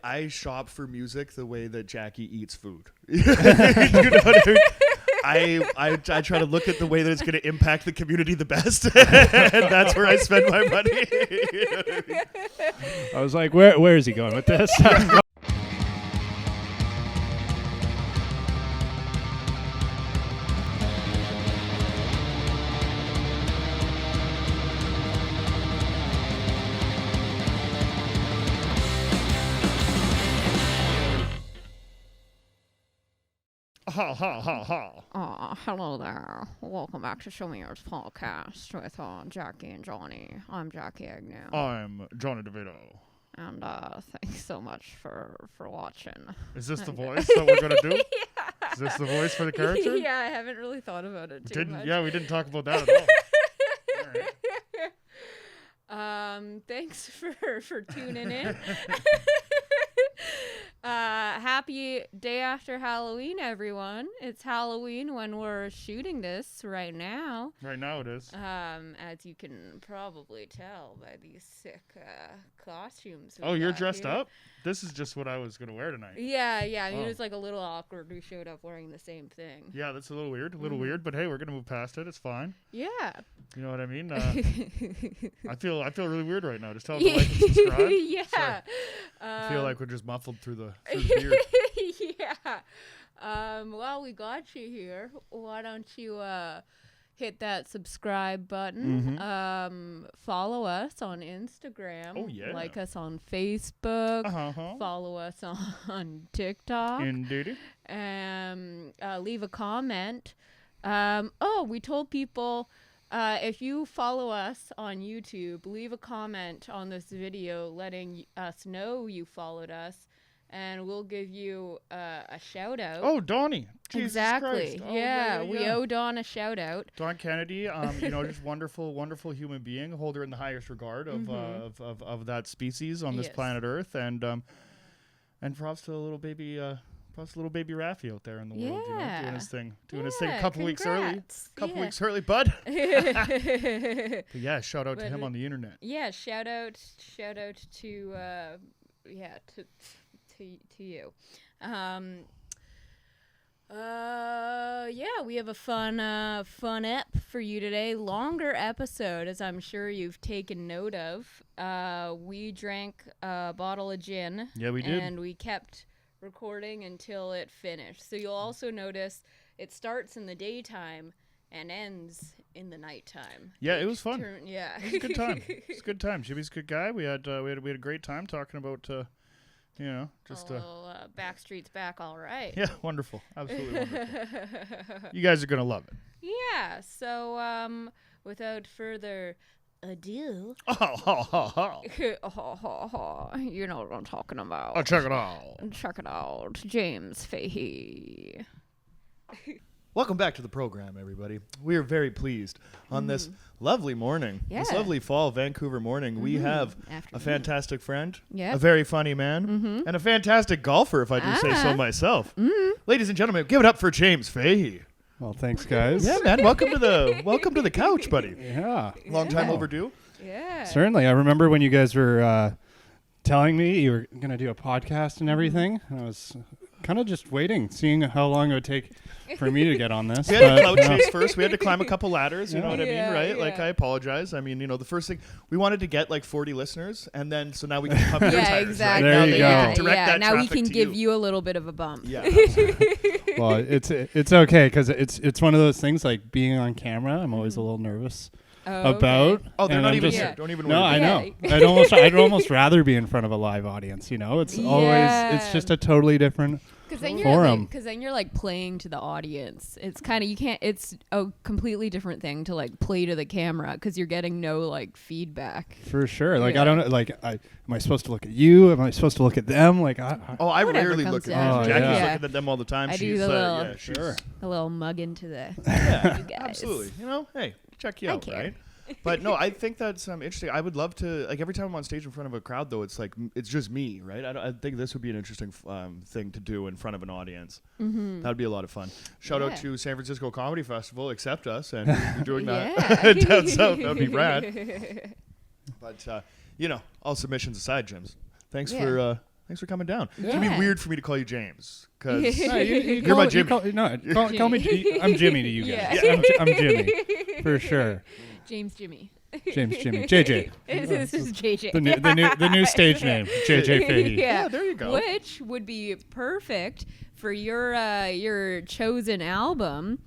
I shop for music the way that Jackie eats food. You know what I mean? I try to look at the way that it's going to impact the community the best, and that's where I spend my money. You know what I mean? I was like, where is he going with this? Ha ha ha ha. Hello there. Welcome back to Show Me Yours podcast with Jackie and Jonny. I'm Jackie Agnew. I'm Jonny DeVito. And thanks so much for watching. Is this the voice that we're going to do? Yeah. Is this the voice for the character? Yeah, I haven't really thought about it too much. Yeah, we didn't talk about that at all. Thanks for tuning in. Happy day after Halloween, everyone. It's Halloween when we're shooting this right now. Right now it is. As you can probably tell by these sick costumes. Oh, you're dressed up? This is just what I was going to wear tonight. Yeah. I mean, it's like a little awkward. We showed up wearing the same thing. Yeah, that's a little weird, but hey, we're going to move past it. It's fine. Yeah. You know what I mean? I feel really weird right now. Just tell them to like and subscribe. Yeah. Sorry. I feel like we're just muffled through the beard. Yeah. Well, we got you here. Why don't you hit that subscribe button? Mm-hmm. Follow us on Instagram. Oh, yeah. Like us on Facebook. Uh-huh. Follow us on TikTok. Indeed. Leave a comment. We told people if you follow us on YouTube, leave a comment on this video letting us know you followed us, and we'll give you a shout out. Oh, Donnie. Jesus exactly. Christ. Oh, yeah, we owe Dawn a shout out. Dawn Kennedy, just wonderful human being. Hold her in the highest regard of that species on this planet Earth, and props to the little baby. Plus little baby Raffy out there in the world, doing his thing. A couple weeks early. Bud. But yeah, shout out to him on the internet. Yeah, shout out to you. We have a fun ep for you today. Longer episode, as I'm sure you've taken note of. We drank a bottle of gin. Yeah, we did. And we kept recording until it finished. So you'll also notice it starts in the daytime and ends in the nighttime. Yeah, it was fun. It was a good time. It's a good time. Jimmy's a good guy. We had a great time talking about Backstreet's back all right. Yeah, wonderful. Absolutely wonderful. You guys are gonna love it. Yeah. So without further ado. You know what I'm talking about. Oh, check it out. Check it out. James Fahy. Welcome back to the program, everybody. We are very pleased on this lovely morning, this lovely fall Vancouver morning. We have a fantastic friend, a very funny man, and a fantastic golfer, if I do say so myself. Ladies and gentlemen, give it up for James Fahy. Well, thanks, guys. Yeah, man. Welcome to the couch, buddy. Yeah. Long time overdue. Yeah. Certainly. I remember when you guys were telling me you were going to do a podcast and everything. And I was kind of just waiting, seeing how long it would take for me to get on this. We had to clout chase first. We had to climb a couple ladders. You know what I mean, right? Yeah. Like, I apologize. I mean, the first thing, we wanted to get like 40 listeners, and then so now we can pump your tires. Exactly. Right? There you go. Direct that now we traffic can to give you a little bit of a bump. Yeah. Absolutely. Well, it's okay because it's one of those things like being on camera. I'm always a little nervous about. Oh, they're not even here. here. Don't even worry. No, I know. I'd almost rather be in front of a live audience. It's always just a totally different forum. Because then you're like playing to the audience. It's kind of it's a completely different thing to like play to the camera because you're getting no like feedback. For sure. Like I don't like. Am I supposed to look at you? Am I supposed to look at them? Like I rarely look at them. Jackie's looking at them all the time. She's a little mug into the you guys. Absolutely. Hey, check you out, right? But no, I think that's interesting. I would love to, like, every time I'm on stage in front of a crowd, though, it's like, it's just me, right? I think this would be an interesting thing to do in front of an audience. That would be a lot of fun. Shout out to San Francisco Comedy Festival. Accept us, and we're doing that down south. That would be rad. But, all submissions aside, Jims, thanks for Thanks for coming down. Yeah. It's gonna be weird for me to call you James because No, you're my Jimmy. Call me. I'm Jimmy to you guys. Yeah. I'm Jimmy for sure. James Jimmy. James Jimmy. JJ. This is JJ. The new stage name. JJ Fahy. Yeah, there you go. Which would be perfect for your chosen album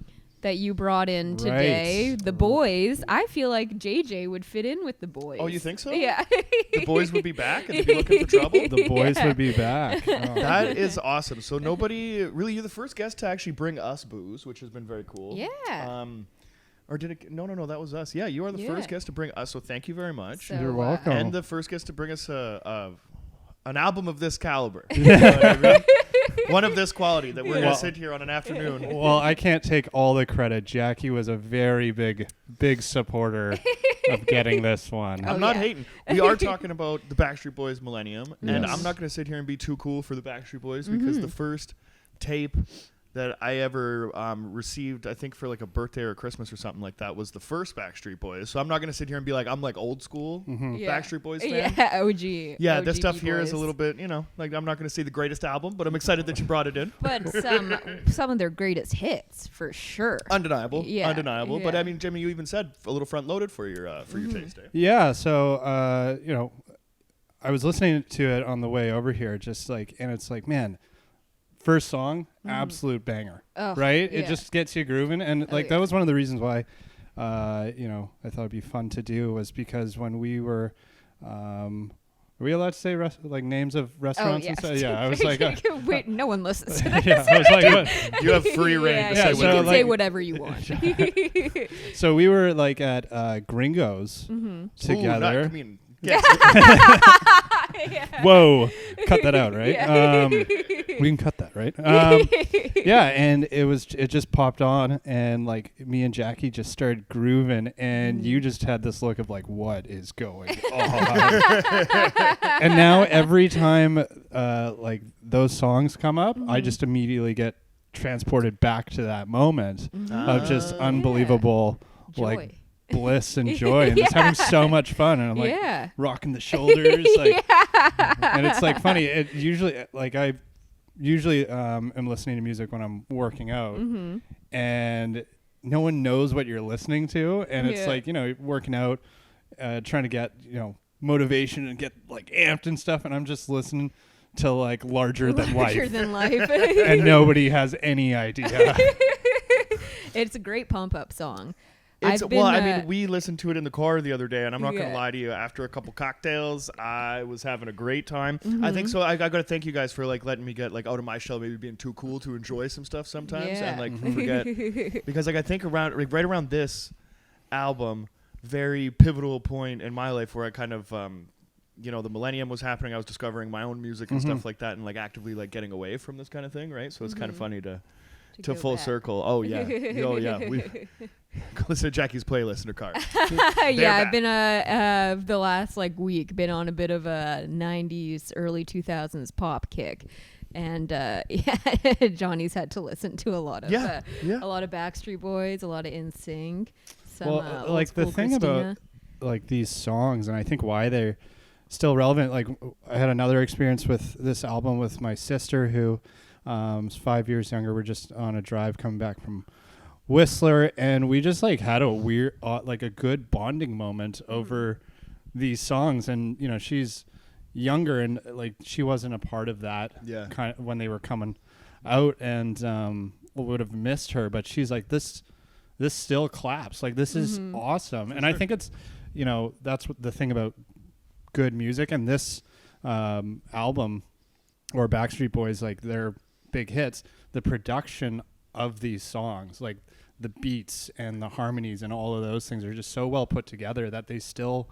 that you brought in today, Right. The Boys. I feel like JJ would fit in with The Boys. Oh, you think so? Yeah. The boys would be back and they'd be looking for trouble. The boys Yeah. would be back. Oh. That is awesome. So nobody really. You're the first guest to actually bring us booze, which has been very cool. Yeah. Or did it? No, that was us. Yeah, you are the Yeah. first guest to bring us. So thank you very much. So, You're welcome. And the first guest to bring us an album of this caliber. You know what I mean? One of this quality that we're gonna sit here on an afternoon. Well, I can't take all the credit. Jackie was a very big supporter of getting this one. I'm not hating. We are talking about the Backstreet Boys Millennium, and Yes. I'm not going to sit here and be too cool for the Backstreet Boys because the first tape that I ever received, I think for like a birthday or Christmas or something like that, was the first Backstreet Boys. So I'm not going to sit here and be like, I'm like old school Yeah. Backstreet Boys fan. Yeah, OG. Yeah, OG this stuff here is a Boys. little bit, like I'm not going to say the greatest album, but I'm excited that you brought it in. But some of their greatest hits for sure. Undeniable, Yeah, undeniable. But yeah. I mean, Jimmy, you even said a little front loaded for your taste day. Yeah, so I was listening to it on the way over here, just like, and it's like, man, first song, absolute banger, Oh, right? yeah. It just gets you grooving, and like that was one of the reasons why, I thought it'd be fun to do was because when we were, are we allowed to say like names of restaurants and stuff? Yeah, I was like, wait, no one listens to this. yeah, I was like, what? You have free reign to Yeah, say you so, can whatever. say like- whatever you want. So we were like at Gringos together. Ooh, I mean, yes. Whoa, cut that out, right? Yeah. We can cut that, right? Yeah, and it just popped on, and like me and Jackie just started grooving, and you just had this look of like, what is going on? And now every time like those songs come up, I just immediately get transported back to that moment of just unbelievable like Joy. bliss and joy and just having so much fun, and I'm like Yeah. rocking the shoulders like and it's like funny, it usually like I usually am listening to music when I'm working out and no one knows what you're listening to, and it's Yeah. like working out trying to get motivation and get like amped and stuff, and I'm just listening to like larger than life, Larger than life. and nobody has any idea. It's a great pump up song. It's, I've been, well, I mean, we listened to it in the car the other day, and I'm not going Yeah. to lie to you. After a couple cocktails, I was having a great time. I think so. I got to thank you guys for like letting me get like out of my shell, maybe being too cool to enjoy some stuff sometimes, Yeah. and like forget because like I think around like right around this album, very pivotal point in my life where I kind of the Millennium was happening. I was discovering my own music and stuff like that, and like actively like getting away from this kind of thing, right? So it's kind of funny to go full back. circle. Oh yeah, oh yeah. We listen to Jackie's playlist in her car. Yeah, I've been the last like week been on a bit of a 90s early 2000s pop kick, and yeah, Johnny's had to listen to a lot of Yeah. a lot of Backstreet Boys, a lot of NSYNC, some Well, old like the school thing Christina. about like these songs, and I think why they're still relevant. Like I had another experience with this album with my sister, who is 5 years younger. We're just on a drive coming back from Whistler, and we just like had a weird, like a good bonding moment over these songs. And she's younger, and like she wasn't a part of that kind of when they were coming out, and would have missed her. But she's like, this still claps. Like this is awesome. And I think it's that's what the thing about good music, and this album or Backstreet Boys, like their big hits, the production of these songs, like the beats and the harmonies and all of those things are just so well put together that they still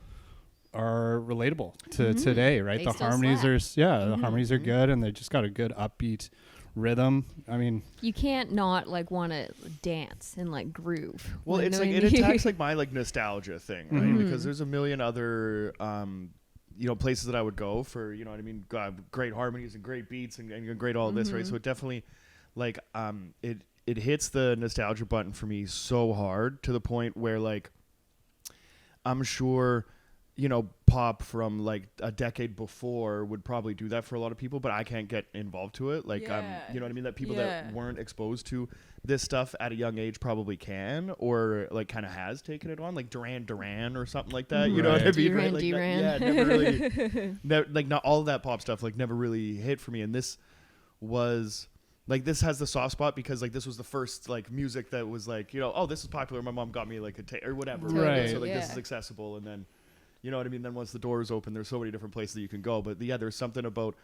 are relatable to today, right? They The still harmonies slap. the harmonies are good, and they just got a good upbeat rhythm. I mean, You can't not like want to dance and like groove. Well, when it's like when it you- attacks like my like nostalgia thing, right? Because there's a million other places that I would go for, you know what I mean, great harmonies and great beats and great all this, right? So it definitely like it hits the nostalgia button for me so hard, to the point where like I'm sure pop from like a decade before would probably do that for a lot of people, but I can't get involved to it. Like, you know what I mean? That people that weren't exposed to this stuff at a young age probably can, or like kind of has taken it on, like Duran or something like that. You know what I mean? Duran, Like, Duran. never really, like not all of that pop stuff, like never really hit for me. And this was like, this has the soft spot because like this was the first like music that was like, oh, this is popular. My mom got me like or whatever. Right. So like this is accessible, and then. You know what I mean? Then once the doors open, there's so many different places that you can go. But there's something about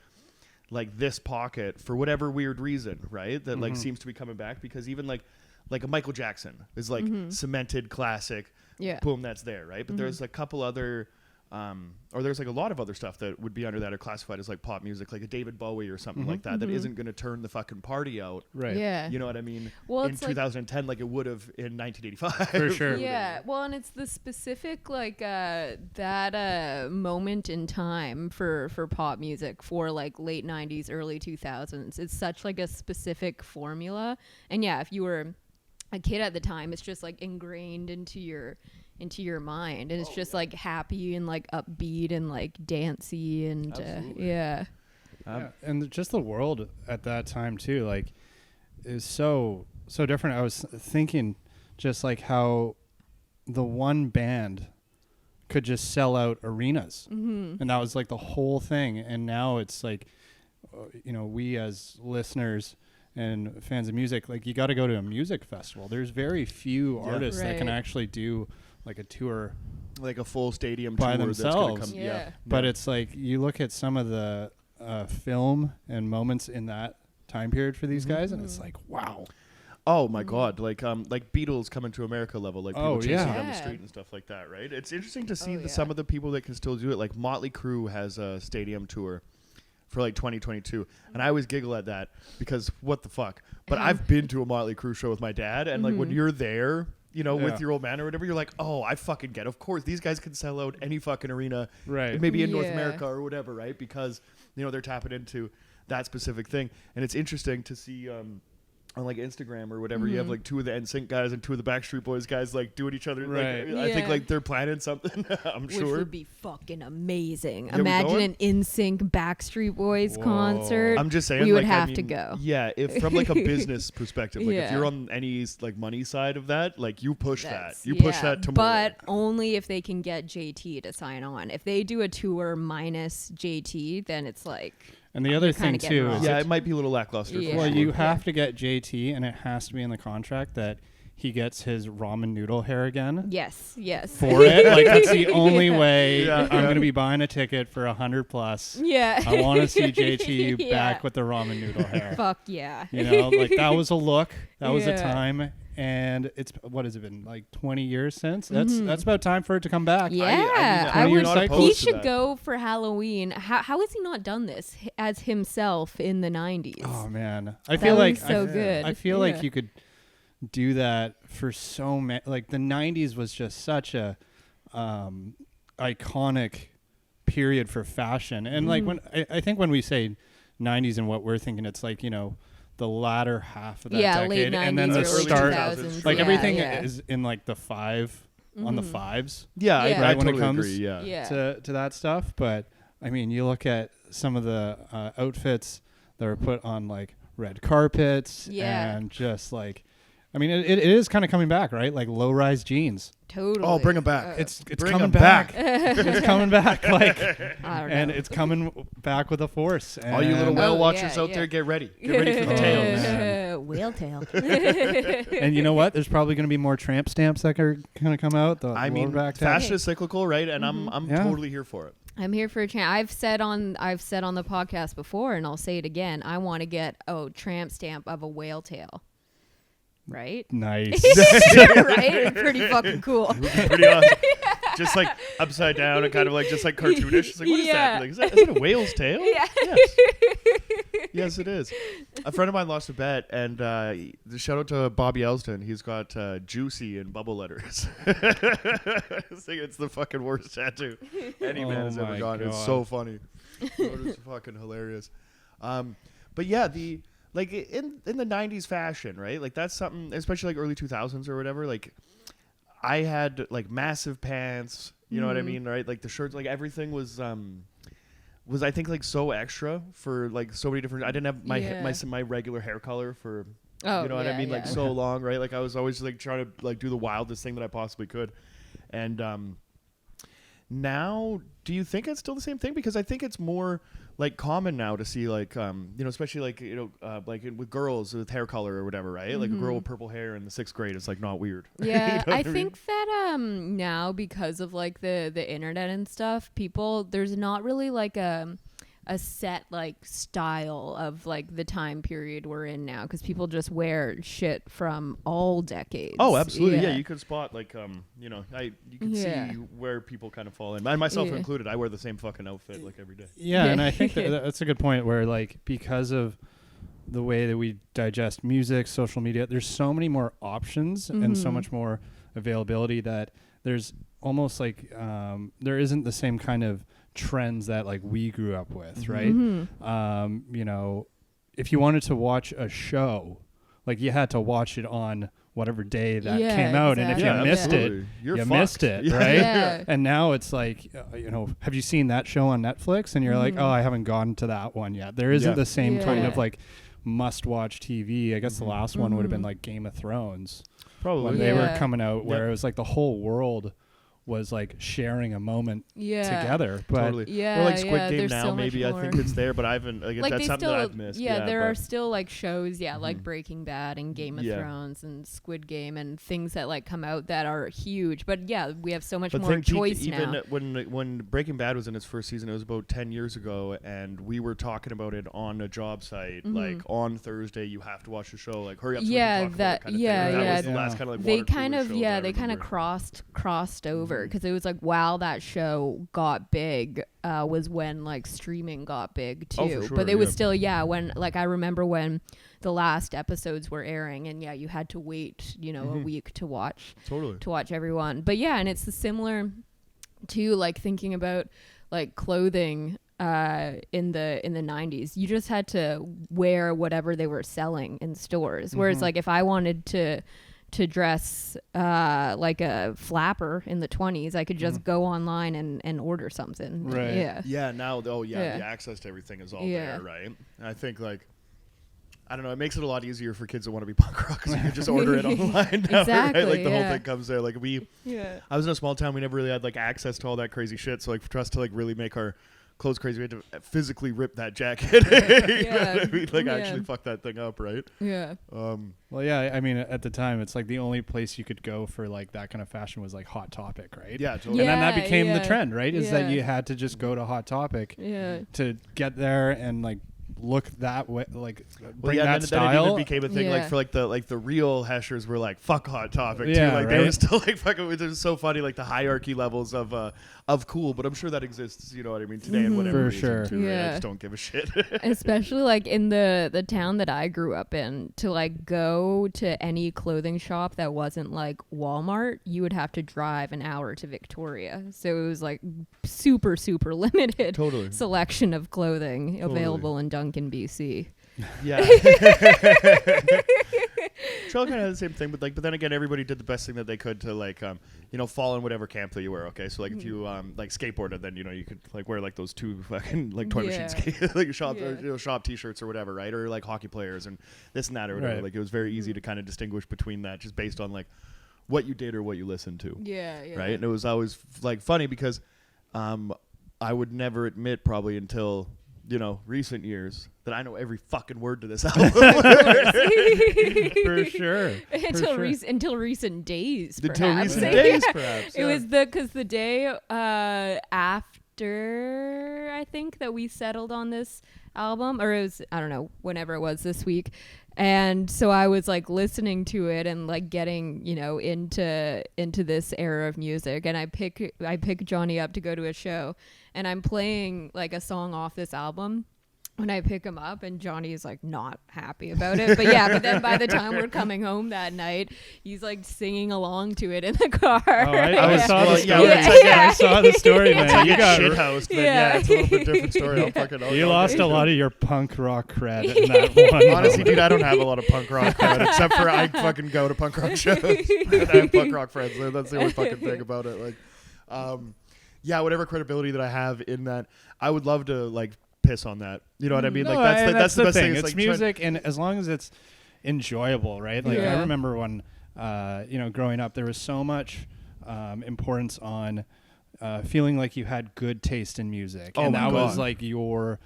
like this pocket for whatever weird reason, right? That like seems to be coming back, because even like a Michael Jackson is like cemented classic. Yeah. Boom, that's there, right? But there's a couple other, or there's like a lot of other stuff that would be under that or classified as like pop music, like a David Bowie or something like that, that isn't going to turn the fucking party out. Right. Yeah. You know what I mean? Well, in it's 2010, like it would have in 1985. For sure. Yeah. Well, and it's the specific like that moment in time for pop music for like late 90s, early 2000s. It's such like a specific formula. And yeah, if you were a kid at the time, it's just like ingrained into your mind, and it's just like happy and like upbeat and like dancey and yeah. And just the world at that time too, like, is so different. I was thinking just like how the one band could just sell out arenas, and that was like the whole thing. And now it's like, we as listeners and fans of music, like, you got to go to a music festival. There's very few artists that can actually do like a tour, like a full stadium by tour themselves. That's gonna come, Yeah. But it's like, you look at some of the film and moments in that time period for these guys, and it's like, wow. Oh my God! Like Beatles coming to America level, like people chasing down the Yeah. street and stuff like that, right? It's interesting to see yeah. some of the people that can still do it. Like Motley Crue has a stadium tour for like 2022, and I always giggle at that because what the fuck? But I've been to a Motley Crue show with my dad, and like when you're there, with your old man or whatever, you're like, oh, I fucking get. Of course, these guys can sell out any fucking arena, Right? Maybe in North Yeah. America or whatever, right? Because they're tapping into that specific thing, and it's interesting to see. On like Instagram or whatever, you have like two of the NSYNC guys and two of the Backstreet Boys guys like doing each other. Right. Like, I think like they're planning something. I'm Which sure. would be fucking amazing. Yeah, we Imagine going? an NSYNC Backstreet Boys Whoa. concert. I'm just saying, we would like, have to go. Yeah, if from like a business perspective, like if Yeah. you're on any like money side of that, like you push That's- that. You push yeah, that tomorrow. But only if they can get JT to sign on. If they do a tour minus JT, then it's like. And the other You're thing kinda getting too, lost. is Yeah, it might be a little lackluster. Yeah. For well, sure. you have to get JT, and it has to be in the contract that he gets his ramen noodle hair again. Yes. For it, like, that's the only way Yeah. I'm going to be buying a ticket for $100+. Yeah. I want to see JT Yeah. back with the ramen noodle hair. Fuck yeah. Like, that was a look. That was a Yeah. time. And it's, what has it been, like 20 years since? That's about time for it to come back. Yeah, I I mean, would. not He opposed He to should that. go for Halloween. How has he not done this as himself in the 90s? Oh, man. I That feel would like be so good. I feel Yeah. like you could do that for so many. Like, the 90s was just such a iconic period for fashion. And like, when I think when we say 90s and what we're thinking, it's like, the latter half of that Yeah, late decade, and then 90s, the early start. 2000s. Like, yeah, everything yeah. is in like the on the fives Yeah, Yeah. I Right, when it totally comes- agree. Yeah. Yeah. to that stuff. But I mean, you look at some of the outfits that are put on like red carpets, Yeah. and just like, I mean, it is kind of coming back, right? Like low-rise jeans. Totally. Oh, bring 'em back. It's Bring coming 'em back. back. It's coming back. Like, I don't and know. it's coming back with a force. All you little And- whale Oh, watchers yeah, out yeah. there, get ready. Get ready for the Oh, tails. man. Whale tail. And you know what? There's probably going to be more tramp stamps that are going to come out. The I mean, lower back fashion is cyclical, right? And I'm Yeah. totally here for it. I'm here for a tramp. I've said on the podcast before, and I'll say it again. I want to get a tramp stamp of a whale tail. Right? Nice. Right? It's pretty fucking cool. Pretty awesome. Just like upside down and kind of like just like cartoonish. It's like, what is Yeah. that? Like, is it a whale's tail? Yeah. Yes. Yes, it is. A friend of mine lost a bet, and the shout out to Bobby Elston. He's got juicy in bubble letters. I think it's the fucking worst tattoo any man Oh has ever my gotten. It's God. so funny. It's fucking hilarious. But yeah, like in the 90s fashion, right? Like that's something, especially like early 2000s or whatever. Like I had like massive pants You know what I mean, right? Like the shirts, like everything was I think like so extra for like so many different. I didn't have my regular hair color for. You know what I mean? Like so long, right? Like I was always like trying to like do the wildest thing that I possibly could. And now, do you think it's still the same thing? Because I think it's more like common now to see like especially like like with girls with hair color or whatever, right? Like a girl with purple hair in the 6th grade is like not weird. Yeah, you know I think that now because of like the internet and stuff, there's not really like a set like style of like the time period we're in now, because people just wear shit from all decades. Oh, absolutely. Yeah, you could spot like you can see where people kind of fall in. And myself included, I wear the same fucking outfit like every day. Yeah, and I think that's a good point where like because of the way that we digest music, social media, there's so many more options and so much more availability that there's almost like there isn't the same kind of trends that like we grew up with, right? If you wanted to watch a show, like you had to watch it on whatever day that came out, and if you missed it, you missed it, right? Yeah. And now it's like, have you seen that show on Netflix? And you're like, oh, I haven't gotten to that one yet. There isn't the same kind of like must-watch TV. I guess the last one would have been like Game of Thrones, probably when they were coming out, where it was like the whole world was like sharing a moment together. But totally. Or like Squid Game now, so maybe I think it's there, but I haven't like that's something that I've missed. There are still like shows like Breaking Bad and Game of Thrones and Squid Game and things that like come out that are huge. But we have so much more choice now. Even when Breaking Bad was in its first season, it was about 10 years ago, and we were talking about it on a job site, like on Thursday you have to watch the show, like hurry up so we can talk about it kind of thing. That was the last kind of like they kind of crossed over, because it was like while that show got big was when like streaming got big too. For sure, but it was still when like I remember when the last episodes were airing, and you had to wait a week to watch everyone. But and it's similar to like thinking about like clothing in the 90s. You just had to wear whatever they were selling in stores, whereas like if I wanted to dress like a flapper in the 20s, I could just go online and order something. Right. Now the access to everything is all there, right? And I think like I don't know, it makes it a lot easier for kids that want to be punk rock, because you can just order it online now, exactly, right? Like the whole thing comes there. Like I was in a small town, we never really had like access to all that crazy shit, so like for us to like really make our clothes crazy, we had to physically rip that jacket. You know what I mean? Like actually fuck that thing up, right? I mean, at the time it's like the only place you could go for like that kind of fashion was like Hot Topic, right? Yeah, totally. And then that became the trend, right? Is that you had to just go to Hot Topic to get there and like look that way, like bring that style. Then it even became a thing like for like the real Heshers were like fuck Hot Topic too. Like they were still like fucking. It was so funny, like the hierarchy levels of cool. But I'm sure that exists. You know what I mean? Today and whatever. For sure. Too, right? I just don't give a shit. Especially like in the town that I grew up in, to like go to any clothing shop that wasn't like Walmart, you would have to drive an hour to Victoria. So it was like super limited selection of clothing available in Duncan, BC. Yeah. Trail kind of had the same thing, but then again, everybody did the best thing that they could to like fall in whatever camp that you were. Okay, so like if you like skateboarded, then you could like wear like those two fucking like toy machine like shop t-shirts or whatever, right? Or like hockey players and this and that or whatever. Right. Like it was very easy to kind of distinguish between that just based on like what you did or what you listened to. Right, and it was always like funny because I would never admit probably until recent years that I know every fucking word to this album. For sure. Until recent days, perhaps. Until recent days, perhaps. It was because the day after, I think, that we settled on this album, or it was, I don't know, whenever it was this week. And so I was like listening to it and like getting, into this era of music. And I pick Jonny up to go to a show, and I'm playing like a song off this album when I pick him up, and Jonny is like not happy about it. But then by the time we're coming home that night, he's like singing along to it in the car. I saw the story. I saw the story, man. You got shithoused. It's a little bit different story. You lost a lot of your punk rock cred in that one. Honestly, dude, I don't have a lot of punk rock cred, except for I fucking go to punk rock shows. I have punk rock friends. That's the only fucking thing about it. Like, Yeah, whatever credibility that I have in that, I would love to like piss on that. You know what I mean? No, Like that's the best thing. It's like music, and as long as it's enjoyable, right? Like Yeah. I remember when, growing up, there was so much importance on feeling like you had good taste in music, Oh and my that was God. like your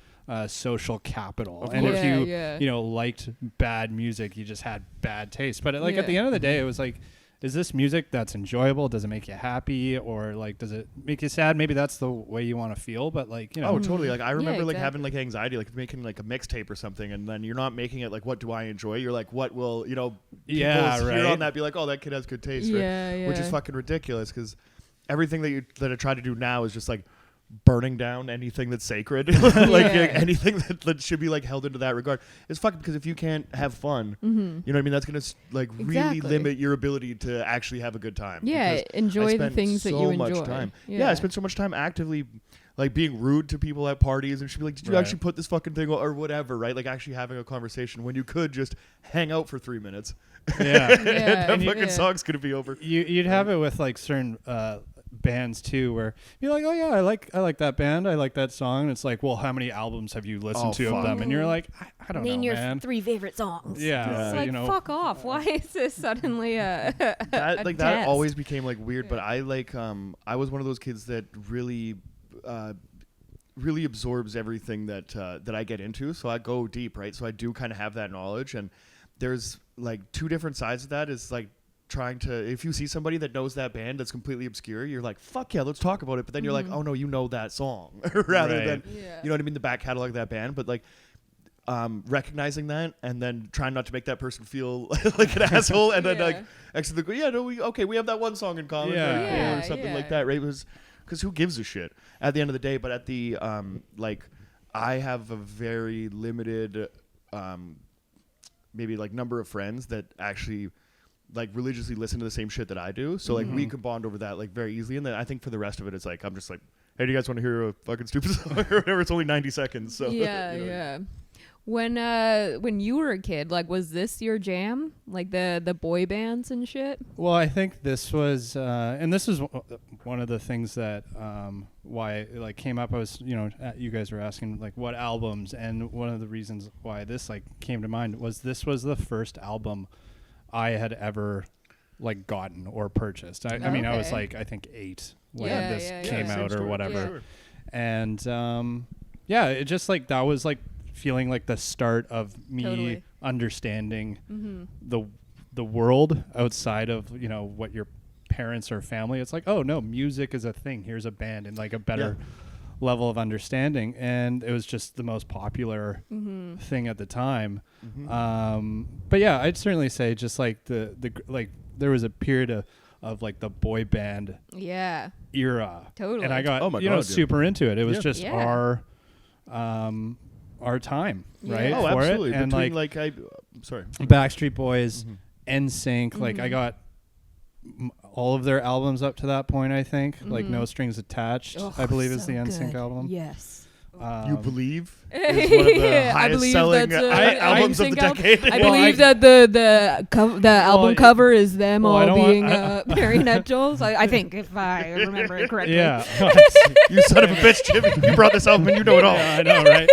social capital. Of And course. if you liked bad music, you just had bad taste. But like at the end of the day, it was like, is this music that's enjoyable? Does it make you happy, or like does it make you sad? Maybe that's the way you want to feel. But like Oh, totally. Like I remember like exactly. having like anxiety, like making like a mixtape or something, and then you're not making it like what do I enjoy? You're like what will people Yeah, hear right. on that be like, oh, that kid has good taste, right? Yeah, Which is yeah. fucking ridiculous because everything that I try to do now is just like burning down anything that's sacred, like Yeah. anything that should be like held into that regard. It's fucking because if you can't have fun, you know what I mean. That's gonna like really Exactly. limit your ability to actually have a good time. Yeah, because enjoy I the spend things that so you much enjoy. time. Yeah. I spent so much time actively like being rude to people at parties and she'd be like, did you Right. actually put this fucking thing or whatever, right? Like actually having a conversation when you could just hang out for 3 minutes. Yeah. And Yeah, that fucking yeah. song's gonna be over. You'd have it with like certain bands too, where you're like, oh yeah, I like that band, I like that song. And it's like, well, how many albums have you listened Oh, to fuck. of them? And you're like, I don't Name know, your man. 3 favorite songs. Yeah, It's like, you know. fuck off. Why is this suddenly a That a that test? always became like weird, but I like I was one of those kids that really really absorbs everything that I get into. So I go deep, right? So I do kind of have that knowledge, and there's like 2 different sides of that. Is like trying to, if you see somebody that knows that band that's completely obscure, you're like, fuck yeah, let's talk about it. But then you're like, oh no, you know that song, rather Right. than Yeah. you know what I mean, the back catalog of that band. But like recognizing that and then trying not to make that person feel like an asshole, and then Yeah. like actually go, yeah, no, we have that one song in common, Yeah. very cool, Yeah, or something like yeah. that, right? It was because who gives a shit at the end of the day? But at the like, I have a very limited maybe like number of friends that actually like religiously listen to the same shit that I do. So like we can bond over that like very easily. And then I think for the rest of it, it's like I'm just like, hey, do you guys want to hear a fucking stupid song or whatever? It's only 90 seconds. So Yeah, you know. yeah. When you were a kid, like, was this your jam? Like the boy bands and shit? Well, I think this was, and this is one of the things that why it like came up. I was, you guys were asking like what albums, and one of the reasons why this like came to mind was this was the first album I had ever like gotten or purchased. I mean, I was Okay. like I think 8 when Yeah, this yeah, came yeah. out Same or story. whatever, Yeah. Sure. and it just like that was like feeling like the start of me Totally. understanding Mm-hmm. the world outside of what your parents or family. It's like, oh no, music is a thing. Here's a band, and like a better level of understanding. And it was just the most popular thing at the time. But yeah, I'd certainly say just like the like there was a period of like the boy band Yeah. era. Totally. And I got Oh my God, dude. super into it. It was Yeah. just Yeah. our time, Yeah. right? Oh, for absolutely. It. And Between like sorry. Backstreet Boys, NSYNC, like I got all of their albums up to that point, I think. Like No Strings Attached, Oh, I believe is so the NSYNC good. album. Yes. You believe is one of the I highest believe selling that's a albums of the NSYNC album. decade. I Well, believe that the album it- cover is them well, I all don't want- being marionette dolls. I think if I remember it correctly. Yeah. You son of a bitch, Jimmy. You brought this album and you know it all. Yeah, I know, right?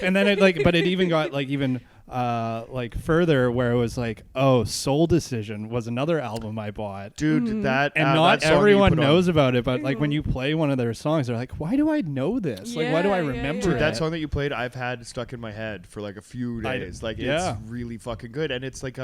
And then but it even got like even like further where it was like, oh, Soul Decision was another album I bought. Dude, that And that not song that you everyone put on- knows about it, but like when you play one of their songs, they're like, why do I know this? Like, why do I Yeah, yeah, remember yeah. it? That song that you played, I've had stuck in my head for like a few days. Like yeah. it's really fucking good, and it's like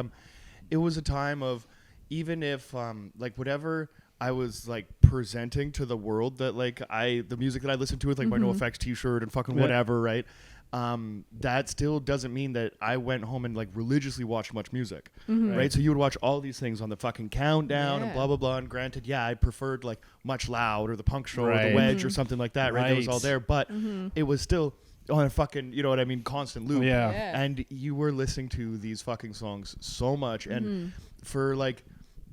it was a time of even if like whatever I was like presenting to the world that like the music that I listened to with like my No Effects T-shirt and fucking Yeah. whatever, right? That still doesn't mean that I went home and like religiously watched much music, right? So you would watch all these things on the fucking countdown and Yeah. blah blah blah. And granted, yeah, I preferred like Much Loud or the Punk Show or Right. the Wedge or something like that, right? That was all Right. there, but it was still on a fucking, you know what I mean, constant loop. Yeah. Yeah. And you were listening to these fucking songs so much, and for like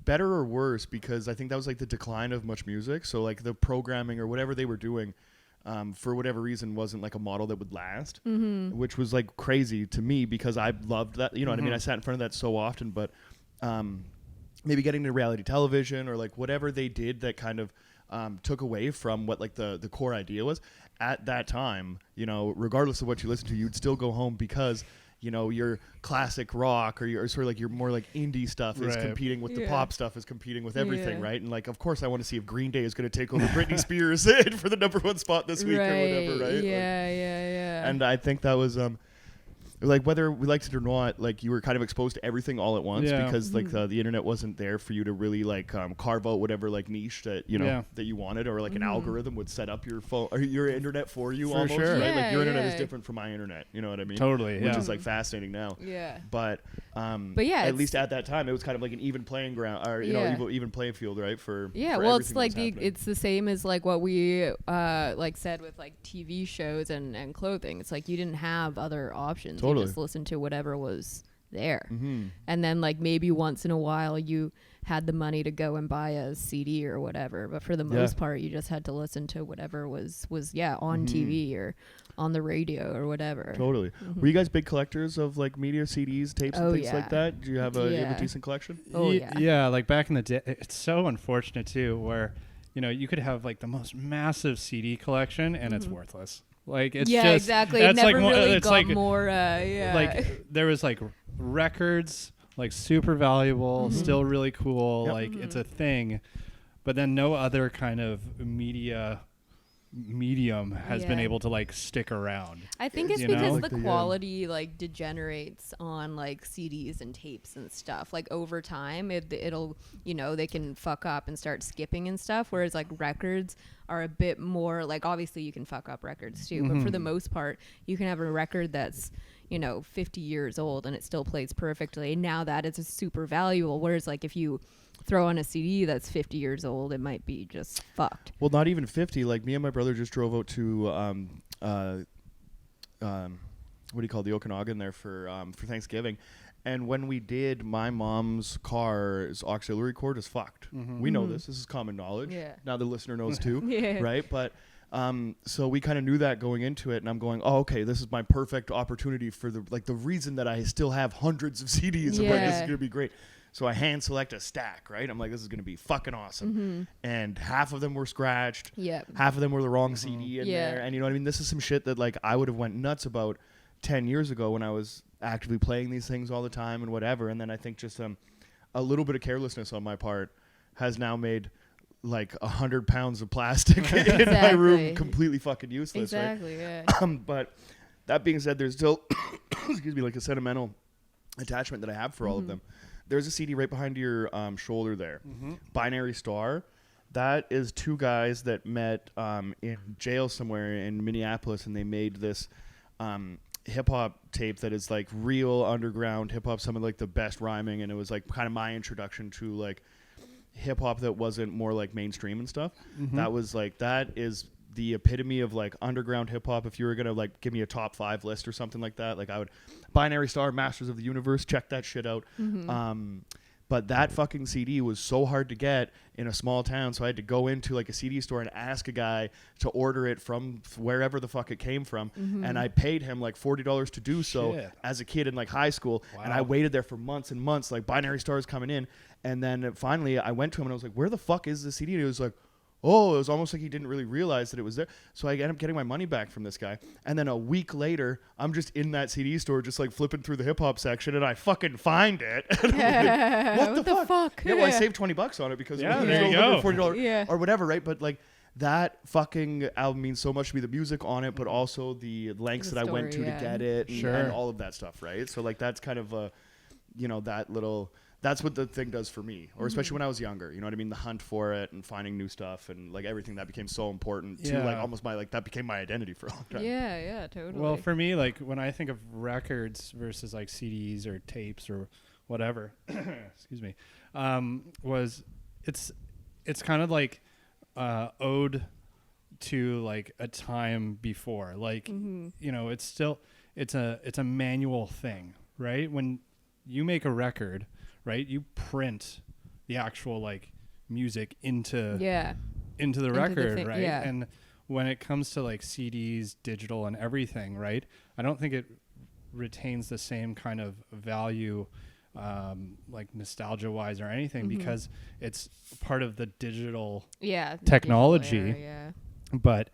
better or worse, because I think that was like the decline of much music. So like the programming or whatever they were doing, for whatever reason, wasn't like a model that would last, which was like crazy to me because I loved that. You know what I mean? I sat in front of that so often, but maybe getting to reality television or like whatever they did that kind of took away from what like the core idea was. At that time, you know, regardless of what you listen to, you'd still go home because, you know, your classic rock or your sort of like your more like indie stuff is competing with the pop stuff, is competing with everything, right? And like, of course, I want to see if Green Day is going to take over Britney Spears for the #1 spot this week or whatever, right? Yeah. And I think that was like, whether we liked it or not, like, you were kind of exposed to everything all at once because like the internet wasn't there for you to really like carve out whatever like niche that you know that you wanted, or like an algorithm would set up your phone or your internet for you For almost, sure. right? Like your internet is different from my internet, you know what I mean? Totally, which is like fascinating now. But yeah, at least at that time it was kind of like an even playing ground, or you know, even playing field, right? For well, it's like it's the same as like what we like said with like TV shows and clothing. It's like you didn't have other options. You just listened to whatever was there. And then like maybe once in a while you had the money to go and buy a CD or whatever, but for the most part you just had to listen to whatever was on TV or on the radio or whatever. Were you guys big collectors of like media, CDs, tapes, and things like that? Do you have a decent collection? Yeah, like back in the day, it's so unfortunate too, where you know you could have like the most massive CD collection and it's worthless. Like it's just exactly. It never like, really it's got like, more. Like there was like records, like super valuable, still really cool. Like it's a thing, but then no other kind of medium has been able to like stick around. I think it's because the quality like degenerates on like CDs and tapes and stuff. Like over time it'll, you know, they can fuck up and start skipping and stuff, whereas like records are a bit more like, obviously you can fuck up records too, but for the most part you can have a record that's, you know, 50 years old and it still plays perfectly. Now that is super valuable, whereas like if you throw on a CD that's 50 years old, it might be just fucked. Well, not even 50. Like me and my brother just drove out to what do you call it, the Okanagan there for Thanksgiving, and when we did, my mom's car's auxiliary cord is fucked. We know this is common knowledge. Now the listener knows too. Right? But so we kind of knew that going into it, and I'm going, oh, okay, this is my perfect opportunity for the reason that I still have hundreds of CDs. I'm like, this is gonna be great. So I hand select a stack, right? I'm like, this is going to be fucking awesome. And half of them were scratched. Half of them were the wrong CD in there. And you know what I mean? This is some shit that like I would have went nuts about 10 years ago when I was actively playing these things all the time and whatever. And then I think just a little bit of carelessness on my part has now made like 100 pounds of plastic in my room completely fucking useless. Right? But that being said, there's still, excuse me, like a sentimental attachment that I have for all of them. There's a CD right behind your shoulder there. Binary Star. That is two guys that met in jail somewhere in Minneapolis, and they made this hip-hop tape that is like real underground hip-hop, some of like the best rhyming, and it was like kind of my introduction to like hip-hop that wasn't more like mainstream and stuff. That was like, that is the epitome of like underground hip hop. If you were gonna like give me a top 5 list or something like that, like I would Binary Star, Masters of the Universe, check that shit out. But that fucking CD was so hard to get in a small town, so I had to go into like a CD store and ask a guy to order it from wherever the fuck it came from, and I paid him like $40 to do so as a kid in like high school. And I waited there for months and months, like Binary Stars coming in, and then finally I went to him and I was like, where the fuck is the CD? And he was like, oh, it was almost like he didn't really realize that it was there. So I ended up getting my money back from this guy. And then a week later, I'm just in that CD store just like flipping through the hip hop section, and I fucking find it. What the fuck? Yeah, well, I saved $20 on it because it was there you go. $40 or whatever, right? But like that fucking album means so much to me. The music on it, but also the lengths that I went to get it and all of that stuff, right? So like that's kind of a, you know, that little... That's what the thing does for me, or especially when I was younger, you know what I mean? The hunt for it and finding new stuff and like everything that became so important to like almost my, like that became my identity for a long time. Yeah, totally. Well, for me, like when I think of records versus like CDs or tapes or whatever, excuse me, it's kind of like ode to like a time before, like, you know, it's a manual thing, right? When you make a record, right, you print the actual like music into the record, right? And when it comes to like CDs, digital and everything, right, I don't think it retains the same kind of value like nostalgia wise or anything, because it's part of the digital the technology, digital era, but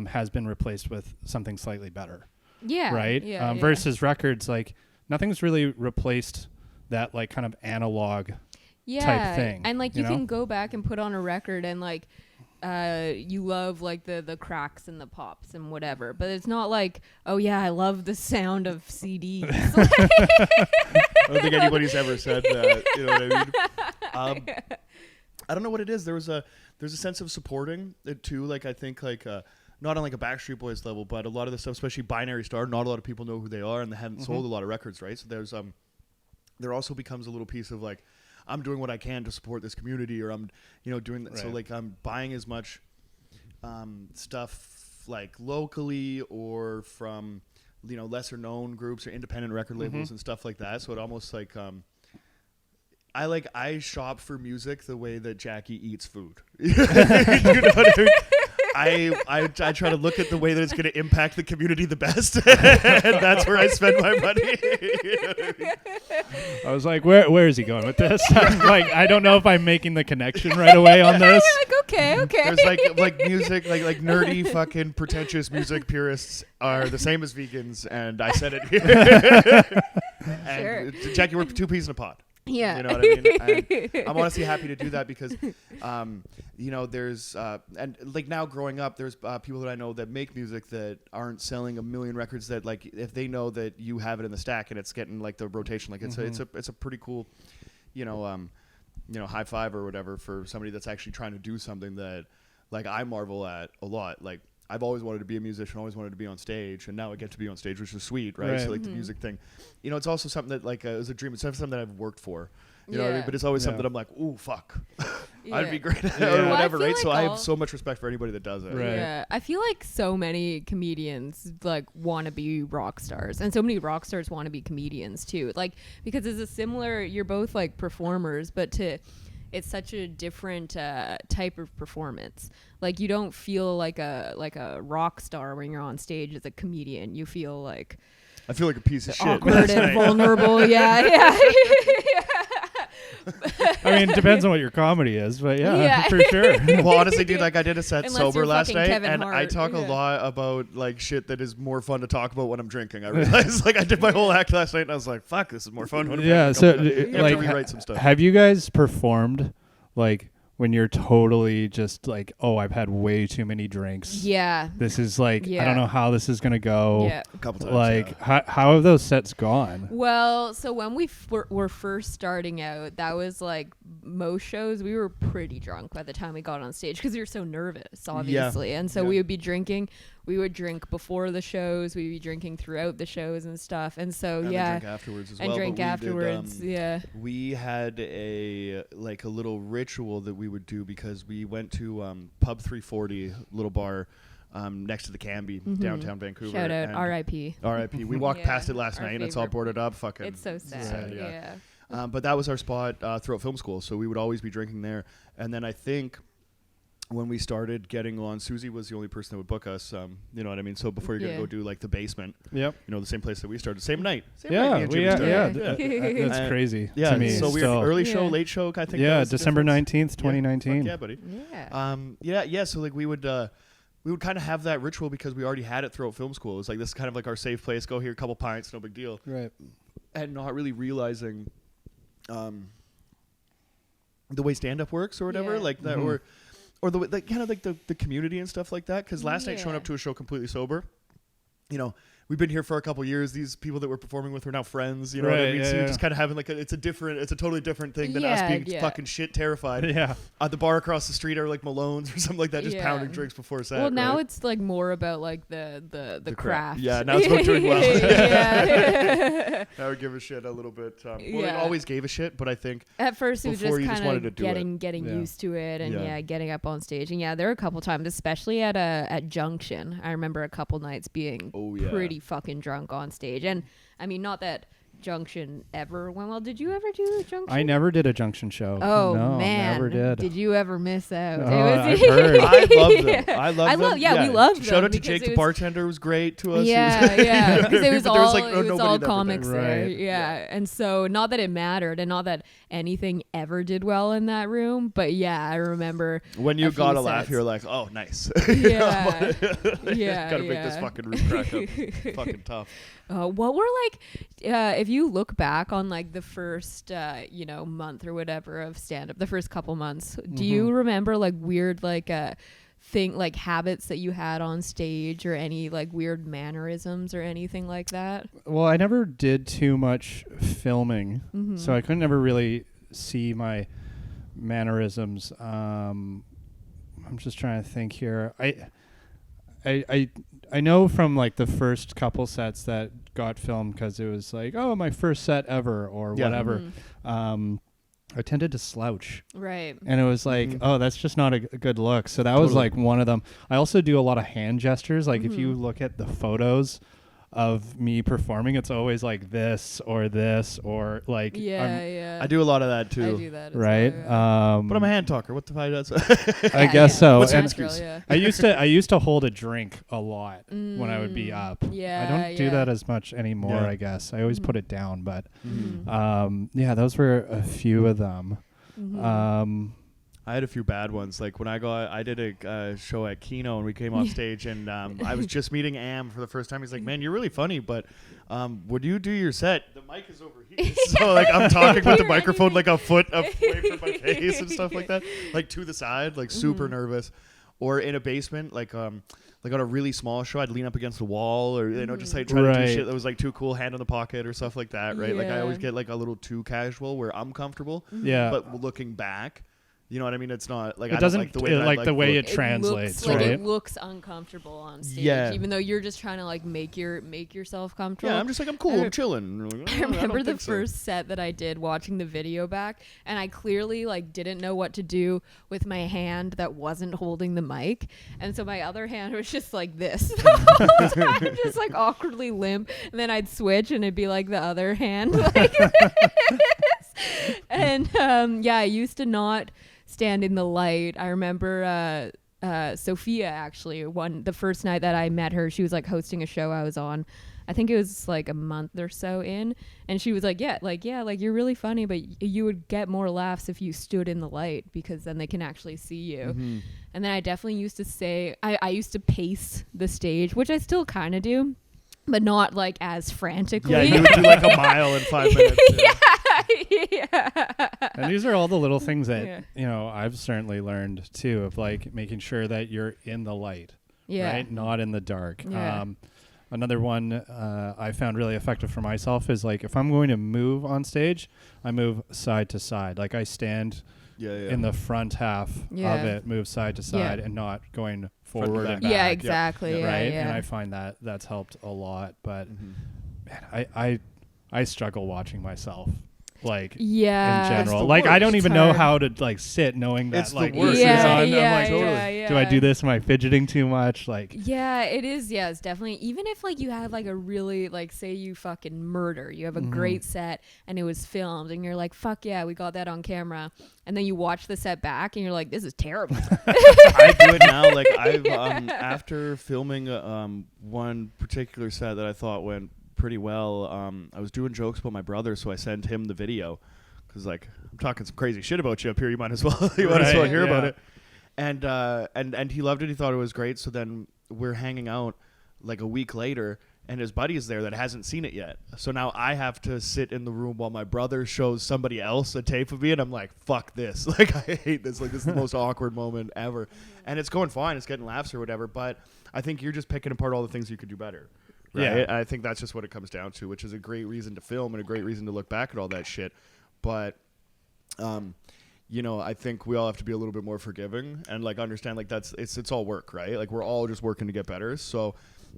has been replaced with something slightly better. Yeah. Right. Versus records, like nothing's really replaced that like kind of analog type thing. And like you can go back and put on a record and like you love like the cracks and the pops and whatever, but it's not like, oh yeah, I love the sound of CDs. I don't think anybody's ever said that. You know what I mean? I don't know what it is. There's a sense of supporting it too. Like I think like not on like a Backstreet Boys level, but a lot of the stuff, especially Binary Star, not a lot of people know who they are, and they haven't sold a lot of records, right? So there's there also becomes a little piece of like, I'm doing what I can to support this community, or I'm, doing that. Right. So like I'm buying as much stuff like locally or from, lesser known groups or independent record labels and stuff like that. So it almost like, I shop for music the way that Jackie eats food. You know what I mean? I try to look at the way that it's going to impact the community the best, and that's where I spend my money. You know what I mean? I was like, where is he going with this? Like, I don't know if I'm making the connection right away on this. You're like, okay. There's like music, like nerdy fucking pretentious music purists are the same as vegans, and I said it here. And Sure. Jackie, we're two peas in a pod. Yeah. You know what I mean? I'm honestly happy to do that because, there's, and like now growing up, there's people that I know that make music that aren't selling a million records that like, if they know that you have it in the stack and it's getting like the rotation, like it's a pretty cool, high five or whatever for somebody that's actually trying to do something that like I marvel at a lot. Like I've always wanted to be a musician, always wanted to be on stage, and now I get to be on stage, which is sweet, right? So like the music thing, it's also something that like is a dream. It's something that I've worked for, you know what I mean? But it's always something that I'm like, ooh, fuck, I'd be great at it or whatever, right? So I have so much respect for anybody that does it. Right. Yeah, I feel like so many comedians like want to be rock stars, and so many rock stars want to be comedians too. Like because it's a similar. You're both like performers, but it's such a different type of performance. Like you don't feel like a rock star when you're on stage as a comedian. You feel like I feel like a piece of shit. Awkward and vulnerable. Yeah. I mean, it depends on what your comedy is, but yeah. For sure. Well, honestly, dude, like I did a set Unless sober you're last night, Kevin and Hart. I talk a lot about like shit that is more fun to talk about when I'm drinking. I realized, like, I did my whole act last night, and I was like, "Fuck, this is more fun when I'm drinking." So you have to rewrite some stuff. Have you guys performed like when you're totally just like, oh, I've had way too many drinks? Yeah. This is like, I don't know how this is gonna go. Yeah. A couple times. Like, how have those sets gone? Well, so when we were first starting out, that was like most shows, we were pretty drunk by the time we got on stage because we were so nervous, obviously. And so we would be drinking. We would drink before the shows. We'd be drinking throughout the shows and stuff. And so, and drink afterwards as well. And drink afterwards, We had a little ritual that we would do because we went to Pub 340, little bar next to the Canby, downtown Vancouver. Shout out, R.I.P. R.I.P. We walked past it last night, and it's all boarded up. Fucking. It's so sad. Yeah. But that was our spot throughout film school, so we would always be drinking there. And then I think when we started getting on, Susie was the only person that would book us. You know what I mean? So before you're gonna go do like the basement, the same place that we started, same night. That's crazy. Yeah, to me. So we were early show, late show. I think. Yeah, December 19th, 2019. Yeah, buddy. Yeah. So like we would kind of have that ritual because we already had it throughout film school. It was like this is kind of like our safe place. Go here, a couple pints, no big deal. Right. And not really realizing the way stand-up works or whatever, like that, or the like kind of like the community and stuff like that. Because last night showing up to a show completely sober, we've been here for a couple years. These people that we're performing with are now friends. You know what I mean? So you're just kind of having like it's a totally different thing than us being fucking shit terrified. Yeah. At the bar across the street are like Malone's or something like that, just pounding drinks before set. Well, now it's like more about like the craft. Yeah, now it's about doing well. Yeah. Now we give a shit a little bit. We always gave a shit, but I think at first it was just kind of getting it. used to it and getting up on stage. And there were a couple times, especially at Junction. I remember a couple nights being pretty fucking drunk on stage. And I mean, not that Junction ever went well. Did you ever do Junction? I never did a Junction show. Oh, no, man. never did. Did you ever miss out? No, It was I've heard. I love them. I love them. Yeah, we loved them. Shout out to because Jake, the bartender, was great to us. Yeah, because it was But there was, all like, it was nobody all that comics there. there. Right. Yeah, and so not that it mattered, and not that anything ever did well in that room, but yeah, I remember When you a got few a laugh, sets. you're like, oh, nice. Yeah, yeah, Gotta make this yeah. fucking room crack up. Fucking tough. What were like, if you look back on like the first, month or whatever of stand up, the first couple months, do you remember like weird like habits that you had on stage, or any like weird mannerisms or anything like that? Well, I never did too much filming, so I couldn't ever really see my mannerisms. I'm just trying to think here. I know from like the first couple sets that got filmed, because it was like, oh, my first set ever or whatever. I tended to slouch. Right. And it was like, oh, that's just not a good look. So that was like one of them. I also do a lot of hand gestures. Like if you look at the photos of me performing, it's always like this or like I do a lot of that too. I do that as right. well, yeah. But I'm a hand talker. What the fuck does? I guess so. What's your And excuse? I used to hold a drink a lot when I would be up. Yeah, I don't do that as much anymore. Yeah. I guess I always put it down, but Mm-hmm. those were a few of them. I had a few bad ones. Like when I did a show at Kino, and we came off stage, and I was just meeting Am for the first time. He's like, "Man, you're really funny, but would you do your set? The mic is over here." So like I'm talking with the microphone like a foot away from my face and stuff like that, like to the side, like super nervous. Or in a basement, like on a really small show, I'd lean up against the wall, or just like try to do shit that was like too cool, hand in the pocket or stuff like that, right? Like I always get like a little too casual where I'm comfortable, but looking back, you know what I mean? It's not like It I doesn't don't like the way it translates, looks, right? it looks uncomfortable on stage, even though you're just trying to like make yourself comfortable. Yeah, I'm just like, I'm cool, I'm chilling. I remember the first set that I did, watching the video back, and I clearly like didn't know what to do with my hand that wasn't holding the mic, and so my other hand was just like this, just like awkwardly limp, and then I'd switch and it'd be like the other hand like this. And I used to not stand in the light. I remember Sophia, actually, the first night that I met her, she was like hosting a show I was on. I think it was like a month or so in, and she was like, you're really funny, but you would get more laughs if you stood in the light, because then they can actually see you. And then I definitely used to say, I used to pace the stage, which I still kind of do, but not like as frantically. Yeah, you would do like a mile in 5 minutes. Yeah. And these are all the little things that I've certainly learned too, of like making sure that you're in the light, right, not in the dark. Another one I found really effective for myself is like, if I'm going to move on stage, I move side to side. Like I stand in the front half of it, move side to side, and not going forward and back. Yeah, exactly. Right. Yeah. And I find that that's helped a lot. But man, I struggle watching myself. Like in general, like I don't even know how to like sit knowing that it's like the worst. this is on. I'm like, totally. Do I do this? Am I fidgeting too much? Like, it is. Yeah, it's definitely. Even if like you have like a really like, say you fucking murder, you have a great set and it was filmed, and you're like, fuck yeah, we got that on camera, and then you watch the set back and you're like, this is terrible. I do it now. Like I've after filming one particular set that I thought went pretty well, I was doing jokes about my brother, so I sent him the video, because like, I'm talking some crazy shit about you up here, you might as well hear about it. And he loved it, he thought it was great. So then we're hanging out like a week later, and his buddy is there that hasn't seen it yet, so now I have to sit in the room while my brother shows somebody else a tape of me, and I'm like, fuck this, like I hate this, like this is the most awkward moment ever. And it's going fine, it's getting laughs or whatever, but I think you're just picking apart all the things you could do better. Right? Yeah, I think that's just what it comes down to, which is a great reason to film and a great reason to look back at all that shit. But, I think we all have to be a little bit more forgiving and like understand like it's all work, right? Like we're all just working to get better. So,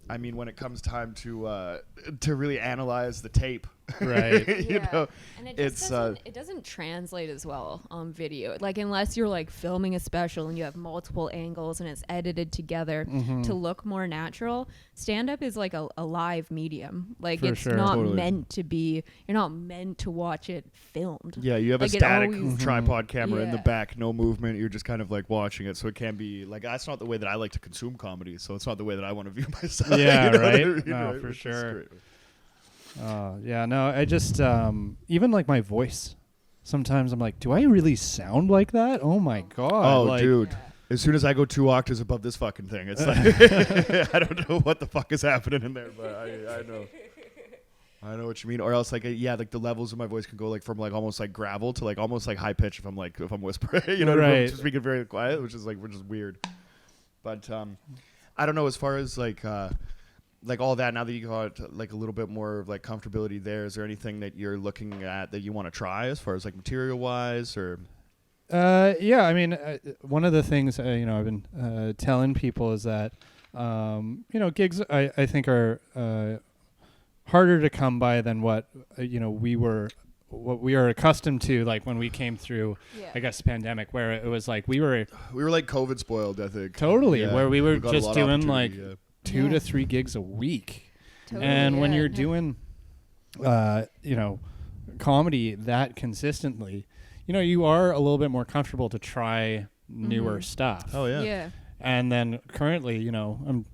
I mean, when it comes time to really analyze the tape, Right. You know, and it doesn't translate as well on video. Like unless you're like filming a special and you have multiple angles and it's edited together to look more natural. Stand up is like a live medium. Like For it's sure. not Totally. meant to be. You're not meant to watch it filmed. Yeah, you have Like a it static always- tripod camera in the Yeah. back, no movement. You're just kind of like watching it, so it can be like that's not the way that I like to consume comedy. So it's not the way that I want to view myself. Yeah, you know what I right? mean? No, Right? for Which is sure. great. Yeah, no, I just even like my voice. Sometimes I'm like, do I really sound like that? Oh my god! Oh, like, dude. Yeah. As soon as I go 2 octaves above this fucking thing, it's like I don't know what the fuck is happening in there, but I know. I know what you mean. Or else like like the levels of my voice can go like from like almost like gravel to like almost like high pitch if I'm whispering. You know, if I'm Right. just speaking very quiet, which is weird. But I don't know, as far as like all that, now that you got like a little bit more of like comfortability there, is there anything that you're looking at that you want to try as far as like material wise or Yeah, I mean, one of the things I've been telling people is that gigs I think are harder to come by than what we are accustomed to, like when we came through, I guess, the pandemic, where it was like we were like COVID spoiled, I think. totally Yeah, where we were got a just lot of doing like opportunity, 2 to 3 gigs a week. Totally, And when yeah. you're doing comedy that consistently, you are a little bit more comfortable to try newer stuff. Oh yeah. Yeah. And then currently, I'm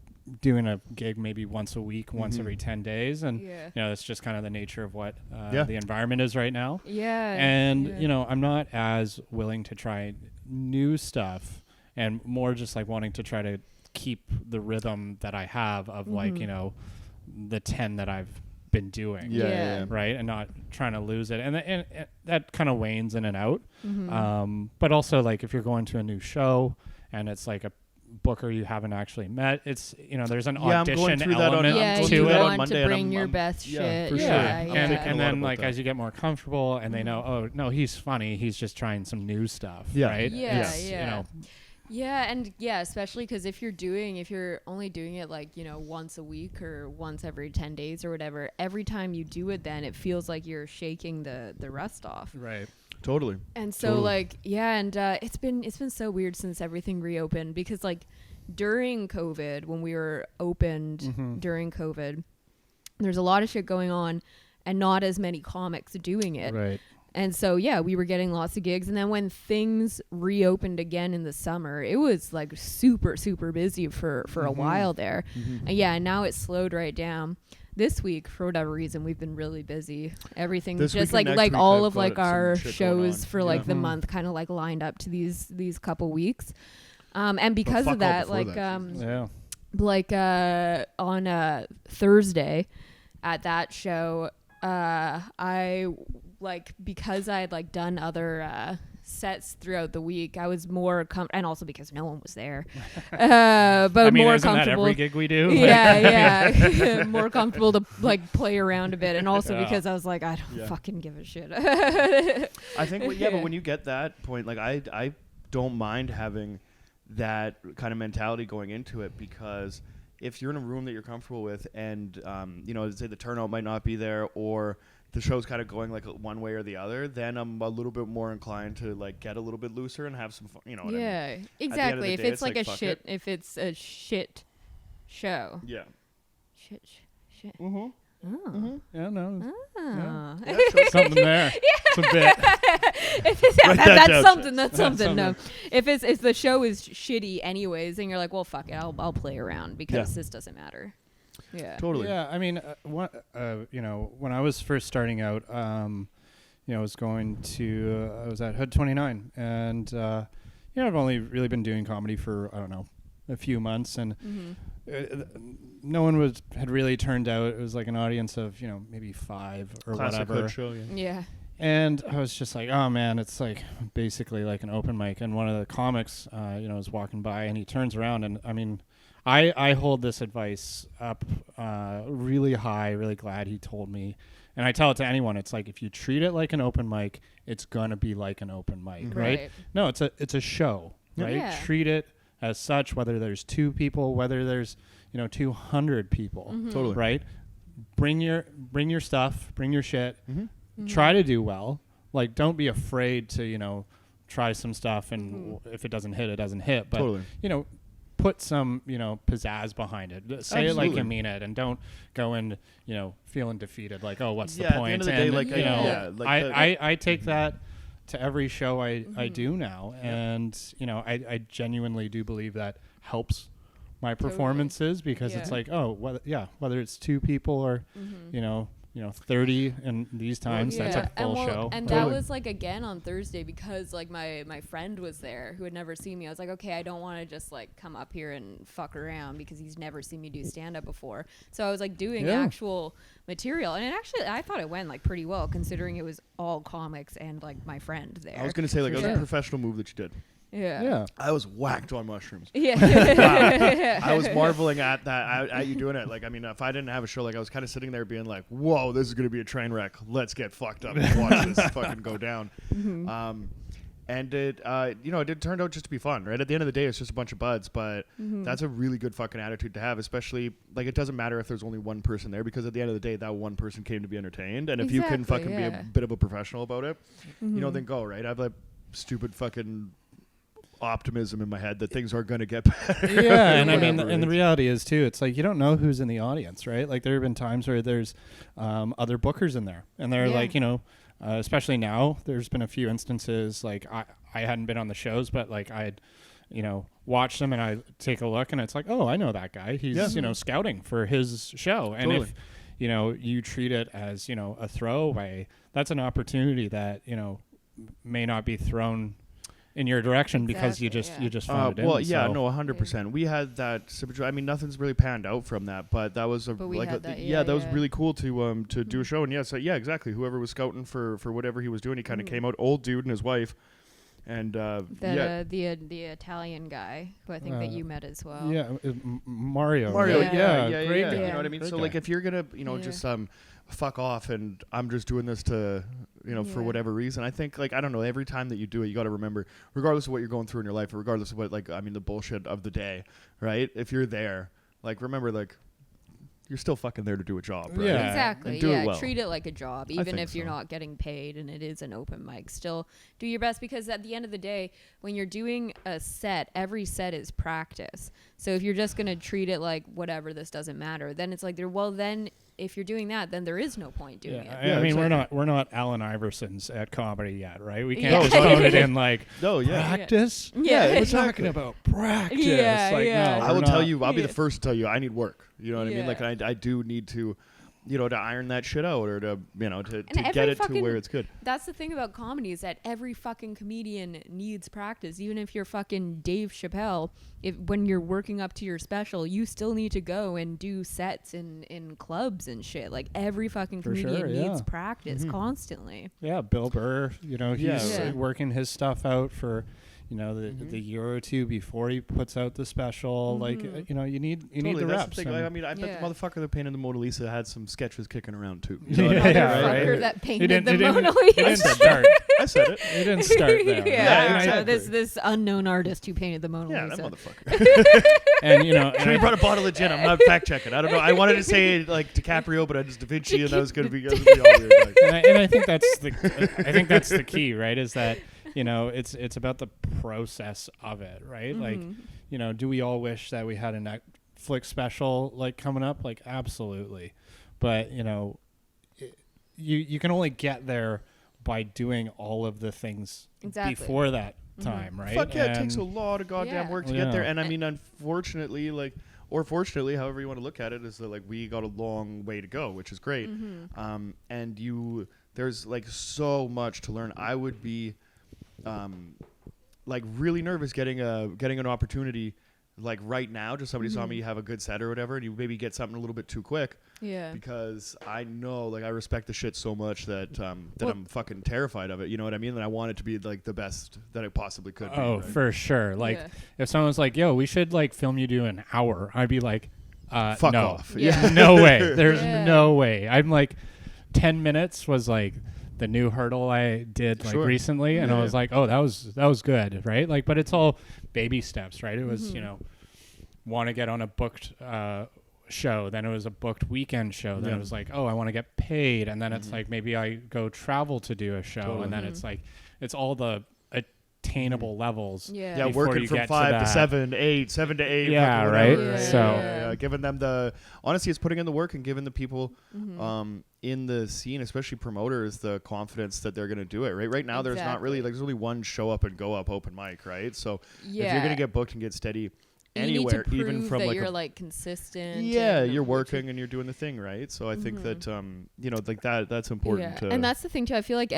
doing a gig maybe once a week, once every 10 days. And, Yeah. it's just kind of the nature of what Yeah. the environment is right now. Yeah. And, yeah. I'm not as willing to try new stuff and more just like wanting to try to keep the rhythm that I have of like, the 10 that I've been doing. Yeah. Right. And not trying to lose it. And that kind of wanes in and out. Mm-hmm. But also like if you're going to a new show and it's like a booker you haven't actually met, it's, there's an Yeah, I'm going audition through that on- element Yeah, I'm going to you through that it. on want Monday to and bring I'm- your I'm- best yeah, shit. for sure. Yeah, And, yeah. thinking a and lot then about like that. as you get more comfortable and they know, oh no, he's funny, he's just trying some new stuff. Yeah. Right. Yeah, It's, yeah. Yeah, and especially because if you're only doing it like, once a week or once every 10 days or whatever, every time you do it, then it feels like you're shaking the rust off. Right. Totally. And so Totally. like, and it's been so weird since everything reopened, because like during COVID, when we were opened during COVID, there's a lot of shit going on and not as many comics doing it. Right. And so, we were getting lots of gigs. And then when things reopened again in the summer, it was like super, super busy for a while there. And now it's slowed right down. This week, for whatever reason, we've been really busy. Everything's This just week and like next week all I've of like got some our shit going shows on. for like the Mhm. month kind of like lined up to these couple weeks. And because fuck of all that, before like, that, Jesus. Yeah. like on Thursday at that show, I like, because I had like done other sets throughout the week, I was more and also because no one was there, but I mean, more isn't that comfortable. every gig we do? Yeah, more comfortable to like play around a bit, and also Yeah. because I was like, I don't Yeah. fucking give a shit. I think, but when you get that point, like I don't mind having that kind of mentality going into it, because if you're in a room that you're comfortable with and, say the turnout might not be there or the show's kind of going like one way or the other, then I'm a little bit more inclined to like get a little bit looser and have some fun, you know what I mean? Yeah, the exactly. If day, it's it's like like, a fuck shit, it. if it's a shit show, Yeah. shit. Mm-hmm. Oh. Yeah, no. Ah. Something there. It's a bit. If it's, Write that that's down, something. That's That's something. No, if the show is shitty anyways, then you're like, well, fuck it, I'll play around because Yeah. this doesn't matter. Yeah. Totally. Yeah, I mean, when I was first starting out, I was I was at Hood 29, and I've only really been doing comedy for, I don't know, a few months, and no one had really turned out. It was like an audience of, maybe 5 or Classic whatever. Hood show, yeah. Yeah. And I was just like, oh man, it's like basically like an open mic. And one of the comics, was walking by, and he turns around, and I mean, I hold this advice up really high, really glad he told me. And I tell it to anyone. It's like, if you treat it like an open mic, it's going to be like an open mic, right? No, it's a show, right? Yeah. Treat it as such, whether there's 2 people, whether there's, 200 people, Totally. right? bring your stuff, bring your shit, try to do well. Like, don't be afraid to, try some stuff, and if it doesn't hit, it doesn't hit. But, put some, pizzazz behind it. Say Absolutely. it like you mean it, and don't go in, feeling defeated. Like, oh, what's the point? At the end of the day, I take that to every show I do now, and I genuinely do believe that helps my performances, because it's like, oh, whether it's 2 people or 30, and these times that's a full show. And that was like, again, on Thursday, because like my friend was there who had never seen me. I was like, okay, I don't want to just like come up here and fuck around, because he's never seen me do stand up before. So I was like doing actual material, and I thought it went like pretty well, considering it was all comics and like my friend there. I was gonna say, like, it was a professional move that you did. Yeah. I was whacked on mushrooms. Yeah. Wow. I was marveling at that, at you doing it. Like, I mean, if I didn't have a show, like, I was kind of sitting there being like, whoa, this is going to be a train wreck. Let's get fucked up and watch this fucking go down. And it turned out just to be fun, right? At the end of the day, it's just a bunch of buds, but that's a really good fucking attitude to have, especially, like, it doesn't matter if there's only one person there, because at the end of the day, that one person came to be entertained. And if you can fucking be a bit of a professional about it, then go, right? I have that stupid fucking optimism in my head that things are going to get better. Yeah, and I mean, and the reality is too, it's like, you don't know who's in the audience, right? Like, there have been times where there's other bookers in there, and they're like, especially now, there's been a few instances, like I hadn't been on the shows, but like I'd watch them, and I take a look, and it's like, oh, I know that guy. He's scouting for his show, and if you treat it as a throwaway, that's an opportunity that may not be thrown in your direction, because you just found it. 100%. We had that. I mean, nothing's really panned out from that, but that was that was really cool to do a show. And exactly. Whoever was scouting for whatever he was doing, he kind of came out, old dude and his wife, and the Italian guy who I think that you met as well. Yeah, Mario. Great guy. Yeah. You know what I mean? Great so guy. Like, if you're gonna just fuck off, and I'm just doing this to for whatever reason, I think, like, I don't know, every time that you do it, you got to remember, regardless of what you're going through in your life, or regardless of what, like, I mean, the bullshit of the day, right? If you're there, like, remember, like, you're still fucking there to do a job, right? Yeah, exactly. And do it well. Treat it like a job, even if you're not getting paid and it is an open mic. Still do your best, because at the end of the day, when you're doing a set, every set is practice. So if you're just gonna treat it like whatever, this doesn't matter, then it's like then if you're doing that, then there is no point doing it. I mean, we're not Allen Iversons at comedy yet, right? We can't just phone it in like practice. We're talking about practice. No, I will tell you. I'll be the first to tell you. I need work. You know what I mean? Like, I do need to, to iron that shit out, or to get it to where it's good. That's the thing about comedy, is that every fucking comedian needs practice. Even if you're fucking Dave Chappelle, when you're working up to your special, you still need to go and do sets in clubs and shit. Like, every fucking comedian needs practice constantly. Yeah, Bill Burr, he's working his stuff out for the year or two before he puts out the special. Like, you need the reps. The I mean, I bet the motherfucker that painted the Mona Lisa had some sketches kicking around too. Motherfucker that painted the Mona Lisa. I said it. He didn't start there. Exactly. This unknown artist who painted the Mona Lisa. Yeah, that motherfucker. And he brought a bottle of gin. I'm not fact checking. I don't know. I wanted to say like DiCaprio, but I just Da Vinci, and that was going to be all weird. And I think that's the key, right? Is that it's about the process of it, right? Like, do we all wish that we had a Netflix special like coming up? Like, absolutely. But you can only get there by doing all of the things before that time, right? Fuck yeah, it takes a lot of goddamn work to get there. And I mean, unfortunately, like, or fortunately, however you want to look at it, is that, like, we got a long way to go, which is great. And there's like so much to learn. I would be like really nervous getting an opportunity like right now. Just somebody saw me have a good set or whatever, and you maybe get something a little bit too quick. Yeah. Because I know, like, I respect the shit so much that I'm fucking terrified of it. You know what I mean? That I want it to be like the best that it possibly could be. Oh, right? For sure. Like, if someone's like, "Yo, we should like film you do an hour," I'd be like, "Fuck off." Yeah. No way. There's no way. I'm like, 10 minutes was like the new hurdle I did like recently, and I was like, oh, that was good, right? Like, but it's all baby steps, right? It was want to get on a booked show, then it was a booked weekend show, then it was like, oh, I want to get paid, and then it's like maybe I go travel to do a show, and then it's like it's all the attainable levels. Yeah, working from 5 to 7, 8, 7 to 8. Yeah, right. Giving them honestly, it's putting in the work and giving the people in the scene, especially promoters, the confidence that they're going to do it. Right now, there's not really there's only one show up and go up open mic, right? So if you're going to get booked and get steady anywhere, you need to prove even from that like you're like consistent. Yeah, you're working and you're doing the thing, right? So I think that like that's important. And that's the thing too. I feel like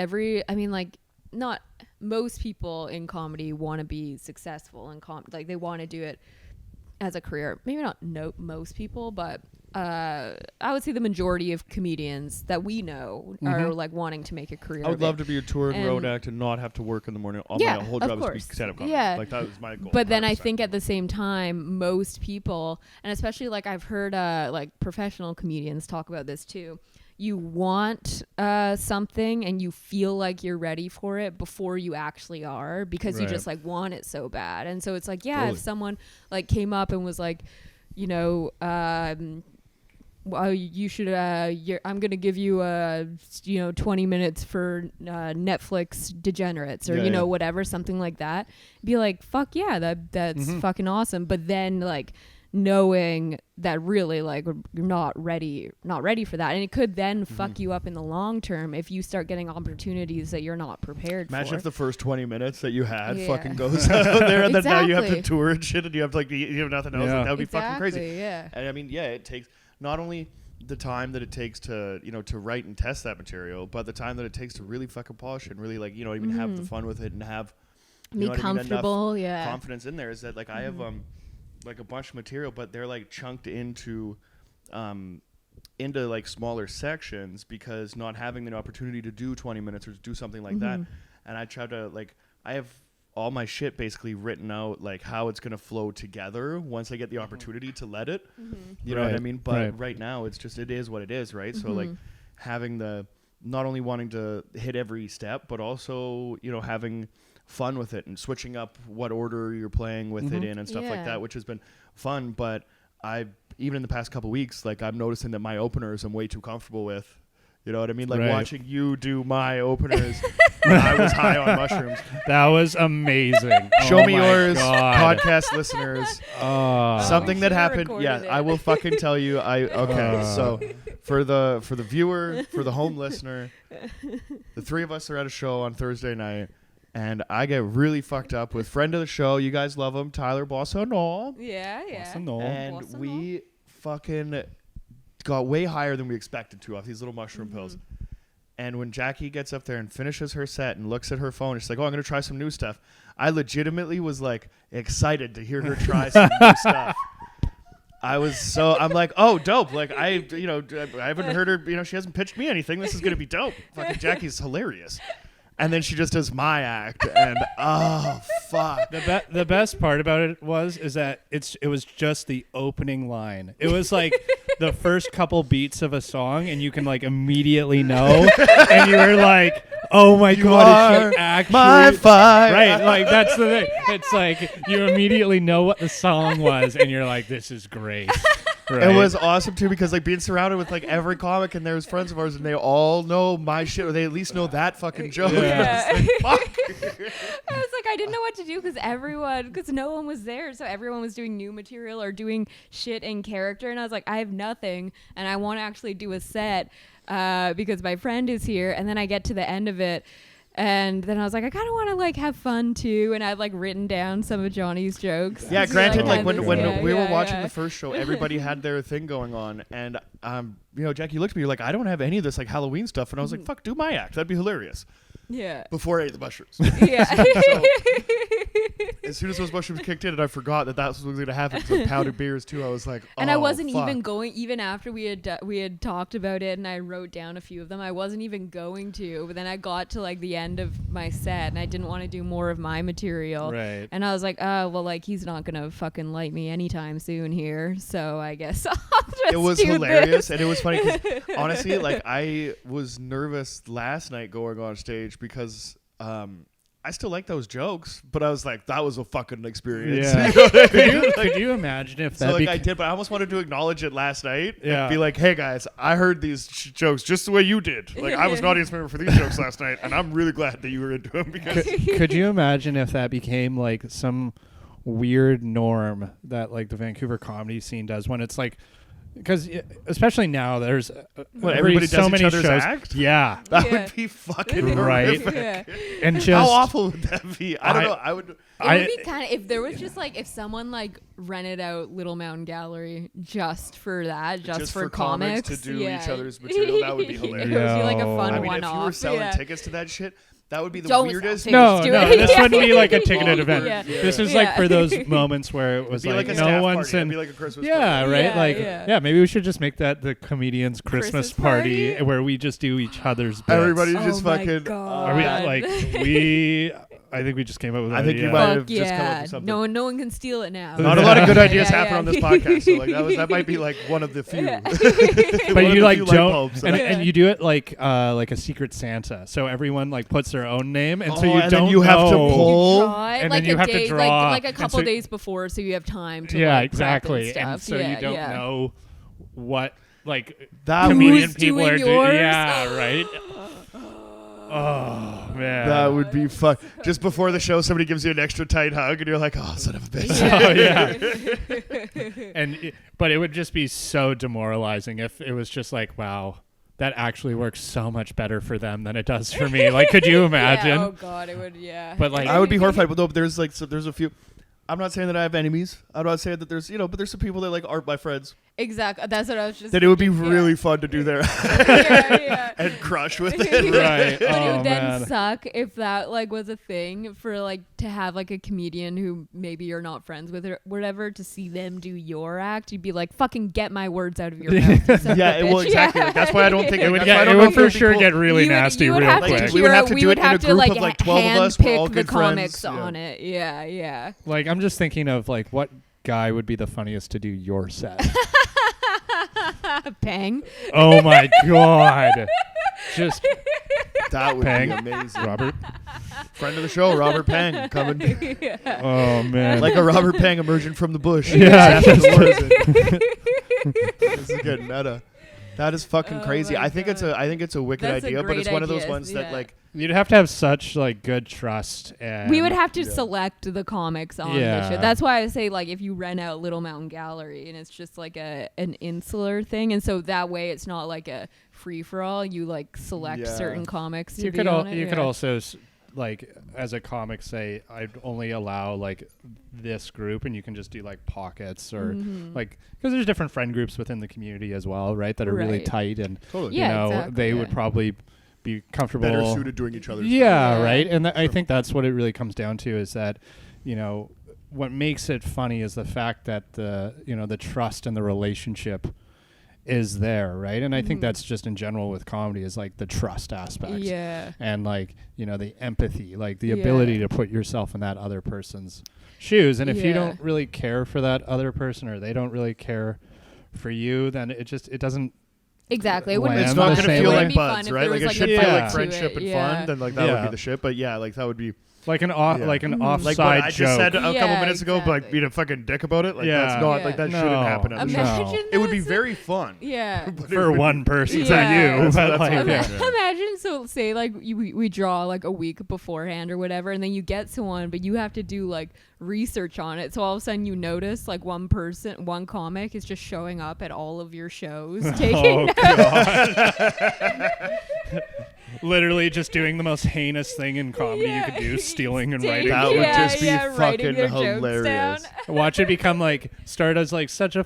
not most people in comedy want to be successful and like they want to do it as a career. Maybe not most people, but I would say the majority of comedians that we know are like wanting to make a career. I would love to be a tour and road act and not have to work in the morning. My whole job is to be stand-up comedy. Yeah. Like that was my goal. But then I think at the same time, most people, and especially like I've heard like professional comedians talk about this too. You want something and you feel like you're ready for it before you actually are, because you just like want it so bad. And so it's like, if someone like came up and was like, well, you should I'm gonna give you 20 minutes for Netflix Degenerates or whatever, something like that, be like, fuck yeah, that's fucking awesome. But then like knowing that really like you're not ready for that, and it could then fuck you up in the long term if you start getting opportunities that you're not prepared for. Imagine if the first 20 minutes that you had fucking goes out there and then now you have to tour and shit and you have to, like, you have nothing else. That would be fucking crazy. And I mean, it takes not only the time that it takes to to write and test that material, but the time that it takes to really fucking polish it and really like even have the fun with it and have be comfortable, enough confidence in there. Is that like I have like a bunch of material, but they're like chunked into like smaller sections, because not having the opportunity to do 20 minutes or to do something like that. And I try to like, I have all my shit basically written out, like how it's going to flow together once I get the opportunity to let it, you know what I mean? But right now it's just, it is what it is. Right. So like having not only wanting to hit every step, but also, having fun with it and switching up what order you're playing with it in and stuff like that, which has been fun. But even in the past couple weeks, like I'm noticing that my openers I'm way too comfortable with. You know what I mean? Like watching you do my openers, I was high on mushrooms. That was amazing. Show me yours, podcast listeners. Something that happened. Yeah, I will fucking tell you. So for the viewer, for the home listener, the three of us are at a show on Thursday night, and I get really fucked up with friend of the show. You guys love him, Tyler Bossonol. Yeah. And we fucking got way higher than we expected to off these little mushroom pills. And when Jackie gets up there and finishes her set and looks at her phone, she's like, oh, I'm going to try some new stuff. I legitimately was like excited to hear her try some new stuff. I'm like, oh, dope. Like I haven't heard her, she hasn't pitched me anything. This is going to be dope. Fucking Jackie's hilarious. And then she just does my act, and oh fuck! The best part about it is that it was just the opening line. It was like the first couple beats of a song, and you can like immediately know, and you were like, "Oh my god, is she actually my fire?" Right? Like that's the thing. It's like you immediately know what the song was, and you're like, "This is great." Right. It was awesome too, because like being surrounded with like every comic, and there's friends of ours, and they all know my shit, or they at least know that fucking joke. Yeah. Like, fuck. I was like, I didn't know what to do because no one was there, so everyone was doing new material or doing shit in character, and I was like, I have nothing, and I want to actually do a set because my friend is here, and then I get to the end of it. And then I was like, I kind of want to like have fun too, and I've like written down some of Johnny's jokes. Yeah, granted, like when we were watching the first show, everybody had their thing going on, and Jackie looked at me, you're like, I don't have any of this like Halloween stuff, and I was like, fuck, do my act, that'd be hilarious. Yeah. Before I ate the mushrooms. Yeah. So, as soon as those mushrooms kicked in, and I forgot that was going to happen, so pounded beers too, I was like, and I wasn't even going, even after we had talked about it, and I wrote down a few of them, I wasn't even going to, but then I got to like the end of my set, and I didn't want to do more of my material. Right. And I was like, oh, well, like, he's not going to fucking light me anytime soon here, so I guess I'll just It was do hilarious, this. and it was funny, because honestly, like, I was nervous last night going on stage, because I still like those jokes, but I was like, that was a fucking experience. Yeah. You know what I mean? Could you imagine if So that like I did, but I almost wanted to acknowledge it last night. Yeah. And be like, hey guys, I heard these jokes just the way you did. Like I was an audience member for these jokes last night, and I'm really glad that you were into them because could you imagine if that became like some weird norm that like the Vancouver comedy scene does when it's like, because especially now there's everybody so does many each other's shows. act. Yeah, That Yeah. would be fucking Right. horrific. Yeah. and just How awful would that be? I don't know. I would. It would be kind of if there was just like if someone like rented out Little Mountain Gallery just for that, just for comics to do yeah. each other's material. That would be It hilarious. would be like a No. fun I mean, one-off. if you were selling yeah. tickets to that shit, that would be the Don't weirdest. sell no, tickets to no, it. this wouldn't be like a ticketed event. Yeah. This is Yeah. like for those moments where it was It'd be like a no staff one's party. It'd in. be like a Christmas Yeah, party. right. Yeah, like, yeah. maybe we should just make that the comedians' Christmas party where we just do each other's bits. Everybody Oh just my fucking. God. Are we like we? I think we just came up with. I that think you idea. might have Fuck just come up yeah. with something. No one can steal it now. Not a lot of good Yeah, ideas happen on this podcast. So like that might be like one of the few. But you like light don't, bulbs. and you do it like a Secret Santa. So everyone like puts their own name, and so you and don't then you have to know. pull. You draw it, And like then you a have to day, draw, like a and couple so- days before, so you have time to Yeah, like, prep exactly. and And stuff. so yeah, you don't yeah. know what like That comedian Who's people doing are doing. yours? Yeah, right. Oh man, That would be fun. Just before the show, somebody gives you an extra tight hug, and you're like, "Oh, son of a bitch!" Oh yeah. But it would just be so demoralizing if it was just like, wow, that actually works so much better for them than it does for me. Like, could you imagine? Yeah, oh god, it would. Yeah. But like, I would be horrified. But though, there's like, there's a few. I'm not saying that I have enemies. I'm not saying that there's, but there's some people that like aren't my friends. Exactly. That's what I was just. That it would be thinking, really fun to do there yeah. and crush with it. Right. But it Oh, would then man. suck if that like was a thing for like to have like a comedian who maybe you're not friends with or whatever to see them do your act. You'd be like, "Fucking get my words out of your mouth." you son of a Yeah, well, bitch. exactly. Like, that's why I don't think it would that's why I get, don't it know would if for it'd be sure cool. get really You would- nasty you would real have to quick. hear- We would have to do it in a have to, group like, of like 12 of us. We're all handpick the good friends. comics on it. Yeah, yeah. Like, I'm just thinking of like what guy would be the funniest to do your set. Bang. Oh my god. Just That would Pang. be amazing. Robert. Friend of the show, Robert Pang, coming Oh man. like a Robert Pang emerging from the bush. Yeah, After the war. This is getting meta. That is fucking Oh crazy. my I think it's a wicked That's a idea, but great it's one of those idea, ones that yeah. like You'd have to have such like good trust. And We would have to Yeah. select the comics on the Yeah. show. That's why I say like if you rent out Little Mountain Gallery and it's just like an insular thing, and so that way it's not like a free for all. You like select Yeah. certain comics. To You be could on it. you could Yeah. also like as a comic say I'd only allow like this group, and you can just do like pockets or Mhm. like because there's different friend groups within the community as well, right? That are really Right. tight, and totally Yeah, you know exactly, they yeah. would probably be comfortable. better suited doing each other's. Yeah, Yeah. right. And I Sure. think that's what it really comes down to is that, what makes it funny is the fact that the trust and the relationship is there, right? And I think Mhm. that's just in general with comedy is like the trust aspect. Yeah. And like, the empathy, like the Yeah. ability to put yourself in that other person's shoes. And if you Yeah. don't really care for that other person or they don't really care for you, then it doesn't Exactly. It Land wouldn't It's be the not fun. going same to It feel way. wouldn't like be fun buds, if right? there Like was, it should a feel Yeah. like to friendship it. and Yeah. fun. Then like that would Yeah. be the shit. But yeah, like that would be like an Mm-hmm. an like offside what I just joke. said a couple Yeah, minutes ago. But like exactly. being a fucking dick about it. Like Yeah. that's not Yeah. like that No. shouldn't happen. At the show. Imagine It would be this. very fun. Yeah. But it for would one be- person, Yeah. for you. That's But what like, I'm yeah. saying. Imagine, so say like we draw like a week beforehand or whatever, and then you get to one, but you have to do like research on it. So all of a sudden you notice like one comic is just showing up at all of your shows, taking Oh, God. Literally just doing the most heinous thing in comedy you could do, stealing and writing. That would Yeah, just be yeah, writing fucking their jokes hilarious. down. Watch it become like start as like such a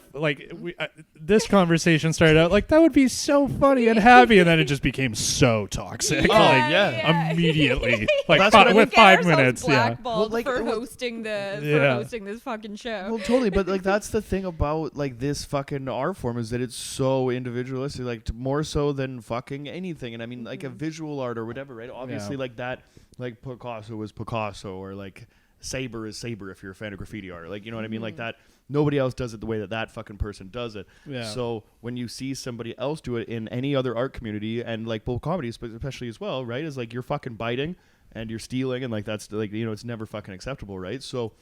this conversation started out like that would be so funny and happy, and then it just became so toxic. Yeah, like yeah. immediately, like That's what I with Get 5 ourselves minutes. Yeah. blackballed Well, like, for well, hosting Yeah. hosting this fucking show. Well, totally, but like that's the thing about like this fucking art form is that it's so individualistic, like more so than fucking anything. And I mean, like a visual art or whatever, right? Obviously, Yeah. like that, like Picasso was Picasso, or like Saber is Saber if you're a fan of graffiti art. Like, you know what I mean? Like that. Nobody else does it the way that fucking person does it. Yeah. So when you see somebody else do it in any other art community and like both comedies, but especially as well, right? Is like you're fucking biting. and you're stealing, and like that's like it's never fucking acceptable, right? So,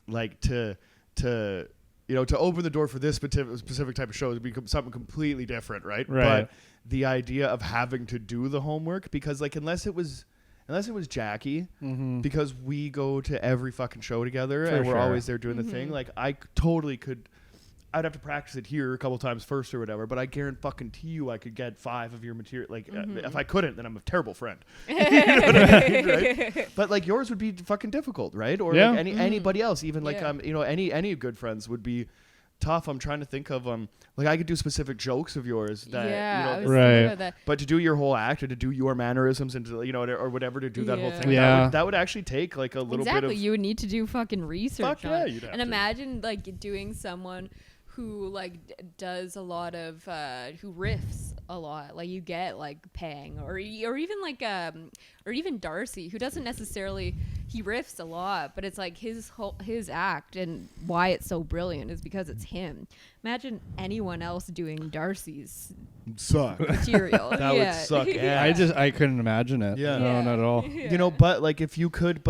like to open the door for this specific type of show would be something completely different, right? But the idea of having to do the homework, because like unless it was Jackie, because we go to every fucking show together and we're always there doing the thing, like I totally could. I'd have to practice it here a couple times first or whatever, but I guarantee you I could get 5 of your material. Like, if I couldn't, then I'm a terrible friend. You know what I mean, right? But like yours would be fucking difficult, right? Or like anybody else, even like any good friends would be tough. I'm trying to think of like I could do specific jokes of yours that but to do your whole act or to do your mannerisms and to, or whatever, to do that whole thing, that would actually take like a little bit of. You would need to do fucking research on it. You'd have and to. Imagine like doing someone who like does a lot of who riffs a lot, like you get like Pang or even like or even Darcy, who doesn't necessarily, he riffs a lot, but it's like his act and why it's so brilliant is because it's him. Imagine anyone else doing Darcy's material. That would suck. I couldn't imagine it. No, not at all. But like if you could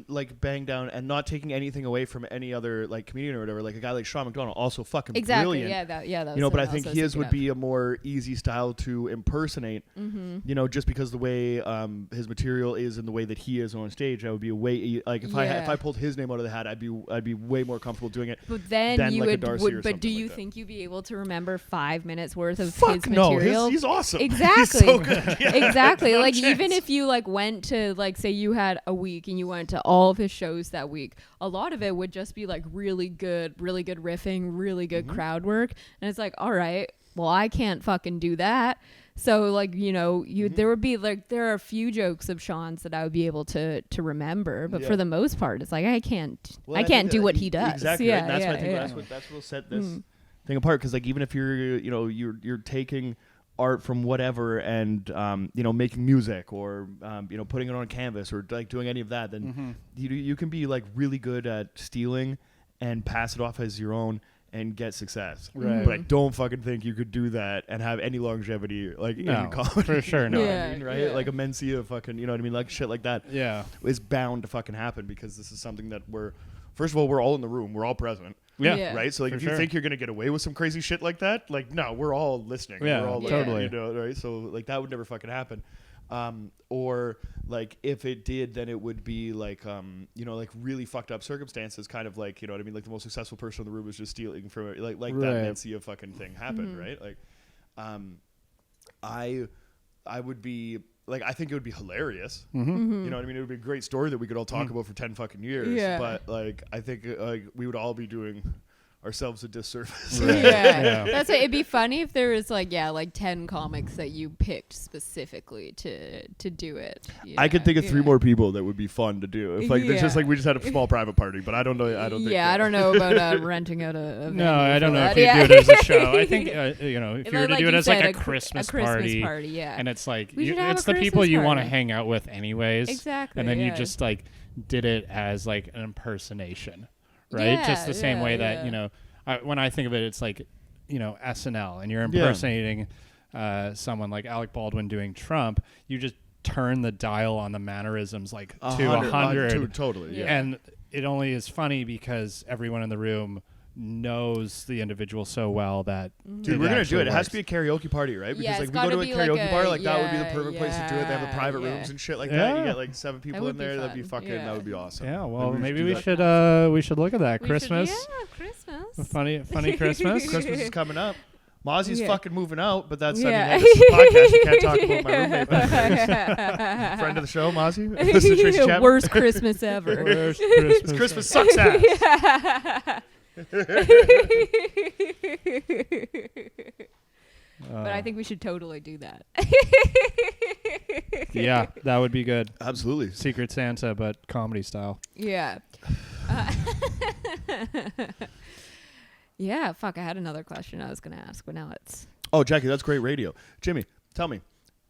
like bang down and not taking anything away from any other like comedian or whatever, like a guy like Sean McDonald, also fucking brilliant. That was but I think his would be a more easy style to impersonate. Just because the way his material is and the way that he is on stage, I would be way like if I pulled his name out of the hat, I'd be way more comfortable doing it. But then than you like would. A Darcy But do you like think you'd be able to remember 5 minutes worth of his no, material? He's awesome. Exactly. He's so good. Yeah. Exactly. No like chance. even if you like went to like say you had a week and you went to all of his shows that week, a lot of it would just be like really good riffing, really good crowd work, and it's like, all right, well I can't fucking do that. So like there would be like there are a few jokes of Sean's that I would be able to remember, but for the most part it's like I can't do what he does. Exactly. Yeah, right? That's what I think. yeah. That's what'll set this thing apart. Because like even if you're taking art from whatever and making music or putting it on a canvas or like doing any of that, then you can be like really good at stealing and pass it off as your own and get success. Right. But I don't fucking think you could do that and have any longevity like in comedy. For sure, no. Right? Like a Mencia fucking, you know what I mean? Like shit like that. Yeah. Is bound to fucking happen because this is something that first of all, we're all in the room. We're all present. Yeah. Right? So like if you think you're going to get away with some crazy shit like that, like no, we're all listening. Yeah, we're all totally. Right? So like that would never fucking happen. Or like if it did, then it would be like like really fucked up circumstances, kind of like, you know what I mean, like the most successful person in the room was just stealing from like that Mencia fucking thing happened, right? Like I would be like, I think it would be hilarious. You know what I mean? It would be a great story that we could all talk about for 10 fucking years. Yeah. But like I think we would all be doing ourselves a disservice. Yeah. That's it. It'd be funny if there was like 10 comics that you picked specifically to do it. I could think of 3 more people that would be fun to do. If like it's just like we just had a small private party, but I don't know. I don't think. Yeah, I don't know about renting out a venue. No, I don't know that. if you do it as a show. I think if you were to Like do it you as like said, a Christmas party, and it's like We should have it's a the people Christmas you want to party. hang out with anyways. Exactly. And then you yeah. just like did it as like an impersonation, right? Yeah, Just the same way that when I think of it, it's like SNL, and you're impersonating someone like Alec Baldwin doing Trump. You just turn the dial on the mannerisms like to 100. Totally. Yeah. And it only is funny because everyone in the room knows the individual so well that Dude, we're gonna do it. It has to be a karaoke party, right? Because it's like we go to a gotta be karaoke like bar, a- like that would be the yeah, perfect place to do it. They have the private yeah. rooms and shit like that. You Yeah. get like 7 people would in be there. That'd be fun. fucking. Yeah. That would be awesome. Yeah, well, maybe do we that. should look at that. We Christmas. should, Christmas. A funny Christmas. Christmas is coming up. Mozzie's Yeah. fucking moving out, but that's Yeah. I mean, this is a podcast. You can't talk about my roommate. But friend of the show, Mozzie. This is Tracy Chapman. Worst Christmas ever. Worst This Christmas sucks ass. But I think we should totally do that. Yeah, that would be good. Absolutely. Secret Santa, but comedy style. Yeah. Yeah, fuck, I had another question I was going to ask, but now it's... Oh, Jackie, that's great radio. Jimmy, tell me,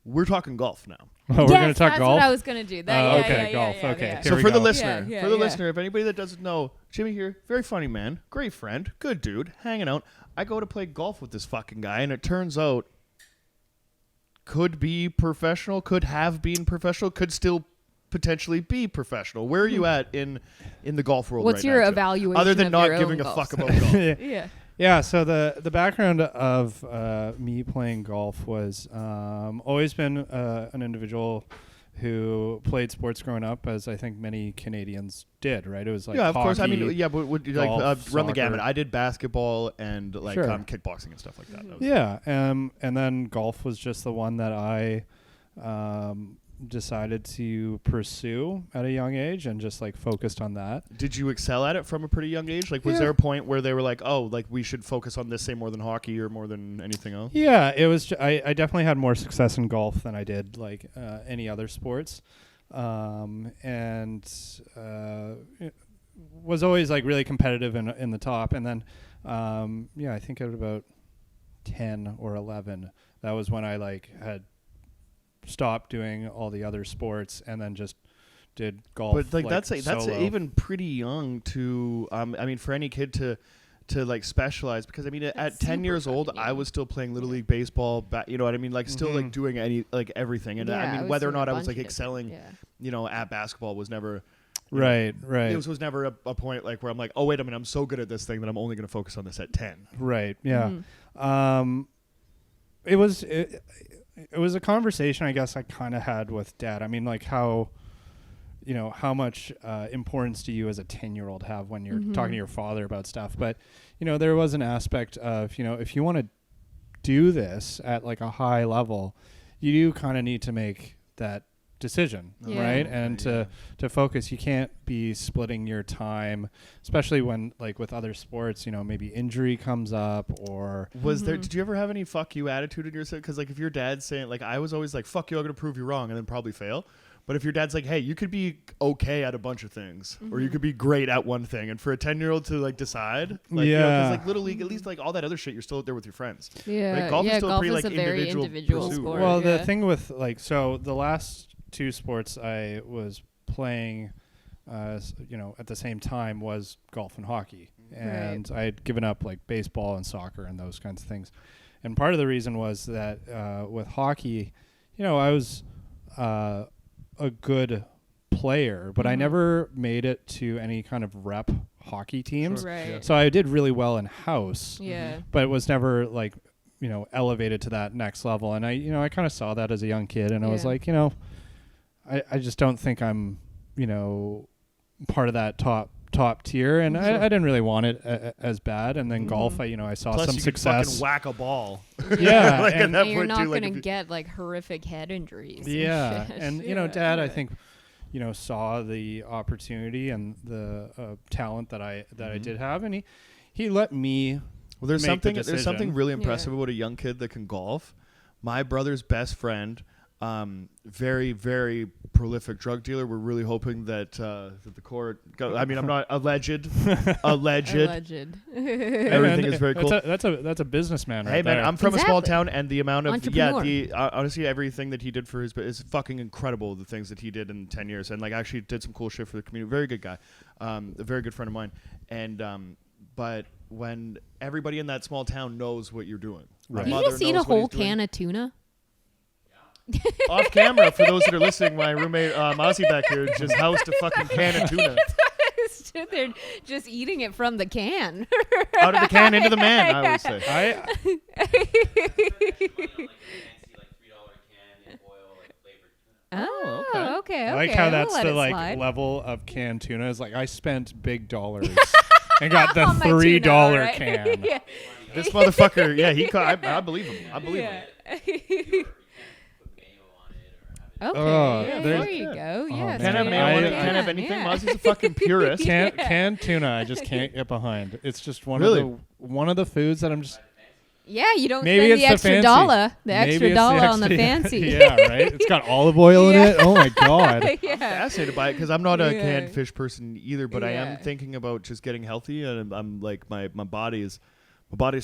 we're talking golf now. Oh, we're going to talk that's golf? what I was going to do. Golf. Okay. Yeah. Here So we for the go. listener, Yeah, for the yeah. listener, if anybody that doesn't know, Jimmy here, very funny man, great friend, good dude, hanging out. I go to play golf with this fucking guy, and it turns out could be professional, could have been professional, could still potentially be professional. Where are you at in the golf world What's right your now, evaluation other than of not your giving own a golf fuck about golf? Yeah. Yeah, so the background of me playing golf was always been an individual who played sports growing up, as I think many Canadians did, right? It was like yeah, of course. I hockey, mean, yeah, but would you golf, run soccer. the gamut? I did basketball and like Sure. kickboxing and stuff like that. That was Yeah, and then golf was just the one that I decided to pursue at a young age and just like focused on that. Did you excel at it from a pretty young age? Like, was Yeah. there a point where they were like, oh, like we should focus on this, say, more than hockey or more than anything else? Yeah, it was. I definitely had more success in golf than I did like any other sports, and it was always like really competitive in the top. And then, I think at about 10 or 11, that was when I like had stopped doing all the other sports and then just did golf. But like that's solo. even pretty young to I mean, for any kid to like specialize, because I mean at 10 years old I was still playing little league baseball, you know what I mean, like still like doing everything, and I mean whether or not I was like excelling you know at basketball was never right. It was never a point like where I'm like, oh wait a minute, I'm so good at this thing that I'm only going to focus on this at 10. Right. Yeah. It was a conversation I guess I kind of had with Dad. I mean, like how much importance do you as a 10-year-old have when you're talking to your father about stuff? But, there was an aspect of, if you want to do this at like a high level, you do kind of need to make that decision, right? And to focus, you can't be splitting your time, especially when like with other sports, maybe injury comes up or was there, did you ever have any fuck you attitude in yourself? Because like if your dad's saying, like I was always like, fuck you, I'm gonna prove you wrong, and then probably fail. But if your dad's like, hey, you could be okay at a bunch of things, or you could be great at one thing, and for a 10-year-old to like decide, like, because like little league, at least like all that other shit, you're still out there with your friends. Yeah, like, golf is still golf pretty is like a very individual pursuit. sport. Well, the thing with like, so the last two sports I was playing, at the same time was golf and hockey, and I had given up like baseball and soccer and those kinds of things. And part of the reason was that with hockey, I was a good player, but I never made it to any kind of rep hockey teams. Sure. Right. Yeah. So I did really well in house, Yeah. but it was never like, elevated to that next level. And I kind of saw that as a young kid, and I was like, I just don't think I'm, part of that top tier, and I didn't really want it as bad. And then golf, I saw Plus some you success. could fucking whack a ball. Yeah, like and at that you're point not too, going like to get like horrific head injuries. Yeah, and shit. and Dad, I think, saw the opportunity and the talent that I did have, and he let me. Well, there's make the something decision. really impressive about a young kid that can golf. My brother's best friend, very, very prolific drug dealer. We're really hoping that the court. I mean, I'm not alleged. Everything is very cool. That's a businessman. Hey right man, there. I'm from a small town, and the amount of Entrepreneur. honestly everything that he did for his is fucking incredible. The things that he did in 10 years, and like actually did some cool shit for the community. Very good guy, a very good friend of mine, and but when everybody in that small town knows what you're doing, Right. Did you just eat a whole can of tuna? Off camera, for those that are listening, my roommate Mozzie back here just housed a fucking can of tuna Stood there just eating it from the can. out of the can into the man. I would say. Oh, okay. I like how that's we'll the let it like slide. level of canned tuna. Is like I spent big dollars and got the On my $3 tuna, right? can. Yeah. This motherfucker, yeah, I believe him. I believe him. Okay, Oh, there there's- you go. Yeah, man. Can't have straight mayo out on of it. the Can't have can, anything. yeah. Mozzie's a fucking purist. Canned tuna, I just can't get behind. It's just one of the foods that I'm just. Yeah, you don't Maybe spend it's the the extra fancy. dollar. The Maybe extra it's dollar on the fancy. Yeah, right. It's got olive oil in it. Oh my god. Yeah. Fascinated by it because I'm not a Yeah. canned fish person either, but I Yeah. am thinking about just getting healthy, and I'm like my body's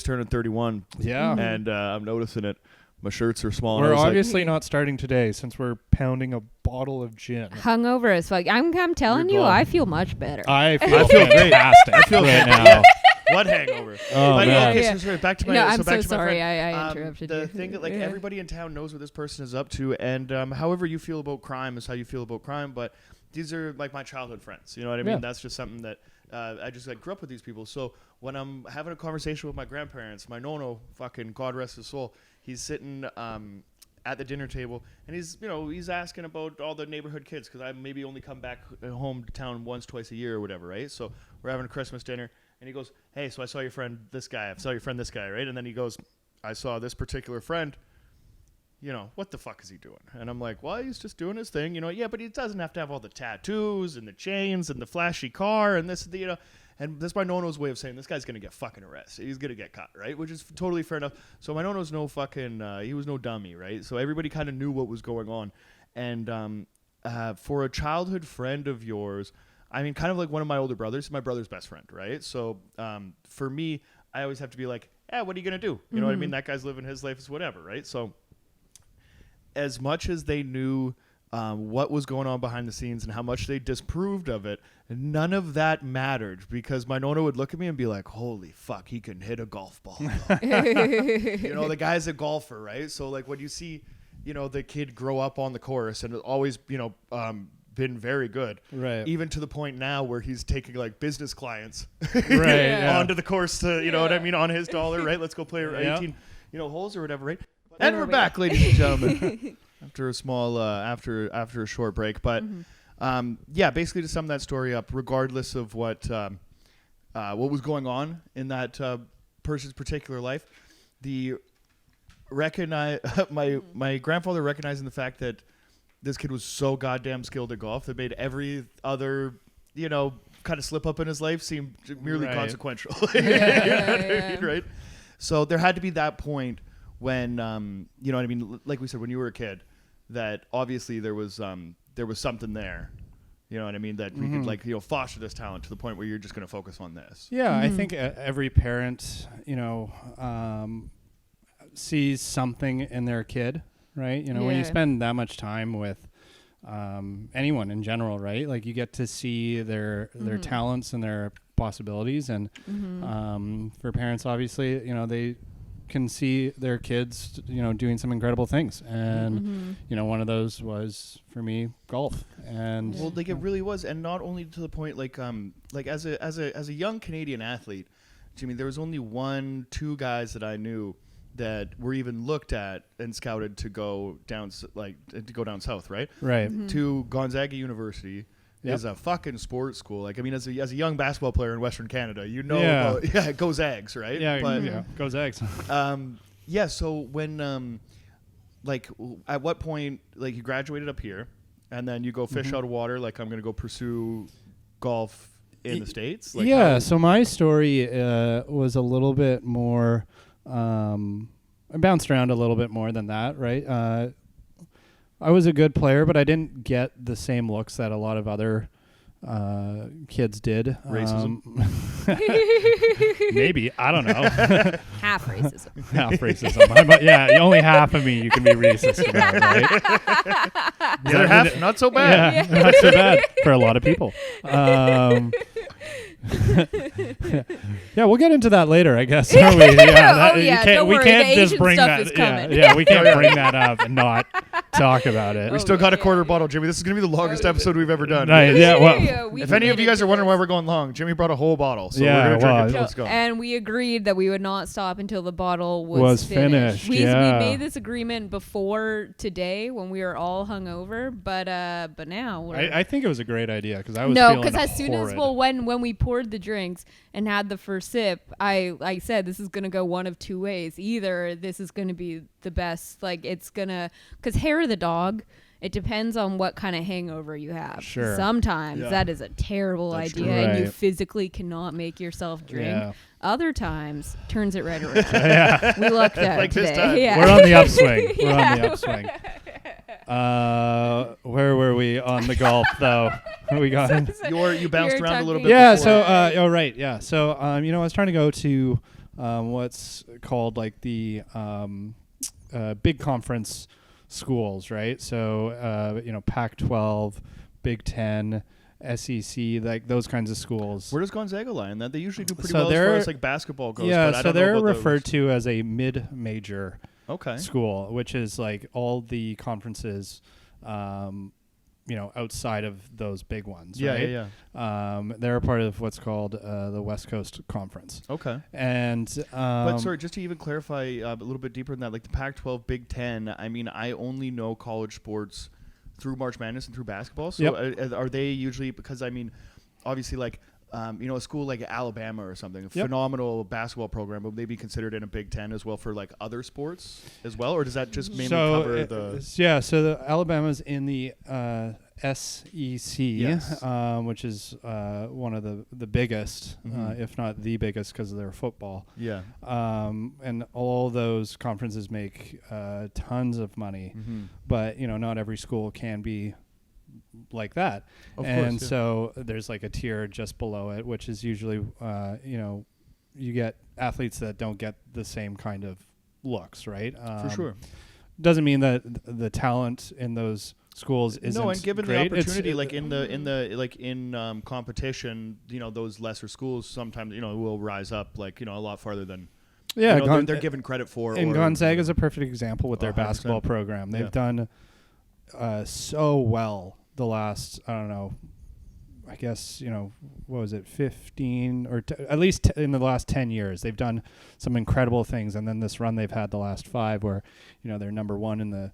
turning 31, Yeah. and I'm noticing it. My shirts are small. and We're I was like, obviously not starting today since we're pounding a bottle of gin. Hungover as fuck. I'm telling You're you, gone. I feel much better. I feel great. fantastic I feel right fantastic. now. What hangover? Oh, But man. okay, so sorry, back to my. No, I'm back so to my sorry. friend. I interrupted the you. thing that like Yeah. everybody in town knows what this person is up to, and however you feel about crime is how you feel about crime. But these are like my childhood friends. You know what I mean? Yeah. That's just something that I just like grew up with these people. So when I'm having a conversation with my grandparents, my nono, fucking God rest his soul, he's sitting at the dinner table, and he's asking about all the neighborhood kids, because I maybe only come back home to town once, twice a year or whatever, right? So we're having a Christmas dinner, and he goes, hey, so I saw your friend this guy, right? And then he goes, I saw this particular friend, what the fuck is he doing? And I'm like, well, he's just doing his thing, yeah, but he doesn't have to have all the tattoos and the chains and the flashy car and this, and that's my nono's way of saying this guy's gonna get fucking arrested. He's gonna get caught, right? Which is totally fair enough. So my nono's no fucking, he was no dummy, right? So everybody kind of knew what was going on. And for a childhood friend of yours, I mean, kind of like one of my older brothers, my brother's best friend, right? So for me, I always have to be like, what are you gonna do? You know what I mean? That guy's living his life, is whatever, right? So as much as they knew what was going on behind the scenes and how much they disproved of it, none of that mattered, because my nono would look at me and be like, holy fuck, he can hit a golf ball. The guy's a golfer, right? So like when you see, the kid grow up on the course and always, been very good, Right. even to the point now where he's taking like business clients Right. onto the course to, what I mean, on his dollar, right? Let's go play 18, holes or whatever, right? And we're back, ladies and gentlemen. After a small, after a short break, but basically to sum that story up, regardless of what was going on in that person's particular life, my grandfather recognizing the fact that this kid was so goddamn skilled at golf that made every other, kind of slip up in his life seem merely consequential. Right? So there had to be that point when, you know what I mean? Like we said, when you were a kid, that obviously there was something there, you know what I mean? That we could foster this talent to the point where you're just going to focus on this. Yeah, I think every parent, sees something in their kid, right? When you spend that much time with anyone in general, right? Like you get to see their talents and their possibilities, and for parents, obviously, they can see their kids, doing some incredible things, and one of those was for me golf. And well, like it really was, and not only to the point like as a young Canadian athlete, Jimmy, there was only 1-2 guys that I knew that were even looked at and scouted to go down south, right? Right. To Gonzaga University. Is a fucking sports school. Like, I mean, as a young basketball player in Western Canada, about, go Zags, right? Yeah, but, go Zags. So when, at what point, like, you graduated up here, and then you go fish out of water, like, I'm going to go pursue golf in the States? Like, so my story was a little bit more, I bounced around a little bit more than that, right? I was a good player, but I didn't get the same looks that a lot of other kids did. Racism? Maybe. I don't know. Half racism. Half racism. Only half of me you can be racist about, right? The other half, not so bad. Yeah, not so bad for a lot of people. Yeah, we'll get into that later, I guess. Don't worry. We can't just bring that. Yeah, we can't bring that up and not talk about it. We still got a quarter bottle, Jimmy. This is going to be the longest episode we've ever done. If any of you guys are wondering why we're going long, Jimmy brought a whole bottle. So we're going to drink it. Let's go. And we agreed that we would not stop until the bottle was finished. We made this agreement before today when we were all hungover, but now I think it was a great idea, because I was because as soon as when we poured the drinks and had the first sip, I said this is gonna go one of two ways. Either this is gonna be the best, like it's gonna, because hair of the dog, it depends on what kind of hangover you have. Sure. Sometimes that is a terrible idea, and you physically cannot make yourself drink. Yeah. Other times turns it right around. We lucked out like today. This time. Yeah. We're on the upswing. We're on the upswing. Where were we on the golf though? We got you bounced around a little bit. Yeah. Before. So right. Yeah. So I was trying to go to what's called like the big conference schools, right? So Pac-12, Big Ten, SEC, like those kinds of schools. Where does Gonzaga lie in that? They usually do pretty So well as far as like basketball goes. Yeah, but I so don't know they're about referred to as a mid-major okay. school, which is like all the conferences, outside of those big ones. Yeah, right? yeah. They're a part of what's called the West Coast Conference. Okay. And but sorry, just to even clarify a little bit deeper than that, like the Pac-12, Big Ten. I mean, I only know college sports through March Madness and through basketball. So are they usually, because I mean, obviously like. A school like Alabama or something, a phenomenal basketball program, would they be considered in a Big Ten as well for like other sports as well, or does that just mainly cover the? So the Alabama's in the SEC, yes. Which is one of the biggest, if not the biggest, because of their football. Yeah. And all those conferences make tons of money, but not every school can be like that. Of and course, so there's like a tier just below it, which is usually you get athletes that don't get the same kind of looks, right? For sure. Doesn't mean that the talent in those schools isn't no, and given great. the opportunity, like in competition, those lesser schools sometimes will rise up like a lot farther than they're given credit for. And Gonzaga is a perfect example with their 100%. basketball program. They've done so well the last, I don't know, I guess, what was it, 15 or at least in the last 10 years, they've done some incredible things. And then this run they've had the last 5 where, they're number 1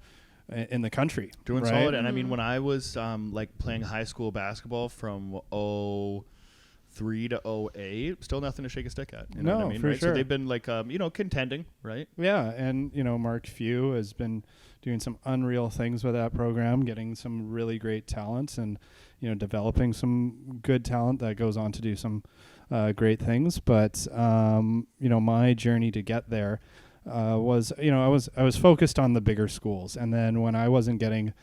in the country. Doing right? solid. And I mean, when I was like playing high school basketball from 03 to 08, still nothing to shake a stick at. You know what I mean? For right? sure. So they've been like, contending, right? Yeah. And, Mark Few has been doing some unreal things with that program, getting some really great talents and, developing some good talent that goes on to do some great things. But, my journey to get there was, I was focused on the bigger schools. And then when I wasn't getting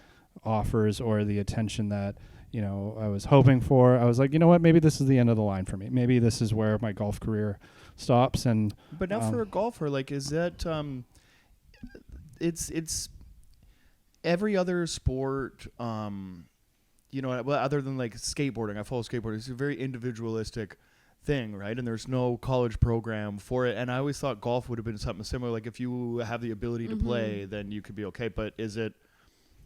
offers or the attention that, I was hoping for, I was like, you know what, maybe this is the end of the line for me. Maybe this is where my golf career stops. And but now for a golfer, like, is that it's every other sport, other than like skateboarding, I follow skateboarding. It's a very individualistic thing, right? And there's no college program for it. And I always thought golf would have been something similar. Like if you have the ability to play, then you could be okay. But is it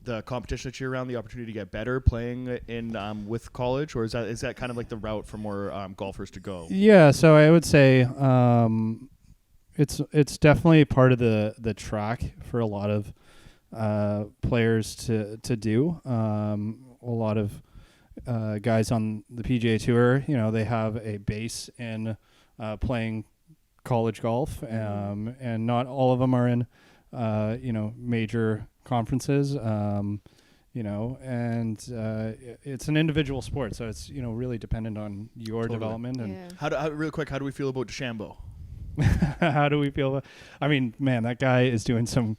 the competition that you're around, the opportunity to get better playing in with college, or is that kind of like the route for more golfers to go? Yeah, so I would say it's definitely part of the track for a lot of players to do. A lot of guys on the PGA Tour, they have a base in playing college golf, and not all of them are in major conferences, and it's an individual sport, so it's really dependent on your development. And real quick, how do we feel about DeChambeau? how do we feel I mean, man, that guy is doing some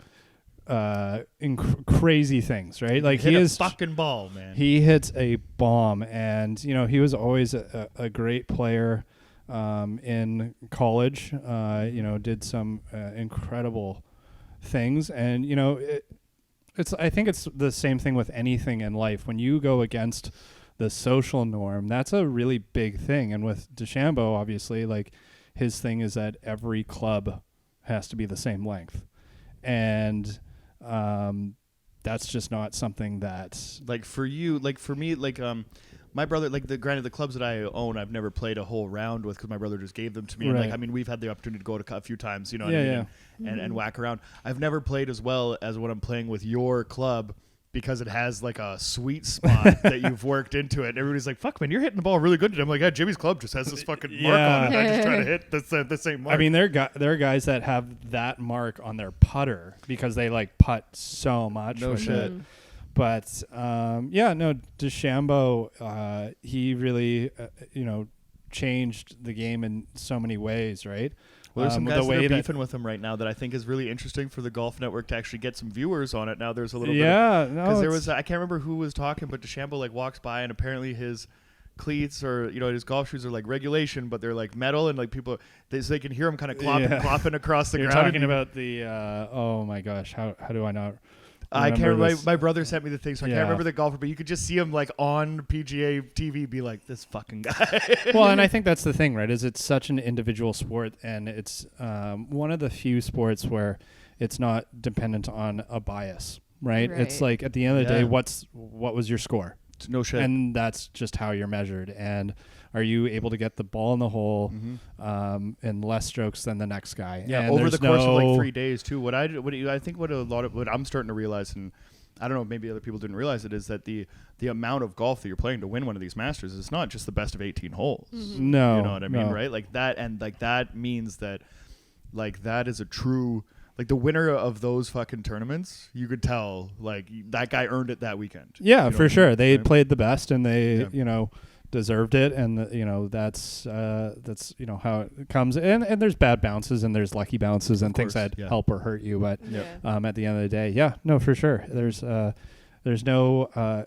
crazy things, right? Like he is fucking ball, man. He hits a bomb, and he was always a great player in college. Did some incredible things, and I think it's the same thing with anything in life. When you go against the social norm, that's a really big thing. And with DeChambeau, obviously, like his thing is that every club has to be the same length, and that's just not something that's like for you, like for me, like my brother, like the clubs that I own, I've never played a whole round with because my brother just gave them to me. Right. And like, I mean, we've had the opportunity to go to a few times, what I mean, and whack around. I've never played as well as when I'm playing with your club because it has like a sweet spot that you've worked into it. And everybody's like, "Fuck, man, you're hitting the ball really good today." I'm like, "Yeah, Jimmy's club just has this fucking mark on it. I just try to hit the same mark." I mean, there are guys that have that mark on their putter because they like putt so much with it. But DeChambeau, he really changed the game in so many ways, right? Well, there's some guys that are beefing with him right now that I think is really interesting for the Golf Network to actually get some viewers on it. Now there's a little bit because there was I can't remember who was talking, but DeChambeau like walks by and apparently his cleats or his golf shoes are like regulation, but they're like metal, and like people so they can hear him kind of clopping across the ground. You're talking about the oh my gosh, how do I not I can't remember. this. My brother sent me the thing, so I Yeah. can't remember the golfer, but you could just see him like on PGA TV be like, this fucking guy. Well, and I think that's the thing, right? Is it's such an individual sport, and it's one of the few sports where it's not dependent on a bias, right? It's Right. like at the end of the day, Yeah. what was your score? No shit. And that's just how you're measured. And are you able to get the ball in the hole in less strokes than the next guy? Yeah, and over the there's course of like no- 3 days too. What I think what I'm starting to realize, and I don't know, maybe other people didn't realize it, is that the amount of golf that you're playing to win one of these Masters is not just the best of 18 holes. No, You know what I mean, no. right? Like that, and like that means that, like that is a true. Like the winner of those fucking tournaments, you could tell like that guy earned it that weekend. Yeah, You know for what I sure. mean? They Right? played the best, and they, Yeah. deserved it. And that's how it comes. And there's bad bounces, and there's lucky bounces, and things course, that yeah. help or hurt you. But Yeah. at the end of the day, yeah, no, for sure. There's no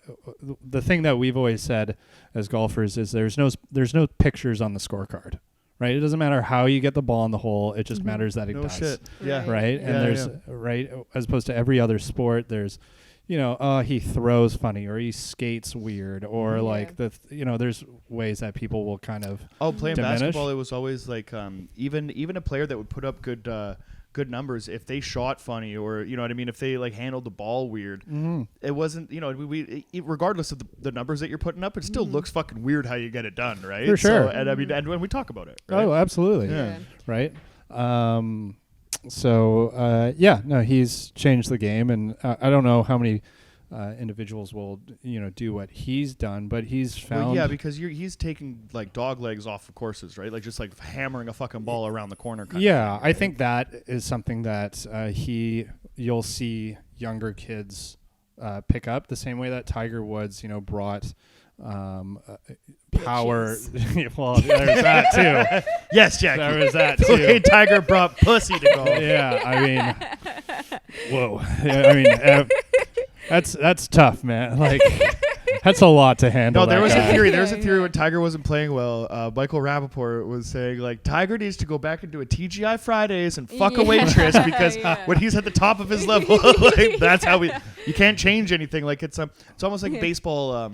the thing that we've always said as golfers is there's no pictures on the scorecard. Right, it doesn't matter how you get the ball in the hole; it just matters that it No does. shit. Yeah. Right, Yeah, and there's right as opposed to every other sport. There's, he throws funny or he skates weird or Yeah. like there's ways that people will kind of Playing diminish. basketball, it was always like even a player that would put up good numbers, if they shot funny or you know what I mean, if they like handled the ball weird, it wasn't regardless of the numbers that you're putting up, it still looks fucking weird how you get it done, right? For sure. So, and I mean, and when we talk about it, right? Oh, absolutely. Yeah. Right. He's changed the game, and I don't know how many individuals will do what he's done, but he's found. Well, yeah, because he's taking like dog legs off of courses, right? Like just like hammering a fucking ball around the corner. Kind Yeah, of thing, I right? think that is something that you'll see younger kids pick up the same way that Tiger Woods, brought power. Well, there's that too. Yes, Jackie. There was that The way too. Tiger brought pussy to golf. Yeah, I mean, whoa. Yeah, I mean, that's tough, man. Like, that's a lot to handle. No, there that was guy. a theory. There was a Yeah, theory yeah. when Tiger wasn't playing well. Michael Rappaport was saying like Tiger needs to go back and do a TGI Fridays and fuck a Yeah. waitress because Yeah. when he's at the top of his level, like that's how you can't change anything. Like it's almost like baseball.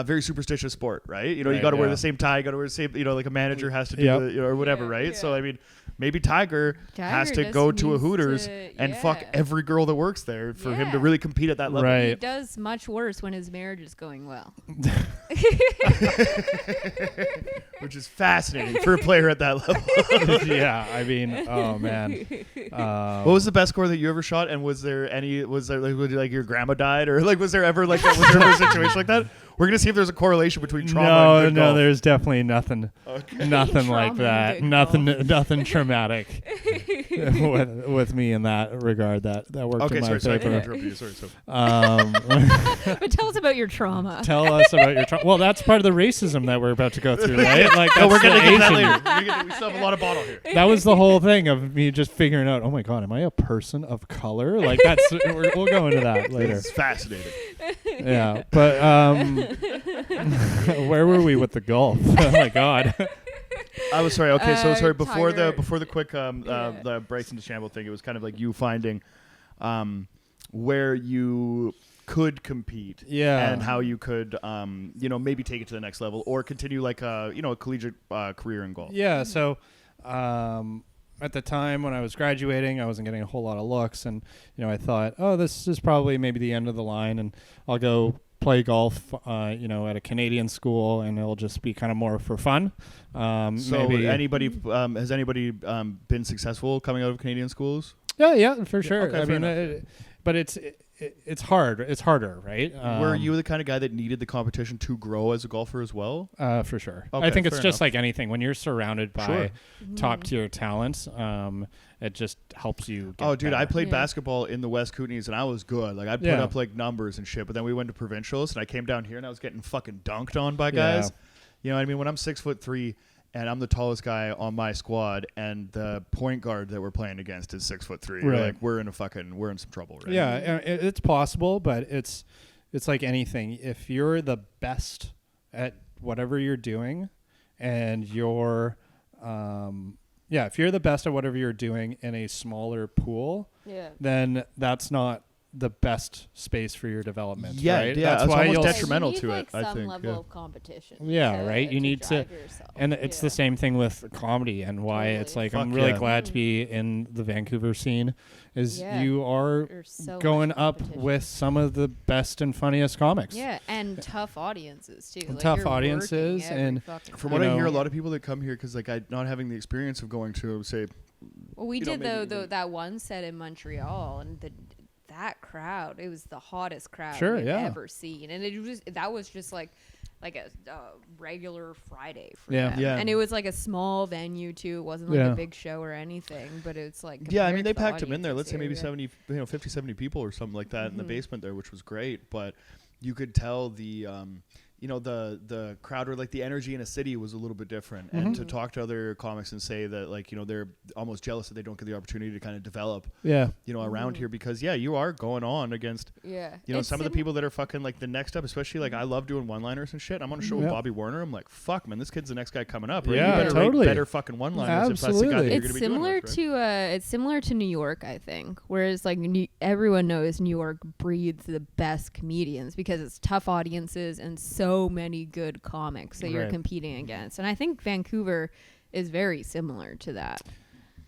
Very superstitious sport, right? You Right, got to wear yeah. the same tie, you got to wear the same, like a manager has to do Yep. the, or whatever, Yeah, right? yeah. So I mean, maybe Tiger has Tiger to just go to a needs Hooters to- and fuck yeah. every girl that works there for him to Yeah. really compete at that level. Right. He does much worse when his marriage is going well. Which is fascinating for a player at that level. Yeah, I mean, oh man. What was the best score that you ever shot? And was there like your grandma died, or like was there ever a situation like that? We're gonna see if there's a correlation between trauma and good golf. There's definitely nothing like Trauma that. and good Nothing traumatic with me in that regard. That worked Okay, in my sorry, I favor. interrupted you. Sorry. But tell us about your trauma. Tell us about your trauma. Well, that's part of the racism that we're about to go through, right? Like, No, we're that's gonna the get to that Asian- later. We still have a lot of bottle here. That was the whole thing of me just figuring out, oh my God, am I a person of color? Like we'll go into that later. It's fascinating. Yeah, but where were we with the golf? Oh my God. I was sorry. Okay, so sorry. Before Tiger. the quick the Bryson DeChambeau thing, it was kind of like you finding where you could compete, Yeah. and how you could maybe take it to the next level or continue like a collegiate career in golf. Yeah, so at the time when I was graduating, I wasn't getting a whole lot of looks, and I thought, oh, this is probably maybe the end of the line, and I'll go play golf, at a Canadian school, and it'll just be kind of more for fun. So maybe anybody has anybody been successful coming out of Canadian schools? Yeah, for sure. okay, I fair mean, but it's hard. It's harder, right? Were you the kind of guy that needed the competition to grow as a golfer as well? For sure. Okay, I think it's fair just enough. like anything. When you're surrounded by Sure. top tier talents, it just helps you get Oh, dude, I better. played Yeah. basketball in the West Kootenays, and I was good. Like, I'd put Yeah. up, like, numbers and shit, but then we went to provincials, and I came down here, and I was getting fucking dunked on by Yeah. guys. You know what I mean? When I'm 6'3", and I'm the tallest guy on my squad, and the point guard that we're playing against is 6'3", Right. like, we're in some trouble, right? Yeah, it's possible, but it's like anything. If you're the best at whatever you're doing, and you're if you're the best at whatever you're doing in a smaller pool, Yeah. then that's not the best space for your development. Yeah, right? yeah, That's it's why almost you'll detrimental you need, to like, it, I some think, level yeah. of competition. Yeah, right. You need to, drive yourself. and it's the same thing with comedy and why it's Totally. like I'm Fuck really yeah. glad to be in the Vancouver scene. Is Yeah. you are There's so going much up competition. with some of the best and funniest comics. Yeah, and tough audiences too. And Like, tough you're audiences, working every and fucking From time. what You I hear, a know- lot of people that come here because like I not having the experience of going to say Well, we you know, did maybe though even- that one set in Montreal, and that crowd, it was the hottest crowd Sure, we've yeah. ever seen, and that was just like a regular Friday for Yeah. them. Yeah. And it was like a small venue too. It wasn't like Yeah. a big show or anything, but it's like yeah, I compared mean to they the packed them in there. audience, Let's say it's maybe very- 70, 50, 70 people or something like that in the Mhm. basement there, which was great. But you could tell the the crowd or like the energy in a city was a little bit different. And to talk to other comics and say that like they're almost jealous that they don't get the opportunity to kind of develop Yeah. around here because you are going on against Yeah. some of the people that are fucking like the next up, especially like I love doing one-liners and shit. I'm on a show with Yeah. Bobby Warner. I'm like, fuck, man, this kid's the next guy coming up. Right? Yeah, You better totally. write better fucking one-liners if that's the guy that Absolutely. you're It's gonna be doing similar with, right? to it's similar to New York, I think. Whereas like everyone knows New York breeds the best comedians because it's tough audiences and so many good comics that you're Right. competing against. And I think Vancouver is very similar to that.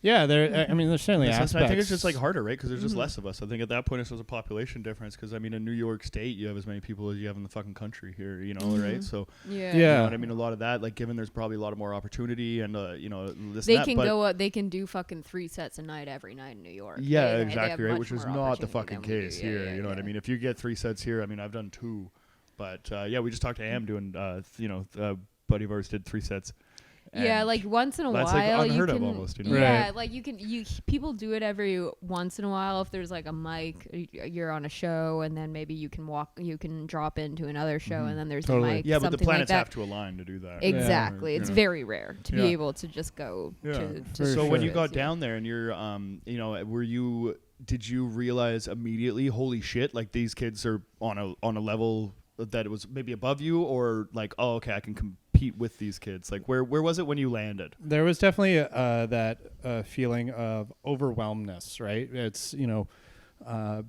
Yeah, there. I mean, there's certainly aspects. I think it's just like harder, right? Because there's just Mhm. less of us. I think at that point it's just a population difference. Because I mean, in New York State, you have as many people as you have in the fucking country here. Right? So Yeah. you Yeah. know what I mean. A lot of that, like, given there's probably a lot of more opportunity and this They and that, can but go up. They can do fucking 3 sets a night every night in New York. yeah, They have exactly right. much Which is more not the opportunity fucking than we do. case Yeah, here. yeah, You know what I yeah. mean? If you get 3 sets here, I mean, I've done 2, but we just talked to Am doing buddy of ours did 3 sets. Yeah, And like once in a that's, while like, unheard you of can, almost, you know? yeah, Right. like people do it every once in a while if there's like a mic, you're on a show and then maybe you can drop into another show and then there's Totally. a mic, Yeah, but the something planets like have that. to align to do that. Exactly, Yeah. it's You know? very rare to be Yeah. able to just go Yeah. to For So when you sure. got down there and you're did you realize immediately, holy shit, like these kids are on a level that it was maybe above you, or like, oh, okay, I can compete with these kids? Like where was it when you landed? There was definitely that feeling of overwhelmness, right? It's,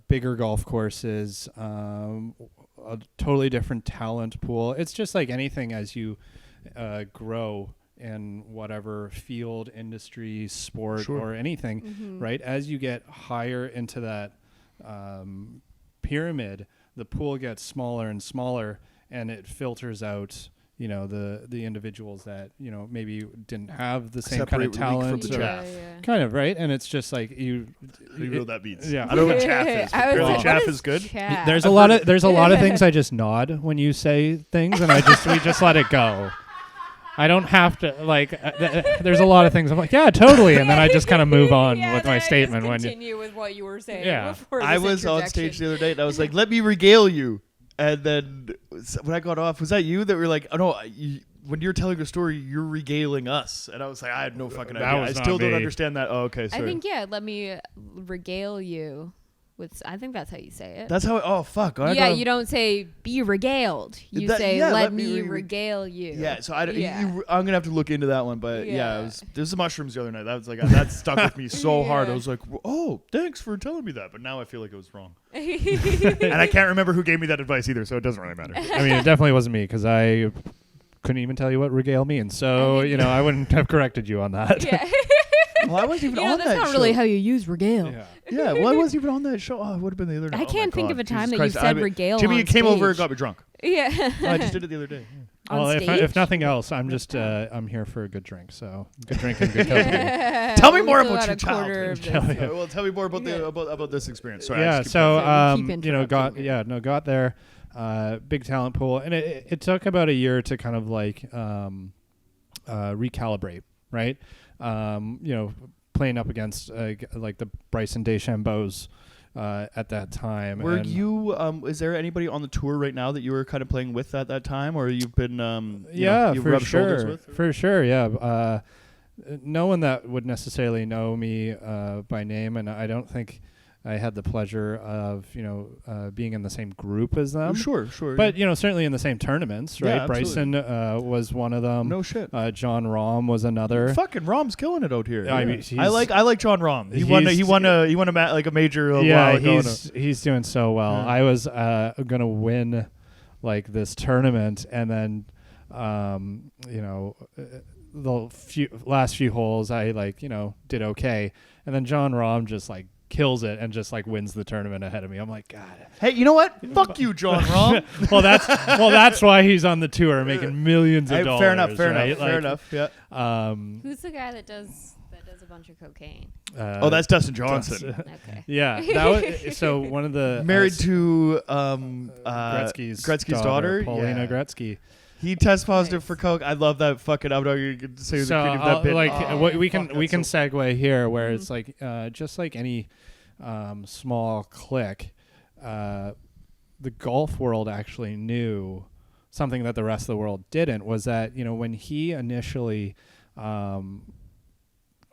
bigger golf courses, a totally different talent pool. It's just like anything as you grow in whatever field, industry, sport, Sure. or anything, Mhm. right? As you get higher into that pyramid, the pool gets smaller and smaller, and it filters out the individuals that maybe didn't have the same kind of Separate wheat from talent, the or chaff. kind of, right? And it's just like You know what that means? yeah. I don't know what chaff is. I was Apparently like, chaff what is good. chaff? There's a lot of things I just nod when you say things, and we just let it go. I don't have to there's a lot of things I'm like, yeah, totally, and then I just kind of move on Yeah, with then my I just statement when continue with what you were saying. Yeah. Before I this was on stage introduction. the other day and I was like, let me regale you. And then when I got off, was that you that were like, oh no, when you're telling the story, you're regaling us? And I was like, I had no fucking That idea. I was not still don't me. understand that. Oh, okay, I sorry. think let me regale you with. I think that's how you say it. That's how. Oh fuck. You don't say be regaled. You say yeah, let me regale you. Yeah, so I'm gonna have to look into that one, but Yeah. there's the mushrooms the other night. That was like that stuck with me so hard. I Yeah. was like, oh, thanks for telling me that, but now I feel like it was wrong, and I can't remember who gave me that advice either, so it doesn't really matter. I mean, it definitely wasn't me because I couldn't even tell you what regale means. So I wouldn't have corrected you on that. Yeah. Well, I wasn't even on that's that not show. really how you use regale. Yeah. Yeah, well, I wasn't even on that show. Oh, it would have been the other night. I Oh my can't think God. of a time Jesus that you've Christ. said regale Jimmy on came over and stage. got me drunk. Yeah. Oh, I just did it the other day. On Well, stage? if nothing else, I'm just I'm here for a good drink. So good drink and good company. Tell me We more still about got your a quarter of childhood. this. Yeah. Well, tell me more about Yeah. about this experience. Sorry, I Yeah. just keep So We keep got interrupting got there, big talent pool, and it took about a year to kind of like recalibrate, right? Playing up against like the Bryson DeChambeaus at that time. Were and you? Is there anybody on the tour right now that you were kind of playing with at that time, or you've been? You've for rubbed shoulders sure, with? for sure, yeah. No one that would necessarily know me by name, and I don't think I had the pleasure of, being in the same group as them. Sure. But, certainly in the same tournaments, right? Yeah, Bryson was one of them. No shit. John Rahm was another. Fucking Rahm's killing it out here. I mean, I like John Rahm. He won a major a while ago. He's doing so well. Yeah. I was gonna win like this tournament, and then the last few holes I did okay, and then John Rahm just like kills it and just like wins the tournament ahead of me. I'm like, God. Hey, you know what? Fuck you, John Rahm. that's why he's on the tour making millions of dollars. Fair right? enough. Yeah. Who's the guy that does a bunch of cocaine? That's Dustin Johnson. Okay. Yeah, that was so one of the Married to Gretzky's daughter, Paulina Gretzky. He tests positive for coke. I love that fucking. I'm not going to say the creative that bit. We can segue here where it's like just like any small clique, the golf world actually knew something that the rest of the world didn't. Was that when he initially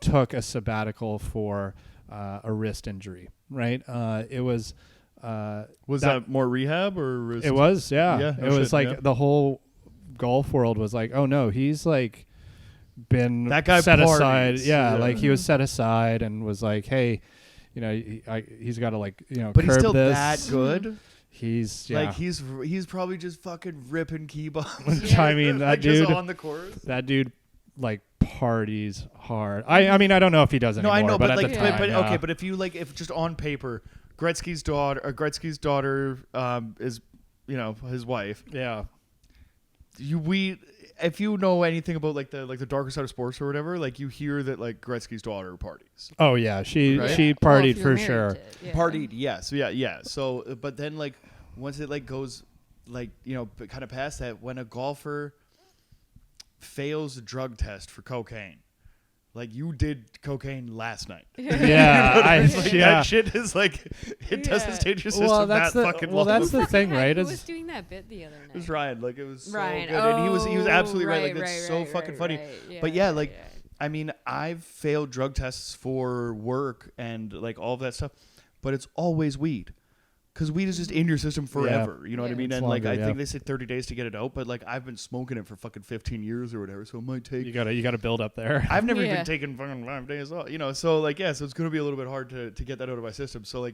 took a sabbatical for a wrist injury, right? It was that more rehab or wrist? It was no it was like the whole golf world was like, oh no, he's like been that guy set parties. aside. Yeah, like he was set aside and was like, hey, he's got to But he's curb still this. that good. He's like he's probably just fucking ripping key bombs. I mean, that dude just on the course. That dude like parties hard. I mean, I don't know if he does anymore. No, I know, but but at the time, okay, but if you if just on paper, Gretzky's daughter is his wife. Yeah. If you know anything about the darker side of sports or whatever, you hear that Gretzky's daughter parties. Oh yeah, she partied for sure. Partied, yes, yeah. So, but then once it goes kind of past that, when a golfer fails a drug test for cocaine. You did cocaine last night. Yeah, that shit is it doesn't stage your system that fucking long. Well, that's the thing, right? Who was doing that bit the other night? It was Ryan. It was so Ryan. good, and he was absolutely right. It's so fucking funny. Yeah, but yeah, I mean, I've failed drug tests for work and all of that stuff, but it's always weed. Because weed is just in your system forever, you know what I mean? And longer, I think they say 30 days to get it out, but I've been smoking it for fucking 15 years or whatever, so it might take. You gotta build up there. I've never even taken fucking 5 days off, so so it's gonna be a little bit hard to get that out of my system. So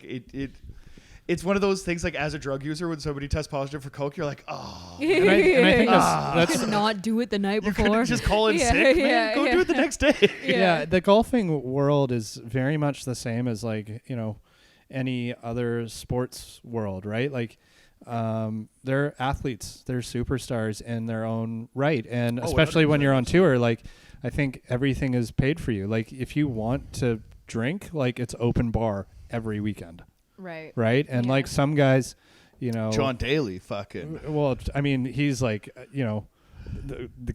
it's one of those things as a drug user when somebody tests positive for coke, you're like, oh. And I think that's could not do it the night before. You just call in sick, man. Go do it the next day. Yeah, the golfing world is very much the same as any other sports world, right? They're athletes, they're superstars in their own right, and especially when you're on tour, I think everything is paid for you. If you want to drink, it's open bar every weekend, right? And some guys, John Daly, fucking. Well, I mean, he's the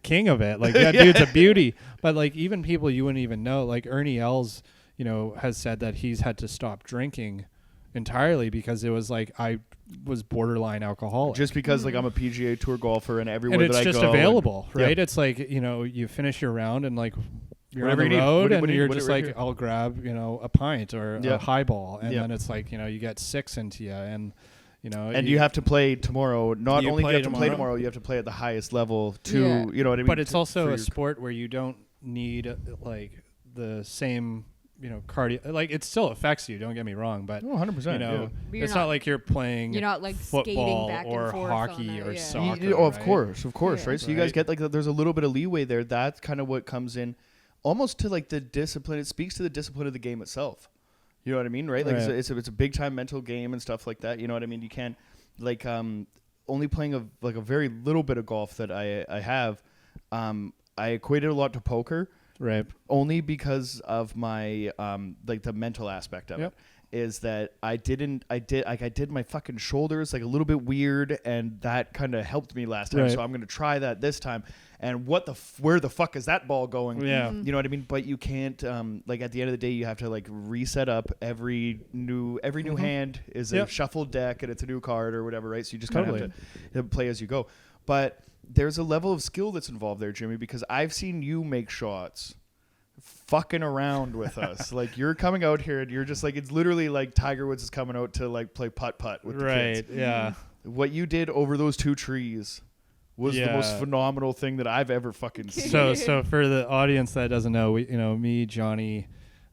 king of it. That dude's a beauty. But even people you wouldn't even know, Ernie Els, has said that he's had to stop drinking entirely because it was I was borderline alcoholic. Just because I'm a PGA Tour golfer and everywhere and it's that I go. It's just available, right? Yeah. It's you finish your round and you're Whatever on the you need. road What and you're what just right here. I'll grab, a pint or a highball. And then it's you get 6 into you and and you have to play tomorrow. Not only do you have to play tomorrow, you have to play at the highest level too. You know what I mean? But it's also a sport where you don't need the same cardio. It still affects you. Don't get me wrong, but 100%. It's not like you're playing. You're not football back or and forth hockey or soccer. Of course, right? So you guys Right. get there's a little bit of leeway there. That's kind of what comes in, almost to the discipline. It speaks to the discipline of the game itself. You know what I mean, right? Right. It's a big time mental game and stuff like that. You know what I mean? You can't only playing a very little bit of golf that I have. I equated a lot to poker. Right. Only because of my the mental aspect of it is that I did my fucking shoulders a little bit weird, and that kind of helped me last time. Right. So I'm gonna try that this time. And where the fuck is that ball going? Yeah. You know what I mean? But you can't at the end of the day you have to reset up every new hand is a shuffled deck and it's a new card or whatever, right? So you just kind of have to play as you go. But there's a level of skill that's involved there, Jimmy, because I've seen you make shots fucking around with us. Like, you're coming out here and you're just like, it's literally like Tiger Woods is coming out to like play putt-putt with the kids. Right, yeah. What you did over those 2 trees was the most phenomenal thing that I've ever fucking seen. So for the audience that doesn't know, me, Jonny,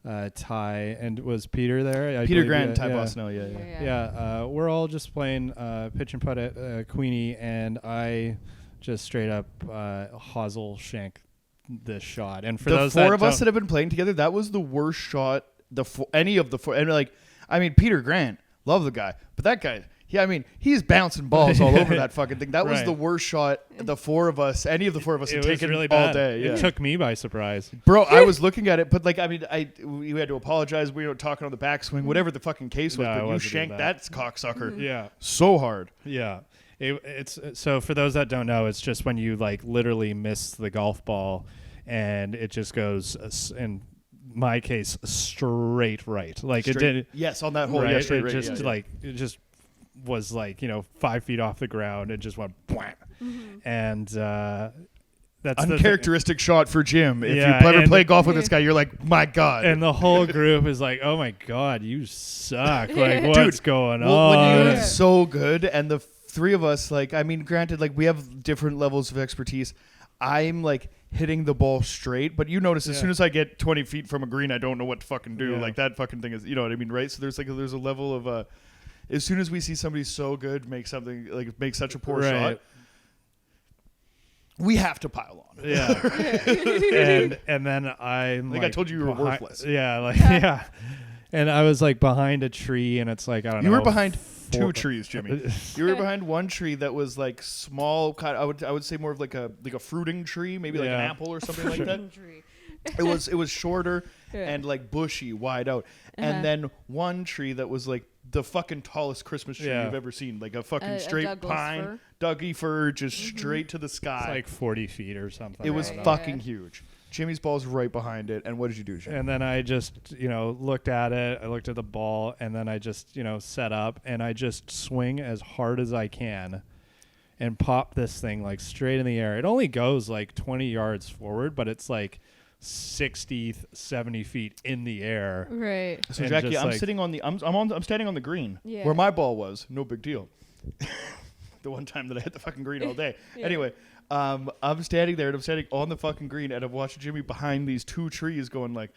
Ty, and was Peter there? Peter Grant, Ty Bosnell, yeah. We're all just playing pitch and putt at Queenie, and I just straight up hosel shank this shot. And for the those 4 of us that have been playing together, that was the worst shot. Any of the 4, and like, I mean, Peter Grant, love the guy, but that guy. Yeah, I mean, he's bouncing balls all over that fucking thing. That was the worst shot the 4 of us, any of the 4 of us had taken really all day. It took me by surprise. Bro, I was looking at it, but like, I mean, we had to apologize. We were talking on the backswing, whatever the fucking case was, but you shanked that cocksucker so hard. Yeah. It's so for those that don't know, it's just when you like literally miss the golf ball and it just goes in my case straight right. Like straight, it did. Yes, on that hole. Right? Yeah, straight right. It just was like 5 feet off the ground and just went bwah. And that's uncharacteristic shot for Jim. If you ever play golf with this guy, you're like, my God. And the whole group is like, oh my God, you suck. Like, what's going on? When you're so good, and the 3 of us, like, I mean, granted, like, we have different levels of expertise. I'm like hitting the ball straight, but you notice as soon as I get 20 feet from a green, I don't know what to fucking do. Like, that fucking thing is, you know what I mean, right? So there's a level of as soon as we see somebody so good make such a poor shot, we have to pile on. Yeah. and then I'm I told you were worthless. Yeah. And I was like behind a tree, and it's like, I don't know. You were behind 2 trees, Jimmy. You were behind one tree that was like small, kind of, I would say more of like a fruiting tree, maybe like an apple or something like that. It was shorter and like bushy, wide out. And then one tree that was like the fucking tallest Christmas tree you've ever seen, like a fucking straight pine, Dougie fir, just straight to the sky. It's like 40 feet or something. It was fucking huge. Jimmy's ball's right behind it. And what did you do, Jimmy? And then I just, looked at it. I looked at the ball, and then I just, set up, and I just swing as hard as I can and pop this thing like straight in the air. It only goes like 20 yards forward, but it's like 60, 70 feet in the air. Right. So Jackie, I'm standing on the green where my ball was. No big deal. The one time that I hit the fucking green all day. Anyway, I'm standing there and I'm standing on the fucking green, and I'm watching Jimmy behind these 2 trees going like,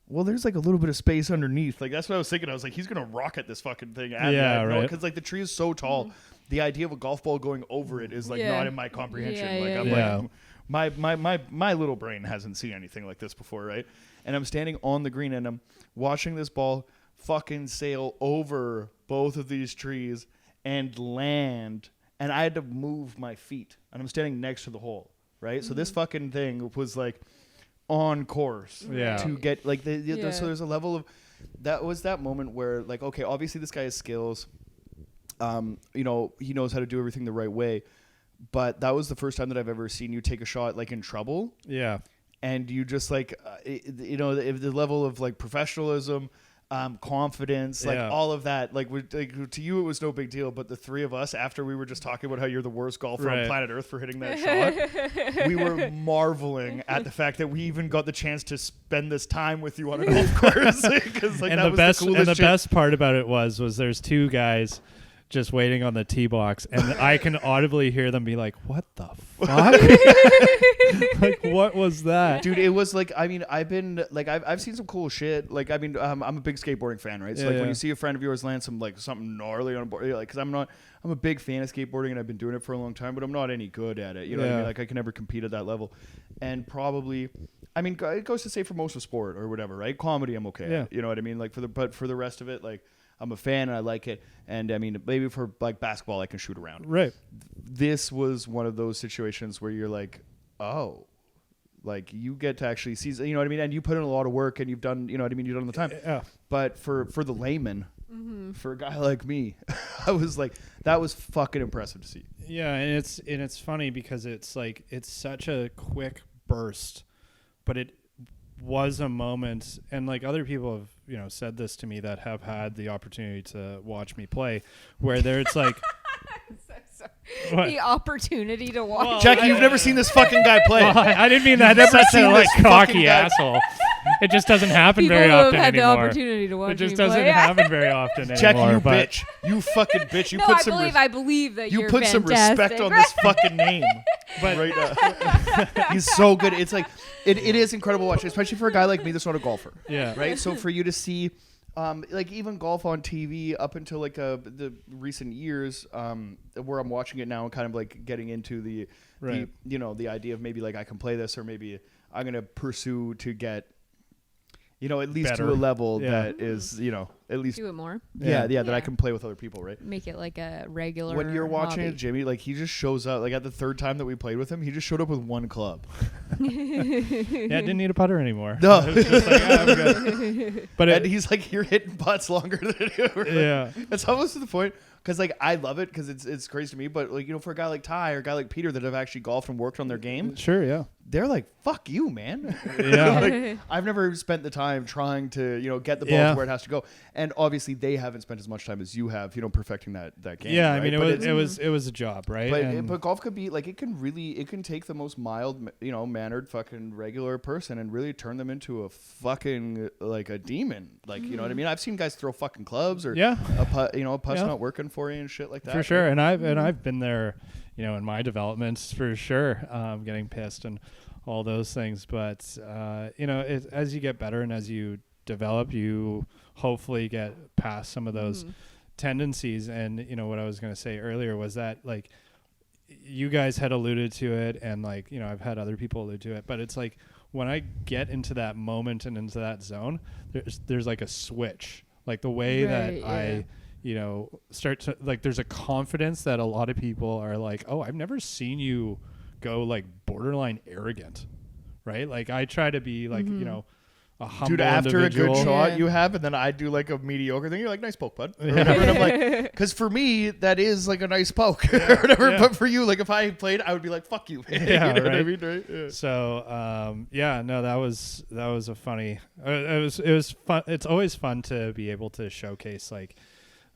well, there's like a little bit of space underneath. Like, that's what I was thinking. I was like, he's going to rocket this fucking thing at me. Right. Because like the tree is so tall. The idea of a golf ball going over it is like not in my comprehension. Like my little brain hasn't seen anything like this before, right? And I'm standing on the green and I'm watching this ball fucking sail over both of these trees and land, and I had to move my feet, and I'm standing next to the hole, right? So this fucking thing was like on course to get like so there's a level of that was that moment where like, okay, obviously this guy has skills, he knows how to do everything the right way. But that was the first time that I've ever seen you take a shot like in trouble. Yeah. And you just like, the level of like professionalism, confidence, like all of that, like to you, it was no big deal. But the 3 of us, after we were just talking about how you're the worst golfer on planet Earth for hitting that shot, we were marveling at the fact that we even got the chance to spend this time with you on a golf course. Because like, the best part about it was there's 2 guys just waiting on the tee box, and I can audibly hear them be like, what the fuck? Like, what was that? Dude, it was like, I mean, I've seen some cool shit. Like, I mean, I'm a big skateboarding fan, right? So when you see a friend of yours land something gnarly on a board, like, because I'm a big fan of skateboarding, and I've been doing it for a long time, but I'm not any good at it. You know what I mean? Like, I can never compete at that level. And probably, I mean, it goes to say for most of sport or whatever, right? Comedy, I'm okay at, you know what I mean? Like, but for the rest of it, like, I'm a fan and I like it. And I mean, maybe for like basketball, I can shoot around. Right. This was one of those situations where you're like, oh, like you get to actually see, you know what I mean? And you put in a lot of work and you've done, you know what I mean? You've done the time. Yeah. But for the layman, for a guy like me, I was like, that was fucking impressive to see. Yeah. And it's funny because it's like, it's such a quick burst, but it was a moment, and like other people have said this to me that have had the opportunity to watch me play, where there it's like the opportunity to watch. Well, Jackie, you've never seen this fucking guy play. Well, I didn't mean that. You've never That's such a seen like this fucking cocky guy. asshole. It just doesn't happen People very who have often had the anymore. opportunity to watch It just me doesn't play. happen very often anymore. Jackie, you but bitch. You fucking bitch. You No, put I some believe that you you're put some respect fantastic. on this fucking name. But right now. He's so good. It's like it is incredible watching, especially for a guy like me that's not a golfer. yeah, Right? So for you to see like even golf on TV up until like the recent years, where I'm watching it now and kind of like getting into the the idea of maybe like I can play this, or maybe I'm gonna pursue to get at least Better. to a level Yeah. that is at least Do it more. that I Yeah. can play with other people, right? Make it like a regular. When you're watching hobby. it, Jimmy, like he just shows up. Like at the third time that we played with him, he just showed up with one club. yeah, didn't need a putter anymore. No. It was just like, I'm good. But And he's like, you're hitting putts longer than you. yeah, It's almost to the point because like I love it because it's crazy to me. But like for a guy like Ty or a guy like Peter that have actually golfed and worked on their game, sure, yeah, they're like, fuck you, man. yeah. Like, I've never spent the time trying to get the ball Yeah. to where it has to go, and obviously they haven't spent as much time as you have perfecting that game. Yeah, right? I mean, But it was a job, right? But golf could be like it can take the most mild mannered fucking regular person and really turn them into a fucking like a demon, like you know what I mean. I've seen guys throw fucking clubs or yeah, a putt putt's Yeah. not working for you and shit like that. for sure. And I've been there, in my developments for sure, getting pissed and all those things. But as you get better and as you develop, you hopefully get past some of those tendencies. And what I was going to say earlier was that like you guys had alluded to it, and like I've had other people allude to it, but it's like when I get into that moment and into that zone, there's like a switch, like the way that I start to like, there's a confidence that a lot of people are like, oh, I've never seen you go like borderline arrogant, right? Like I try to be like, a humble Dude, after individual. a good shot Yeah. you have, and then I do like a mediocre thing, you're like, nice poke, bud. Or Yeah. whatever. And I'm like, because for me, that is like a nice poke or whatever. Yeah. But for you, like if I played, I would be like, fuck you. Man. Yeah, You know what I right. mean? Right? Yeah. So that was a funny. It was fun. It's always fun to be able to showcase like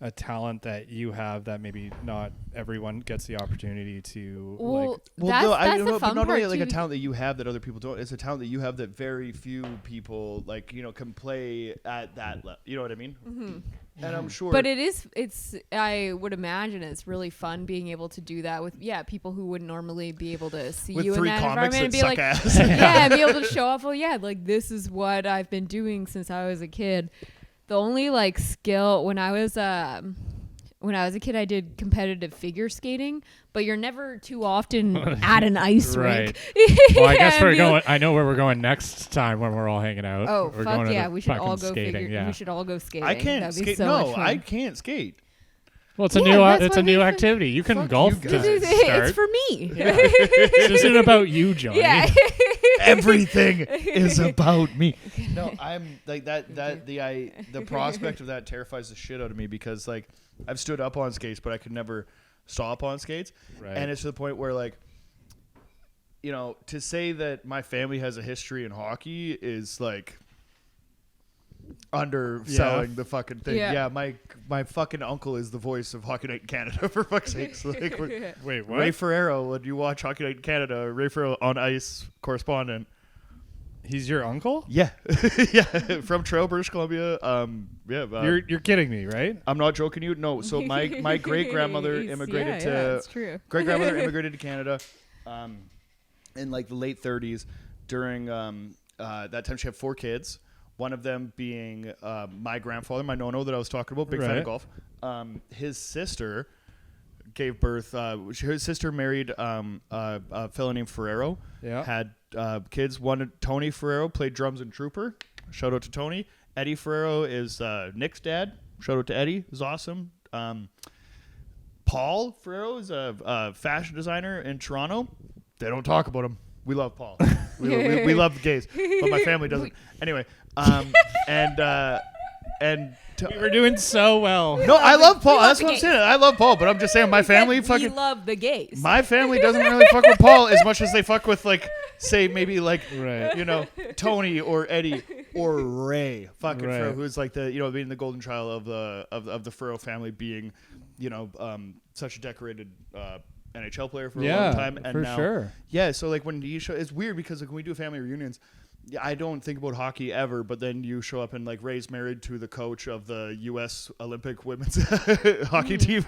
a talent that you have that maybe not everyone gets the opportunity to. Well, Well, that's no, the but fun not part only like a too. talent that you have that other people don't. It's a talent that you have that very few people like can play at that level. You know what I mean? And I'm sure. But it's I would imagine it's really fun being able to do that with people who wouldn't normally be able to see with you in three that comics environment that and be suck like, ass. and be able to show off. Well, like this is what I've been doing since I was a kid. The only like skill when I was a kid, I did competitive figure skating, but you're never too often at an ice rink. Well, I guess And we're be going. like, I know where we're going next time when we're all hanging out. oh we're fuck going to yeah, the we should all fucking go skating. figure. Yeah. We should all go skating. I can't That'd be skate. so No, much fun. I can't skate. Well, it's a Yeah, new. that's It's why a new we- activity. You can Fuck golf. you to guys. start. It's for me. This isn't about you, Jonny. Yeah. Everything is about me. No, I'm like that. The prospect of that terrifies the shit out of me because like I've stood up on skates, but I could never stop on skates, Right. and it's to the point where like to say that my family has a history in hockey is like underselling the fucking thing. Yeah. My fucking uncle is the voice of Hockey Night in Canada for fuck's sakes. Like Wait, what? Ray Ferrero, when you watch Hockey Night in Canada, Ray Ferrero on ice correspondent. He's your uncle? Yeah, yeah, from Trail, British Columbia. You're kidding me, right? I'm not joking you. No, so my great grandmother immigrated to that's true. great grandmother immigrated to Canada, in like the late 30s. During that time, she had 4 kids. One of them being my grandfather, my nono that I was talking about, big fan of Right. golf. His sister gave birth. His sister married a fellow named Ferrero. Yeah. Had kids. One, Tony Ferrero, played drums in Trooper. Shout out to Tony. Eddie Ferrero is Nick's dad. Shout out to Eddie. He's awesome. Paul Ferrero is a fashion designer in Toronto. They don't talk about him. We love Paul. we love the gays, but my family doesn't. Anyway, We were doing so well. no, I love Paul. love That's the what I'm gays. saying. I love Paul, but I'm just saying my family We fucking. love the gays. My family doesn't really fuck with Paul as much as they fuck with like, say maybe like, Right. Tony or Eddie or Ray, fucking Right. Ferrero, who's like the being the golden child of the Ferrero family, being, such a decorated NHL player for a long time, and for now, sure. Yeah, so like when you show, it's weird because like when we do family reunions, I don't think about hockey ever, but then you show up and like Ray's married to the coach of the U.S. Olympic women's hockey team.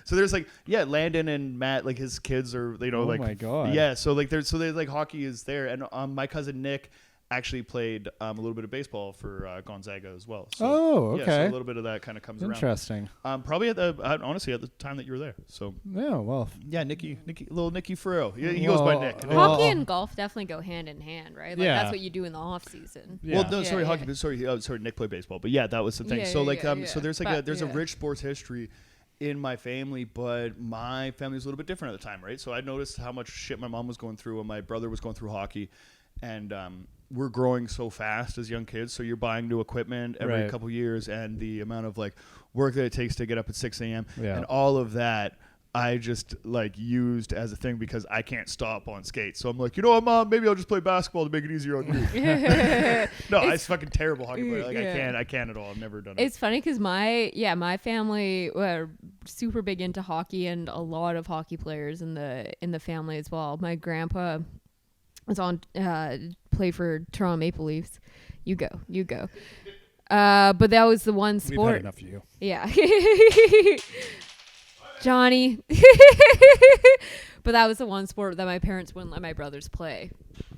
So there's like Landon and Matt, like his kids are Oh my God. Yeah, so like there's like hockey is there, and my cousin Nick actually played a little bit of baseball for Gonzaga as well. So, okay. Yeah, so a little bit of that kind of comes Interesting. around. Probably honestly at the time that you were there. So yeah, well, yeah, little Nicky Farrell. He goes by Nick. Hockey and golf definitely go hand in hand, right? Like that's what you do in the off season. Yeah. Well, no, sorry, hockey. But sorry, Nick played baseball. But yeah, that was the thing. So there's like there's a rich sports history in my family, but my family was a little bit different at the time, right? So I noticed how much shit my mom was going through when my brother was going through hockey, and we're growing so fast as young kids, so you're buying new equipment every couple years, and the amount of like work that it takes to get up at 6 a.m. and all of that I just like used as a thing because I can't stop on skates. So I'm like, Mom, maybe I'll just play basketball to make it easier on you. No, I'm fucking terrible hockey player. Like I can't at all. I've never done it. It's funny because my family were super big into hockey, and a lot of hockey players in the family as well. My grandpa was on play for Toronto Maple Leafs. You go. But that was the one sport. We've had enough of you. Yeah. Jonny. But that was the one sport that my parents wouldn't let my brothers play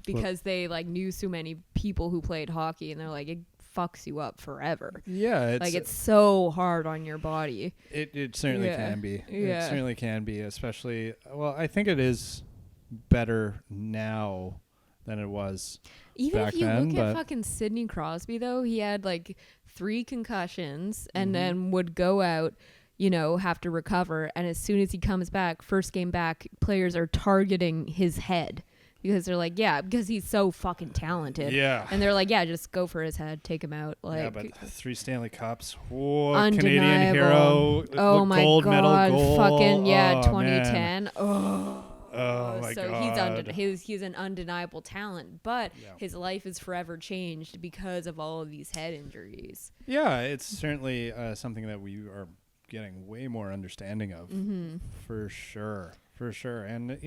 because they like knew so many people who played hockey, and they're like, it fucks you up forever. Yeah, it's so hard on your body. It certainly can be. Yeah. It certainly can be, especially. Well, I think it is better now than it was even back if you then, look at fucking Sidney Crosby, though, he had like 3 concussions and then would go out, have to recover, and as soon as he comes back, first game back, players are targeting his head because they're like, because he's so fucking talented. Yeah. And they're like, just go for his head, take him out. Like, yeah, but 3 Stanley Cups. Whoa, undeniable. Canadian hero. Oh my gold God, medal goal. fucking 2010. Man. Oh my so God. He's an undeniable talent, but his life is forever changed because of all of these head injuries. Yeah, it's certainly something that we are getting way more understanding of, for sure. And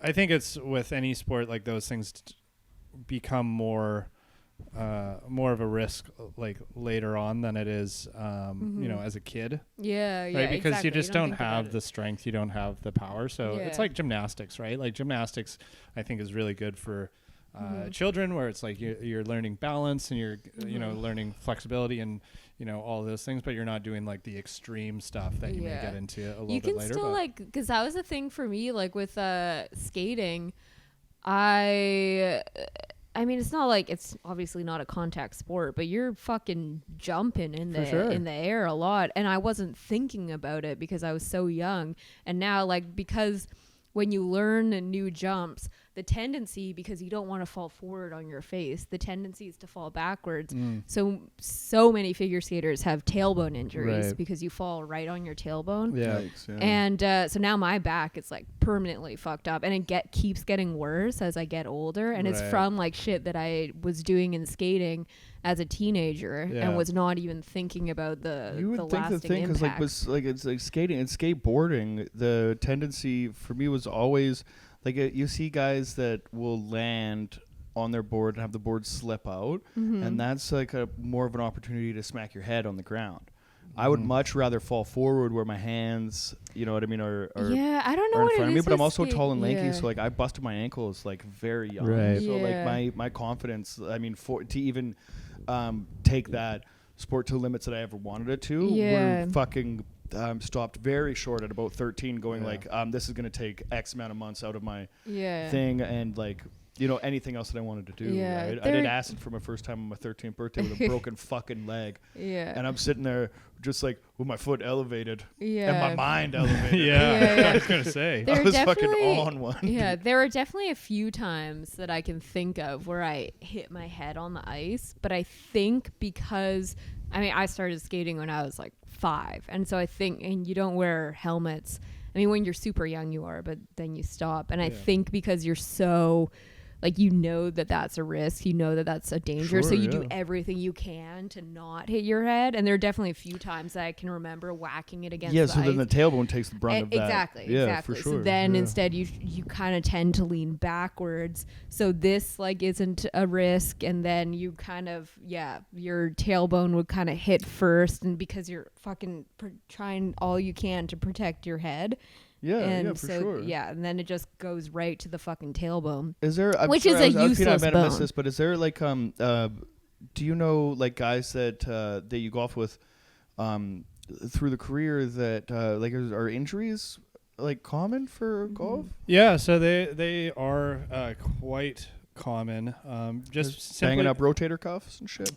I think it's with any sport, like those things become more of a risk like later on than it is as a kid. Right, because exactly. you just don't have the strength, you don't have the power. So it's like gymnastics, right? Like gymnastics I think is really good for children, where it's like you're learning balance and you're learning flexibility and all those things, but you're not doing like the extreme stuff that you may get into a little bit later. You can still like, because that was the thing for me, like with skating, I mean, it's not like, it's obviously not a contact sport, but you're fucking jumping in the air a lot, and I wasn't thinking about it because I was so young. And now, like, because when you learn new jumps, the tendency, because you don't want to fall forward on your face, the tendency is to fall backwards. So many figure skaters have tailbone injuries because you fall right on your tailbone. And so now my back is like permanently fucked up, and it keeps getting worse as I get older, and it's from like shit that I was doing in skating as a teenager and was not even thinking about the you would the think lasting the thing, impact. it's like skating and skateboarding, the tendency for me was always like you see guys that will land on their board and have the board slip out, and that's like a more of an opportunity to smack your head on the ground. I would much rather fall forward where my hands, you know what I mean, are I don't know in what front it of me, is but I'm with also tall and lanky, yeah. so like I busted my ankles like very young. So like my confidence, I mean, to even take that sport to limits that I ever wanted it to, were fucking stopped very short at about 13, going like, this is going to take X amount of months out of my thing, and like, anything else that I wanted to do. Right? I did acid for my first time on my 13th birthday with a broken fucking leg. And I'm sitting there just like with my foot elevated and my mind elevated. I was going to say. I was fucking on one. There are definitely a few times that I can think of where I hit my head on the ice, but I think because, I started skating when I was like 5, and so I think, and you don't wear helmets. I mean, when you're super young you are, but then you stop. And I think because you're so like, you know that that's a risk, you know that that's a danger, Sure, so you yeah. do everything you can to not hit your head. And there are definitely a few times that I can remember whacking it against Yeah, the so then ice. the tailbone takes the brunt of that. Exactly, Yeah, exactly. for sure. So then yeah. instead you kind of tend to lean backwards. So this like isn't a risk, and then you kind of your tailbone would kind of hit first, and because you're fucking trying all you can to protect your head. Yeah, And yeah, for so, sure. yeah, and then it just goes right to the fucking tailbone. Is there, Which is a useless I might have missed bone. this, but is there like do you know like guys that you golf with through the career that like are injuries like common for golf? Yeah, so they are quite common. Just simply Banging up rotator cuffs and shit.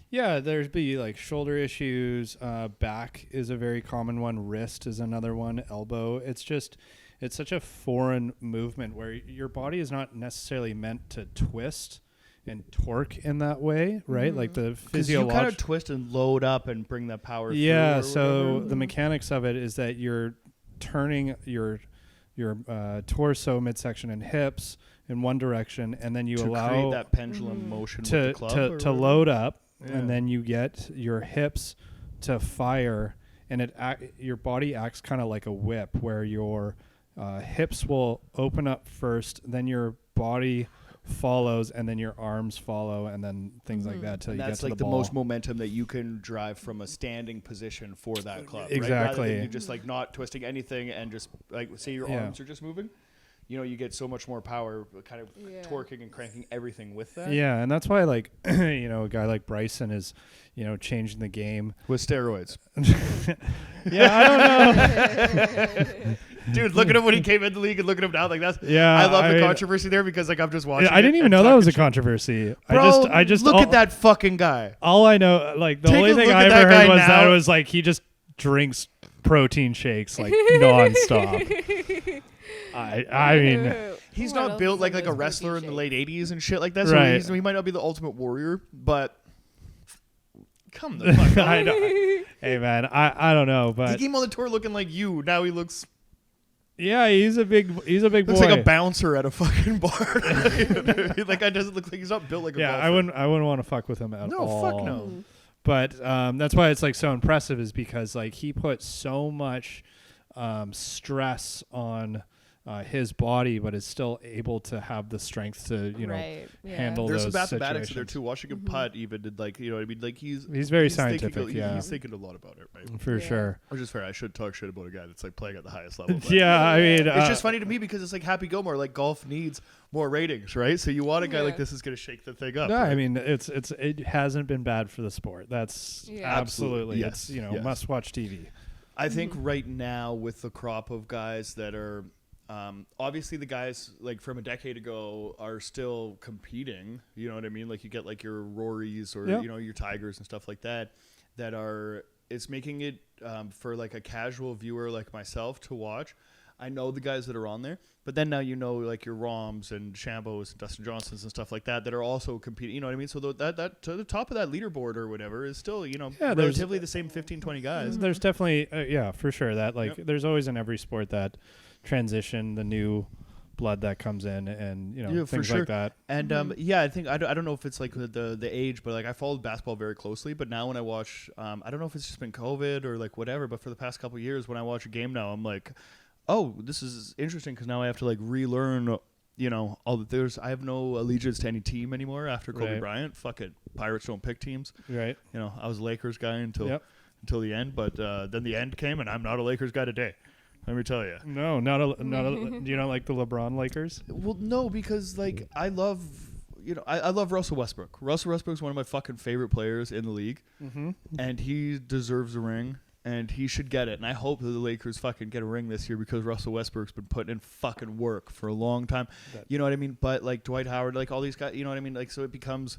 Yeah, there's be like shoulder issues. Back is a very common one. Wrist is another one. Elbow. It's such a foreign movement where your body is not necessarily meant to twist and torque in that way, right? Like the You physiological. kind of twist and load up and bring that power. Yeah. through or So whatever. the mechanics of it is that you're turning your torso, midsection, and hips in one direction, and then you to allow create that pendulum motion with the club or to whatever. load up, Yeah. and then you get your hips to fire, and your body acts kind of like a whip, where your hips will open up first, then your body follows, and then your arms follow, and then things like that till And you get that's to like the the ball. most momentum that you can drive from a standing position for that club. Right? Exactly. Rather than you just like not twisting anything and just like say your Yeah. arms are just moving. You know, you get so much more power, kind of torquing and cranking everything with that. Yeah, and that's why like a guy like Bryson is changing the game. With steroids. Yeah, I don't know. Dude, look at him when he came in the league and look at him now. Like that's Yeah, I love the mean, controversy there because like I'm just watching. I didn't it even and know that was a talking shit. controversy. Bro, I just look all, at that fucking guy. All I know, like the Take only a thing look I at ever that heard guy was that now. it was like he just drinks protein shakes like nonstop. I mean, He's What not else built is like in a those wrestler in protein the shakes? late 80s and shit like that. So Right. he might not be the ultimate warrior, but come the fuck on. I know. Hey man, I don't know, He but came on the tour looking like you. Now he looks yeah, he's a big boy. like a bouncer at a fucking bar. Like I doesn't look like he's not built like a Yeah, golfer. I wouldn't want to fuck with him at No, all. fuck no. But that's why it's like so impressive, is because like he put so much stress on his body, but is still able to have the strength to Right, yeah. handle There's those some mathematics in there situations. too. Watching him putt, even did like you know what I mean. Like he's very thinking scientific, a- yeah. he's thinking a lot about it, right? For Yeah. sure. Which is fair. I should talk shit about a guy that's like playing at the highest level. but Yeah, I mean, it's just funny to me because it's like Happy Gilmore. Like golf needs more ratings, right? So you want a guy like Yeah. this is going to shake the thing up. No, right? I mean it hasn't been bad for the sport. That's Yeah. absolutely Yes, it's yes. must watch TV. I think right now with the crop of guys that are obviously the guys like from a decade ago are still competing. You know what I mean? Like you get like your Rorys or Yeah. your Tigers and stuff like that. That are it's making it for like a casual viewer like myself to watch. I know the guys that are on there, but then now like your Roms and Shambos and Dustin Johnsons and stuff like that are also competing. You know what I mean? So that to the top of that leaderboard or whatever is still there's- relatively the same 15, 20 guys. There's definitely for sure that like Yep. there's always in every sport that transition, the new blood that comes in, and Yeah, for things sure. like that. And I think I don't know if it's like the age, but like I followed basketball very closely. But now when I watch, I don't know if it's just been COVID or like whatever. But for the past couple of years, when I watch a game now, I'm like, oh, this is interesting because now I have to like relearn. All that I have no allegiance to any team anymore after Kobe Right. Bryant. Fuck it, Pirates don't pick teams. Right. I was a Lakers guy until Yep. the end, but then the end came, and I'm not a Lakers guy today. Let me tell you. No, not a. Do you not like the LeBron Lakers? Well, no, because like I love, I love Russell Westbrook. Russell Westbrook's one of my fucking favorite players in the league, and he deserves a ring, and he should get it. And I hope that the Lakers fucking get a ring this year because Russell Westbrook's been putting in fucking work for a long time. You know what I mean? But like Dwight Howard, like all these guys, you know what I mean? Like so it becomes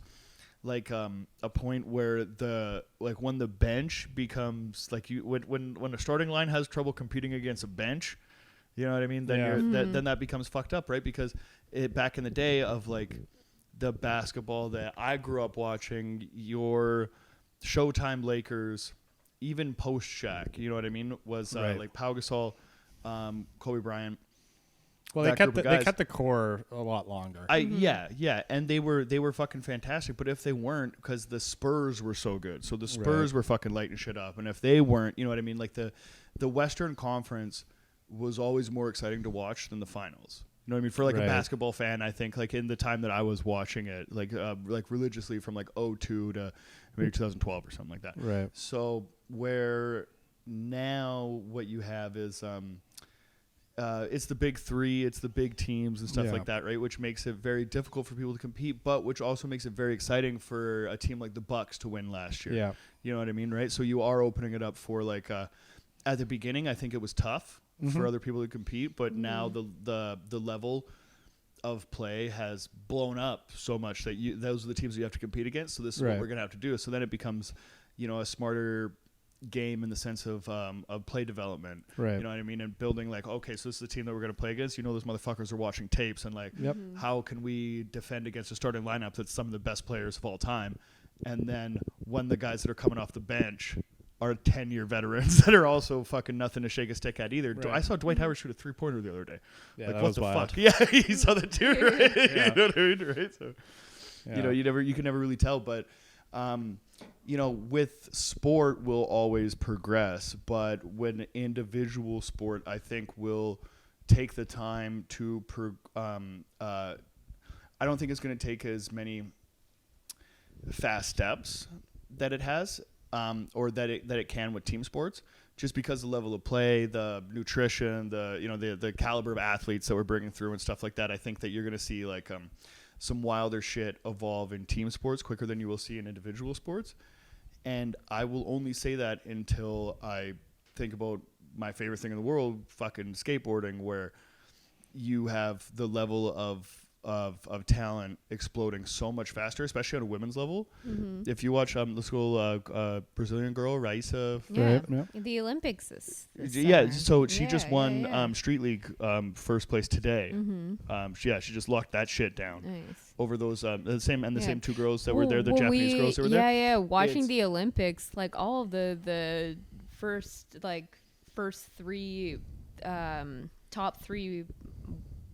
like a point where when the bench becomes like when a starting line has trouble competing against a bench, you know what I mean? Then Yeah. then that becomes fucked up, right? Because back in the day of like the basketball that I grew up watching, your Showtime Lakers, even post Shaq, you know what I mean, was Right. like Pau Gasol, Kobe Bryant, Well, they kept the core a lot longer. Yeah, and they were fucking fantastic. But if they weren't, because the Spurs were so good, so the Spurs were fucking lighting shit up. And if they weren't, you know what I mean? Like the Western Conference was always more exciting to watch than the finals. You know what I mean? For like a basketball fan, I think like in the time that I was watching it, like religiously from like 2002 to maybe 2012 or something like that. Right. So where now what you have is it's the big three, it's the big teams and stuff like that, right? Which makes it very difficult for people to compete, but which also makes it very exciting for a team like the Bucks to win last year. Yeah. You know what I mean, right? So you are opening it up for like at the beginning, I think it was tough for other people to compete, but now the level of play has blown up so much that those are the teams you have to compete against. So this is what we're gonna have to do. So then it becomes, you know, a smarter game in the sense of play development. Right. You know what I mean? And building like, okay, so this is the team that we're gonna play against. You know, those motherfuckers are watching tapes and like, how can we defend against a starting lineup that's some of the best players of all time? And then when the guys that are coming off the bench are 10-year veterans that are also fucking nothing to shake a stick at either. Right. I saw Dwight Howard shoot a 3-pointer the other day. Yeah, like, that what was the wild. fuck? Yeah, he saw that too, right? You know what I mean? Right? So, you know, you can never really tell. But, you know, with sport will always progress. But when individual sport, I think, will take the time to I don't think it's going to take as many fast steps that it has. Or that it can with team sports, just because the level of play, the nutrition, the caliber of athletes that we're bringing through and stuff like that. I think that you're going to see like some wilder shit evolve in team sports quicker than you will see in individual sports. And I will only say that until I think about my favorite thing in the world, fucking skateboarding, where you have the level of talent exploding so much faster, especially on a women's level. If you watch this little Brazilian girl, Raisa, the Olympics this so she just won Street League first place today. She just locked that shit down over those the same two girls that were there, the Japanese girls that were there. Watching the Olympics, like all of the first three top three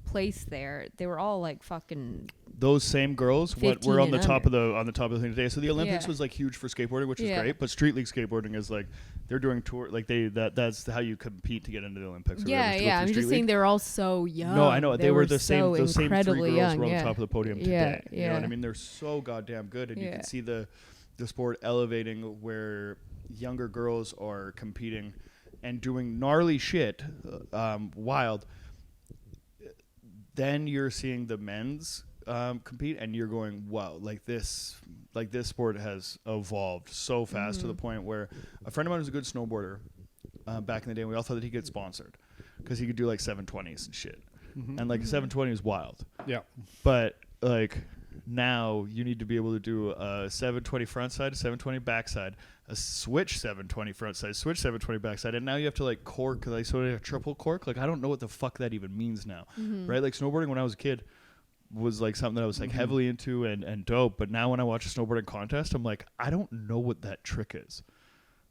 place there, they were all like fucking those same girls what were on the top of the thing today. So the Olympics was like huge for skateboarding, which is great, but street league skateboarding is like they're doing tour, like that's how you compete to get into the Olympics. I'm just saying they're all so young. No, I know they were the so same. Those same three girls young, were on the top of the podium today. Yeah. You know what I mean? They're so goddamn good, and you can see the sport elevating where younger girls are competing and doing gnarly shit, wild. Then you're seeing the men's compete, and you're going, wow, like this sport has evolved so fast to the point where a friend of mine was a good snowboarder back in the day, and we all thought that he'd get sponsored because he could do like 720s and shit. And like a 720 is wild. Yeah. But like now you need to be able to do a 720 front side, a 720 backside, a switch 720 front side, switch 720 backside, and now you have to like cork, like sort of a triple cork. Like I don't know what the fuck that even means now, right? Like snowboarding when I was a kid was like something that I was like heavily into and dope. But now when I watch a snowboarding contest, I'm like, I don't know what that trick is.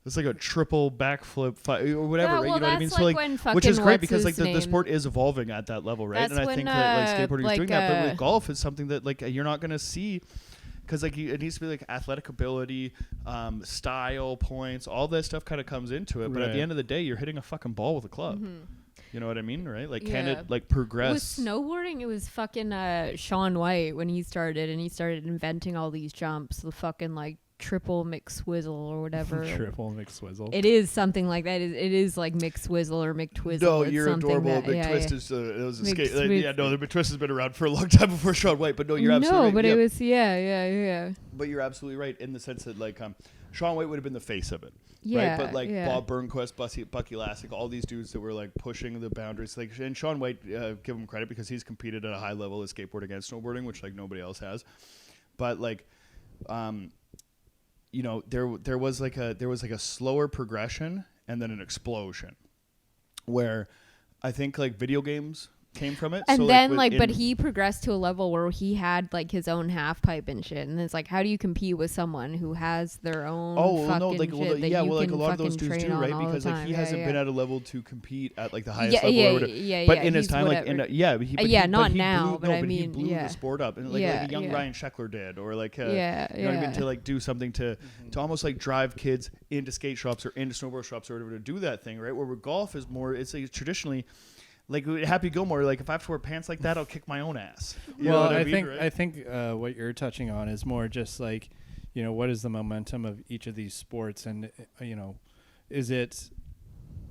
It's like a triple backflip or whatever, right? You know what I mean? So like, which is great because like the sport is evolving at that level, right? That's and I think that like skateboarding is doing that, but with golf, it's something that like you're not gonna see. Because like it needs to be like athletic ability, style, points, all that stuff kind of comes into it. But at the end of the day, you're hitting a fucking ball with a club. You know what I mean, right? Like, can it like progress? With snowboarding, it was fucking Shaun White when he started, and he started inventing all these jumps, the fucking like triple McSwizzle or whatever. Triple McSwizzle. It is something like that. It is like McSwizzle or McTwizzle. No, you're adorable. McTwist is it was a skate. The McTwist has been around for a long time before Shaun White. But no, you're absolutely right. No, but it was yeah. But you're absolutely right in the sense that like Shaun White would have been the face of it. Right, but like Bob Burnquist, Bucky Lasek, all these dudes that were like pushing the boundaries. Like, and Shaun White, give him credit because he's competed at a high level as skateboarding and snowboarding, which like nobody else has. But like, you know, there was like a slower progression and then an explosion, where I think like video games came from it. And so, then but he progressed to a level where he had like his own half pipe and shit. And it's like, how do you compete with someone who has their own shit that you like can a lot of those fucking dudes train do, right? on all Because the like time. he hasn't Yeah, been yeah. at a level to compete at like the highest Yeah, level yeah, or whatever. yeah, But yeah, in his he's time, like whatever. he now, but I he mean, blew yeah. the sport up, and like Yeah, a young yeah. Ryan Sheckler did, or like you know what I mean, to like do something to almost like drive kids into skate shops or into snowboard shops or whatever to do that thing, right? Where with golf is more, it's like traditionally. Like Happy Gilmore, like if I have to wear pants like that, I'll kick my own ass. You know what I mean, right? I think what you're touching on is more just like, you know, what is the momentum of each of these sports, and you know,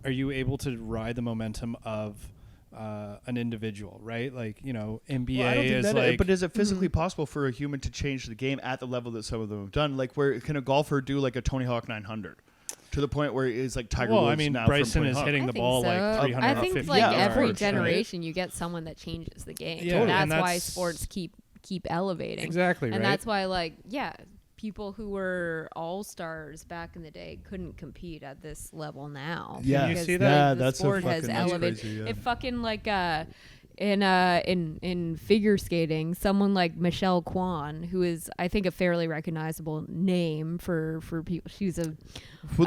are you able to ride the momentum of an individual, right? Like, you know, NBA Well, I don't think is that like, but is it physically possible for a human to change the game at the level that some of them have done? Like, where can a golfer do like a Tony Hawk 900? To the point where it's like Tiger Woods. Well, I mean, now Bryson from is Tony hitting Hawk. the ball like I 350 think like Yeah, of every course, generation you get someone that changes the game. Yeah, And and that's why that's- sports keep elevating. exactly, And right? that's why people who were all-stars back in the day couldn't compete at this level now. Yeah. Can you because, see like, that? Yeah, the that's a sport has fucking- that's elevated. crazy, yeah. It fucking like in figure skating, someone like Michelle Kwan, who is I think a fairly recognizable name for people. She's a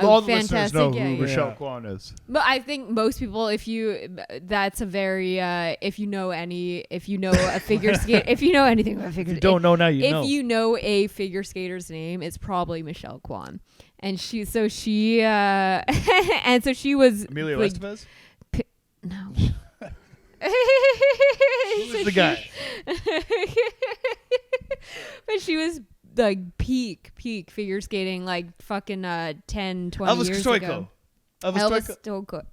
All the listeners fantastic, know yeah, who yeah. Michelle Yeah. Kwan is. But I think most people, if you know a figure skate, if you know anything about figure, Don't know now, you know. if you know a figure skater's name, it's probably Michelle Kwan, and she and so she was Emilio like, Estevez? no. Who's the guy? But she was like peak figure skating, like fucking 10, 20 Elvis years Stoico. ago. Elvis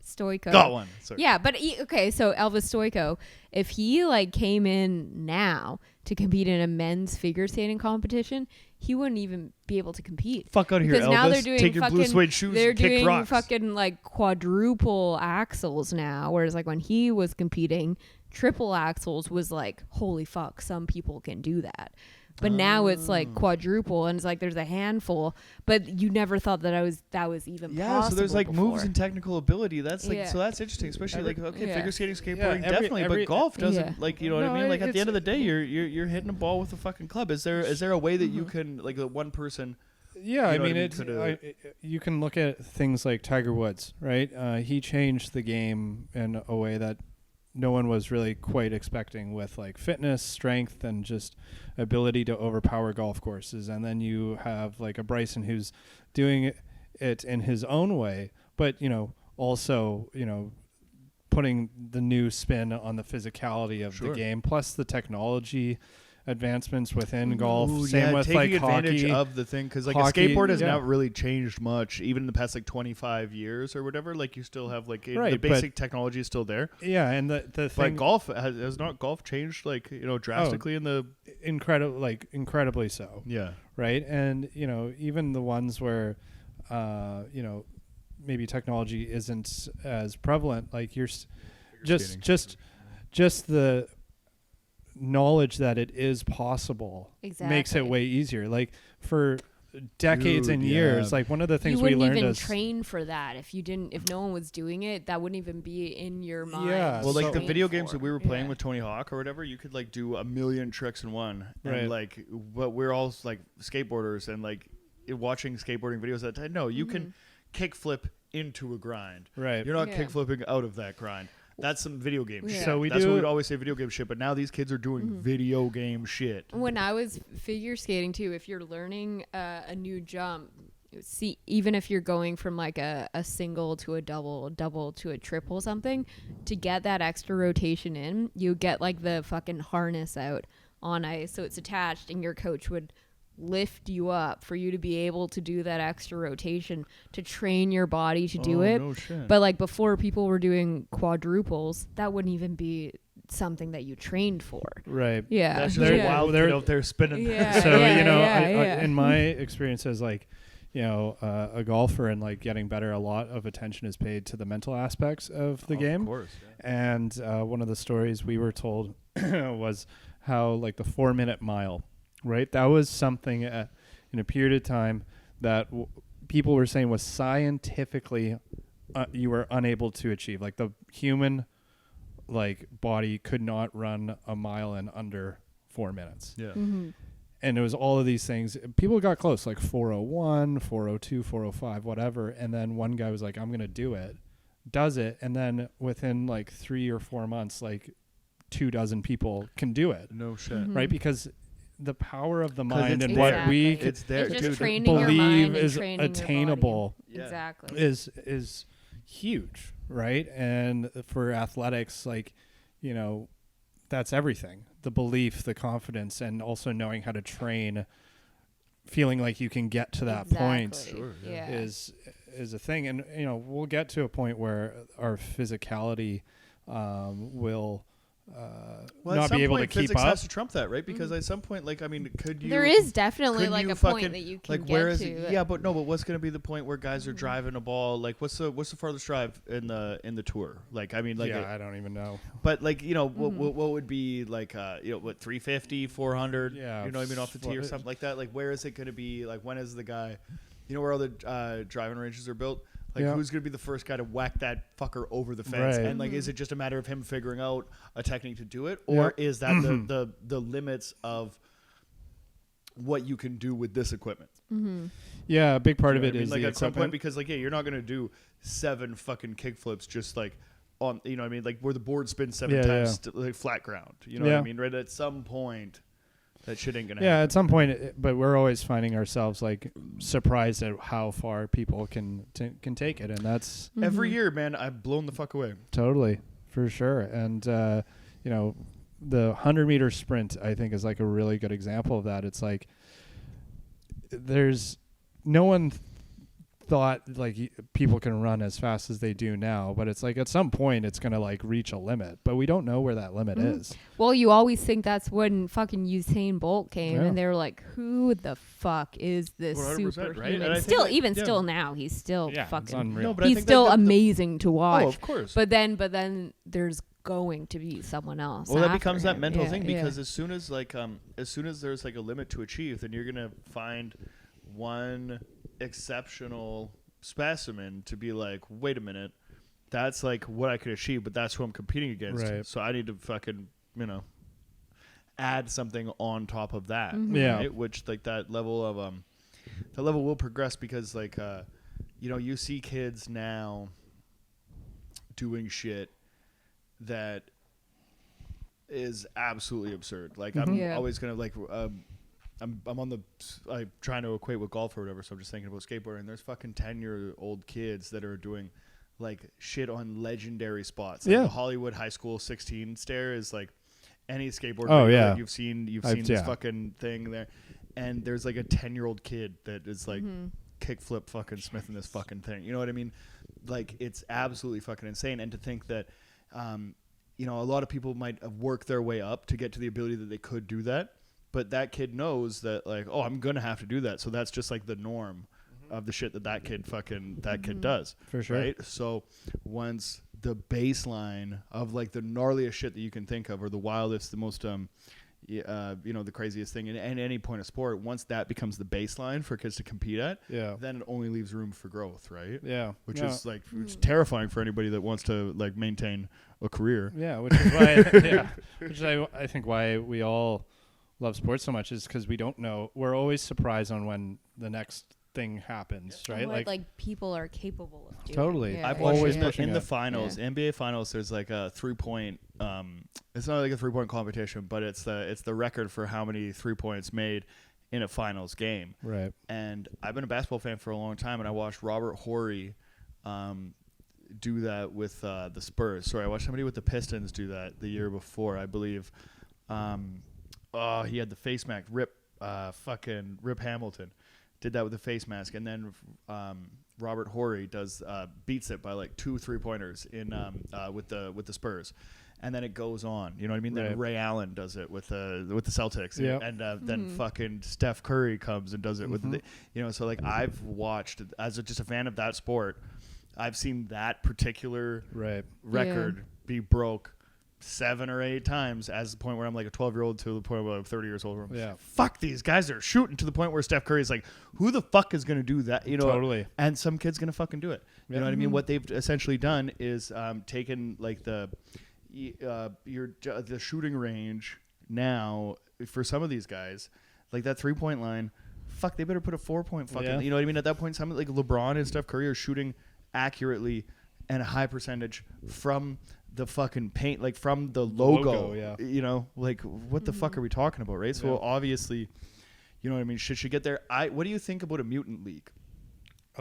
Stoico. Got one. Sorry. Yeah, but okay, so Elvis Stoico, if he like came in now to compete in a men's figure skating competition, he wouldn't even be able to compete. Fuck out of here, Because Elvis. now they're doing Take your blue fucking- suede shoes They're and kick doing rocks. fucking like quadruple axles now, whereas like when he was competing, triple axles was like, holy fuck, some people can do that. But now it's like quadruple, and it's like there's a handful, but you never thought that that was even possible. So there's like before. moves and technical ability. That's like Yeah. so that's interesting, especially figure skating, skateboarding, every- definitely, every- but golf doesn't. Yeah. Like, you know what No, I mean? Like at the it's- end of the day, you're hitting a ball with a fucking club. Is there a way that you can like one person? Yeah, I You know mean, what I mean? you can look at things like Tiger Woods, right? He changed the game in a way that no one was really quite expecting, with like fitness, strength, and just ability to overpower golf courses. And then you have like a Bryson who's doing it in his own way, but, you know, also, you know, putting the new spin on the physicality of the game, plus the technology advancements within golf. Ooh, Same yeah, with taking like advantage hockey. of the thing, because like Hockey, a skateboard has yeah. not really changed much, even in the past like 25 years or whatever. Like you still have like the Right, basic technology is still there. Yeah, and the But thing, golf has not golf changed like drastically in the incredibly so. yeah. Right? And, you know, even the ones where, you know, maybe technology isn't as prevalent, like you're just the knowledge that it is possible makes it Exactly. way easier. Like for decades Dude, and yeah. years, like one of the things you we wouldn't learned even as train for that if no one was doing it. That wouldn't even be in your mind. Yeah, Well, like So- the train video for. games that we were playing Yeah. with Tony Hawk or whatever, you could like do a million tricks in one. Right. And like, but we're all like skateboarders and like watching skateboarding videos that time. No, you can kickflip into a grind. right. You're not Yeah. kickflipping out of that grind. That's some video game Yeah. shit. So we That's do- what we'd always say, video game shit. But now these kids are doing video game shit. When I was figure skating too, if you're learning a new jump, see, even if you're going from like a single to a double to a triple something, to get that extra rotation in, you get like the fucking harness out on ice, so it's attached, and your coach would lift you up for you to be able to do that extra rotation to train your body to do it. No shit. But like before people were doing quadruples, that wouldn't even be something that you trained for. Right. Yeah. That's There- just yeah. wild there- kid out there spinning. Yeah. So yeah, you know, yeah, I, yeah. in my experience as like, you know, a golfer and like getting better, a lot of attention is paid to the mental aspects of the game. Of course. And one of the stories we were told was how like the 4-minute mile, right? That was something in a period of time that people were saying was scientifically you were unable to achieve. Like the human like body could not run a mile in under 4 minutes. Yeah. Mm-hmm. And it was all of these things. People got close, like 401, 402, 405, whatever. And then one guy was like, I'm going to do it, does it. And then within like 3 or 4 months, like 24 people can do it. No shit. Mm-hmm. Right? Because the power of the mind and there. what we It's there, It's just dude. training your believe mind and is training your body. attainable Yeah. Exactly. is huge, right? And for athletics, like, you know, that's everything. The belief, the confidence, and also knowing how to train, feeling like you can get to that point Sure, yeah. is a thing. And, you know, we'll get to a point where our physicality will not be able to keep physics up. has to trump that, right? Because at some point, like, I mean, could you? There is definitely couldn't like you a point fucking- that you can like, get where is to. it? Yeah, but what's going to be the point where guys are driving a ball? Like, what's the farthest drive in the tour? Like, I mean, like, I don't even know. but like, you know, what would be like, you know, what 350, 400? Yeah, you know what I mean, off the tee or something like that. Like, where is it going to be? Like, when is the guy? You know where all the driving ranges are built? Like, Yeah. who's going to be the first guy to whack that fucker over the fence? Right. And, like, is it just a matter of him figuring out a technique to do it? Or is that the limits of what you can do with this equipment? Mm-hmm. Yeah, a big part of You know it what I mean? is like the at some point, equipment. because, like, yeah, you're not going to do 7 fucking kickflips just, like, on, you know what I mean? Like, where the board spins 7 Yeah, times, like, flat ground. You know what I mean? Right? At some point, that shit ain't going to happen. Yeah, at some point, but we're always finding ourselves like surprised at how far people can take it, and that's Every year, man, I've blown the fuck away. totally for sure. And you know, the 100-meter sprint, I think, is like a really good example of that. It's like there's no one thought like people can run as fast as they do now, but it's like at some point it's gonna like reach a limit, but we don't know where that limit is. Well, you always think that's when fucking Usain Bolt came, Yeah. and they were like, "Who the fuck is this 100%, superhuman?" right? And I think, Still, like, even yeah. still now, he's still Yeah, it's fucking. unreal. No, but I He's think still that the- amazing to watch. Oh, of course. But then there's going to be someone else. Well, that after becomes that him. mental Yeah, thing, yeah. because as soon as there's like a limit to achieve, then you're gonna find one exceptional specimen to be like, wait a minute, that's like what I could achieve, but that's who I'm competing against. Right. So I need to fucking, you know, add something on top of that. Yeah. Right? Which like that level will progress, because like you know, you see kids now doing shit that is absolutely absurd. Like I'm Yeah. always gonna like I'm on the trying to equate with golf or whatever, so I'm just thinking about skateboarding. There's fucking 10-year-old kids that are doing like shit on legendary spots. Like Yeah. the Hollywood High School 16 stair is like any skateboard Oh, video yeah. that you've seen this yeah. fucking thing there. And there's like a 10-year-old kid that is like kickflip fucking Smith in this fucking thing. You know what I mean? Like, it's absolutely fucking insane. And to think that you know, a lot of people might have worked their way up to get to the ability that they could do that. But that kid knows that, like, oh, I'm going to have to do that. So that's just, like, the norm of the shit that kid kid does. For sure. Right? So once the baseline of, like, the gnarliest shit that you can think of, or the wildest, the most, you know, the craziest thing in any point of sport, once that becomes the baseline for kids to compete at, Yeah. then it only leaves room for growth, right? Yeah. Which No. is, like, it's terrifying for anybody that wants to, like, maintain a career. Yeah, which is why which is I think why we all love sports so much is because we don't know. We're always surprised on when the next thing happens, right? What, like people are capable of doing. Totally. Yeah, I've yeah, watched always yeah. pushing in the it. finals, NBA finals. There's like a 3-point. It's not like a 3-point competition, but it's the record for how many 3 points made in a finals game. Right. And I've been a basketball fan for a long time, and I watched Robert Horry do that with the Spurs. Sorry, I watched somebody with the Pistons do that the year before, I believe. He had the face mask. Rip Hamilton did that with the face mask, and then Robert Horry beats it by like 2 3-pointers in with the Spurs, and then it goes on. You know what I mean? Right. Then Ray Allen does it with the Celtics, Yep. and then fucking Steph Curry comes and does it with the, you know. So like I've watched just a fan of that sport. I've seen that particular Right. record be broke 7 or 8 times, as the point where I'm like a 12-year-old to the point where I'm 30 years old. Where I'm Yeah. fuck, these guys are shooting, to the point where Steph Curry's like, who the fuck is going to do that? You know, Totally. And some kid's going to fucking do it. You Yeah. know what I mean? What they've essentially done is taken like the shooting range now for some of these guys, like that 3-point line, fuck, they better put a 4-point fucking. You know what I mean? At that point, some like LeBron and Steph Curry are shooting accurately and a high percentage from the fucking paint, like from the logo. You know, like what the fuck are we talking about, right? So obviously, you know what I mean. Should get there. What do you think about a mutant league?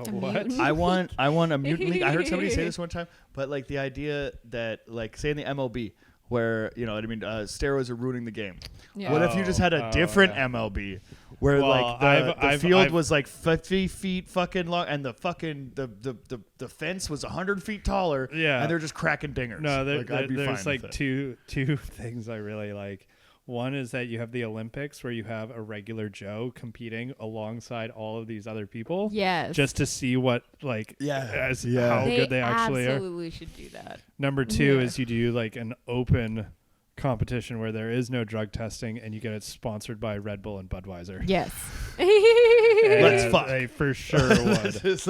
What? I want a mutant league. I heard somebody say this one time, but like the idea that like say in the MLB where you know what I mean, steroids are ruining the game. Yeah. What if you just had a different MLB where the field was like 50 feet fucking long and the fucking the fence was 100 feet taller and they're just cracking dingers. No, there's like two things I really like. One is that you have the Olympics where you have a regular Joe competing alongside all of these other people. Yes. Just to see what how good they actually are. Absolutely should do that. Number two is you do like an open competition where there is no drug testing and you get it sponsored by Red Bull and Budweiser. Yes. Let's fuck. They for sure would. At this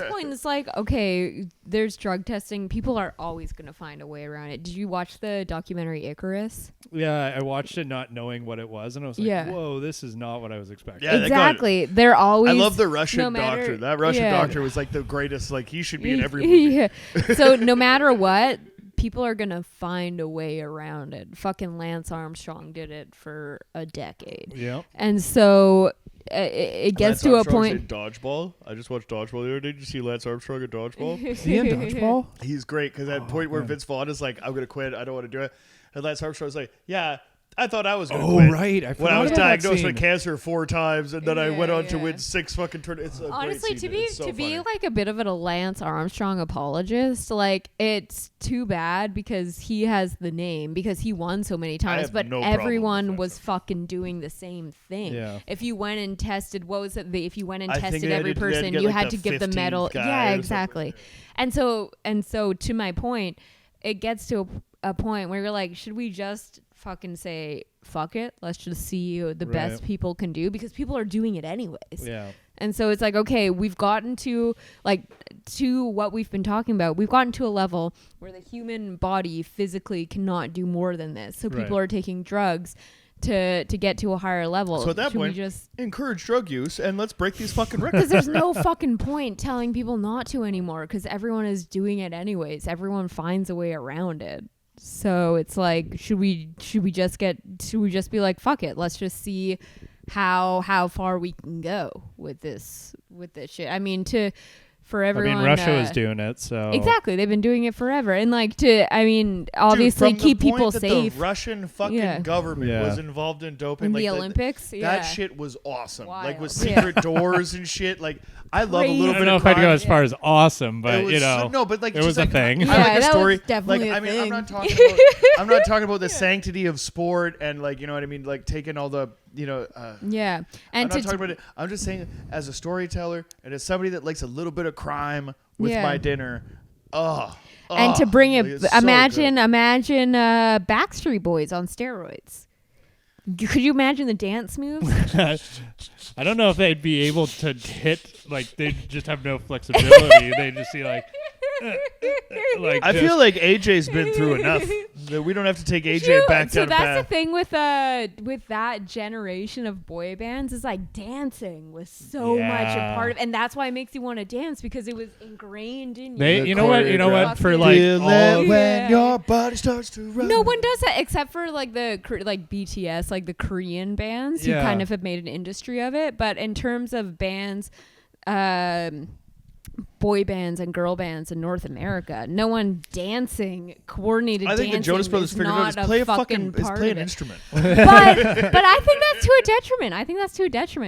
point, it's like, okay, there's drug testing. People are always going to find a way around it. Did you watch the documentary Icarus? Yeah, I watched it not knowing what it was, and I was like, whoa, this is not what I was expecting. Yeah, exactly. They're always... I love the Russian doctor. That Russian doctor was like the greatest. Like, he should be in every movie. So no matter what, people are going to find a way around it. Fucking Lance Armstrong did it for a decade. Yeah. And so it gets to a point. Dodgeball. I just watched Dodgeball the other day. Did you see Lance Armstrong at Dodgeball? Is he in Dodgeball? He's great because at the point where Vince Vaughn is like, I'm going to quit. I don't want to do it. And Lance Armstrong's like, yeah, I thought I was going to quit. Oh, right. When I was diagnosed with cancer 4 times, and then I went on to win 6 fucking tournaments. Honestly, to be like a bit of a Lance Armstrong apologist, like it's too bad because he has the name because he won so many times, but everyone was fucking doing the same thing. Yeah. If you went and tested, what was it? If you went and tested every person, you had to give the medal. Yeah, exactly. And so to my point, it gets to a point where you're like, should we just fucking say fuck it, let's just see the best people can do, because people are doing it anyways. And so it's like, okay, we've gotten to what we've been talking about. We've gotten to a level where the human body physically cannot do more than this, so people are taking drugs to get to a higher level. So at that point, just encourage drug use and let's break these fucking records. Because there's no fucking point telling people not to anymore, because everyone is doing it anyways. Everyone finds a way around it. So it's like, should we just be like, fuck it, let's just see how far we can go with this shit. I mean, for everyone. Russia was doing it, so exactly, they've been doing it forever, and obviously keep people safe. The Russian fucking government was involved in doping, in the Olympics. That shit was awesome. Wild. Like with secret doors and shit. Like I love a little bit. I don't know if I'd go as far as awesome, but it was a thing. Yeah, I like a story. Definitely a thing. I'm not talking about the sanctity of sport and like, you know what I mean, like taking all the, you know. And I'm not talking about it. I'm just saying, as a storyteller and as somebody that likes a little bit of crime with my dinner. And to bring it, imagine Backstreet Boys on steroids. Could you imagine the dance moves? I don't know if they'd be able to hit, like, they'd just have no flexibility. They'd just be like I feel like AJ's been through enough that we don't have to take AJ back down. So that's the thing with that generation of boy bands, is like dancing was so much a part of, and that's why it makes you want to dance, because it was ingrained in you. You know what? For like when your body starts to run. No one does that except for like BTS, like the Korean bands who kind of have made an industry of it. But in terms of bands, boy bands and girl bands in North America, no one coordinated dancing. I think the Jonas Brothers figured out is play an instrument. But I think that's to a detriment.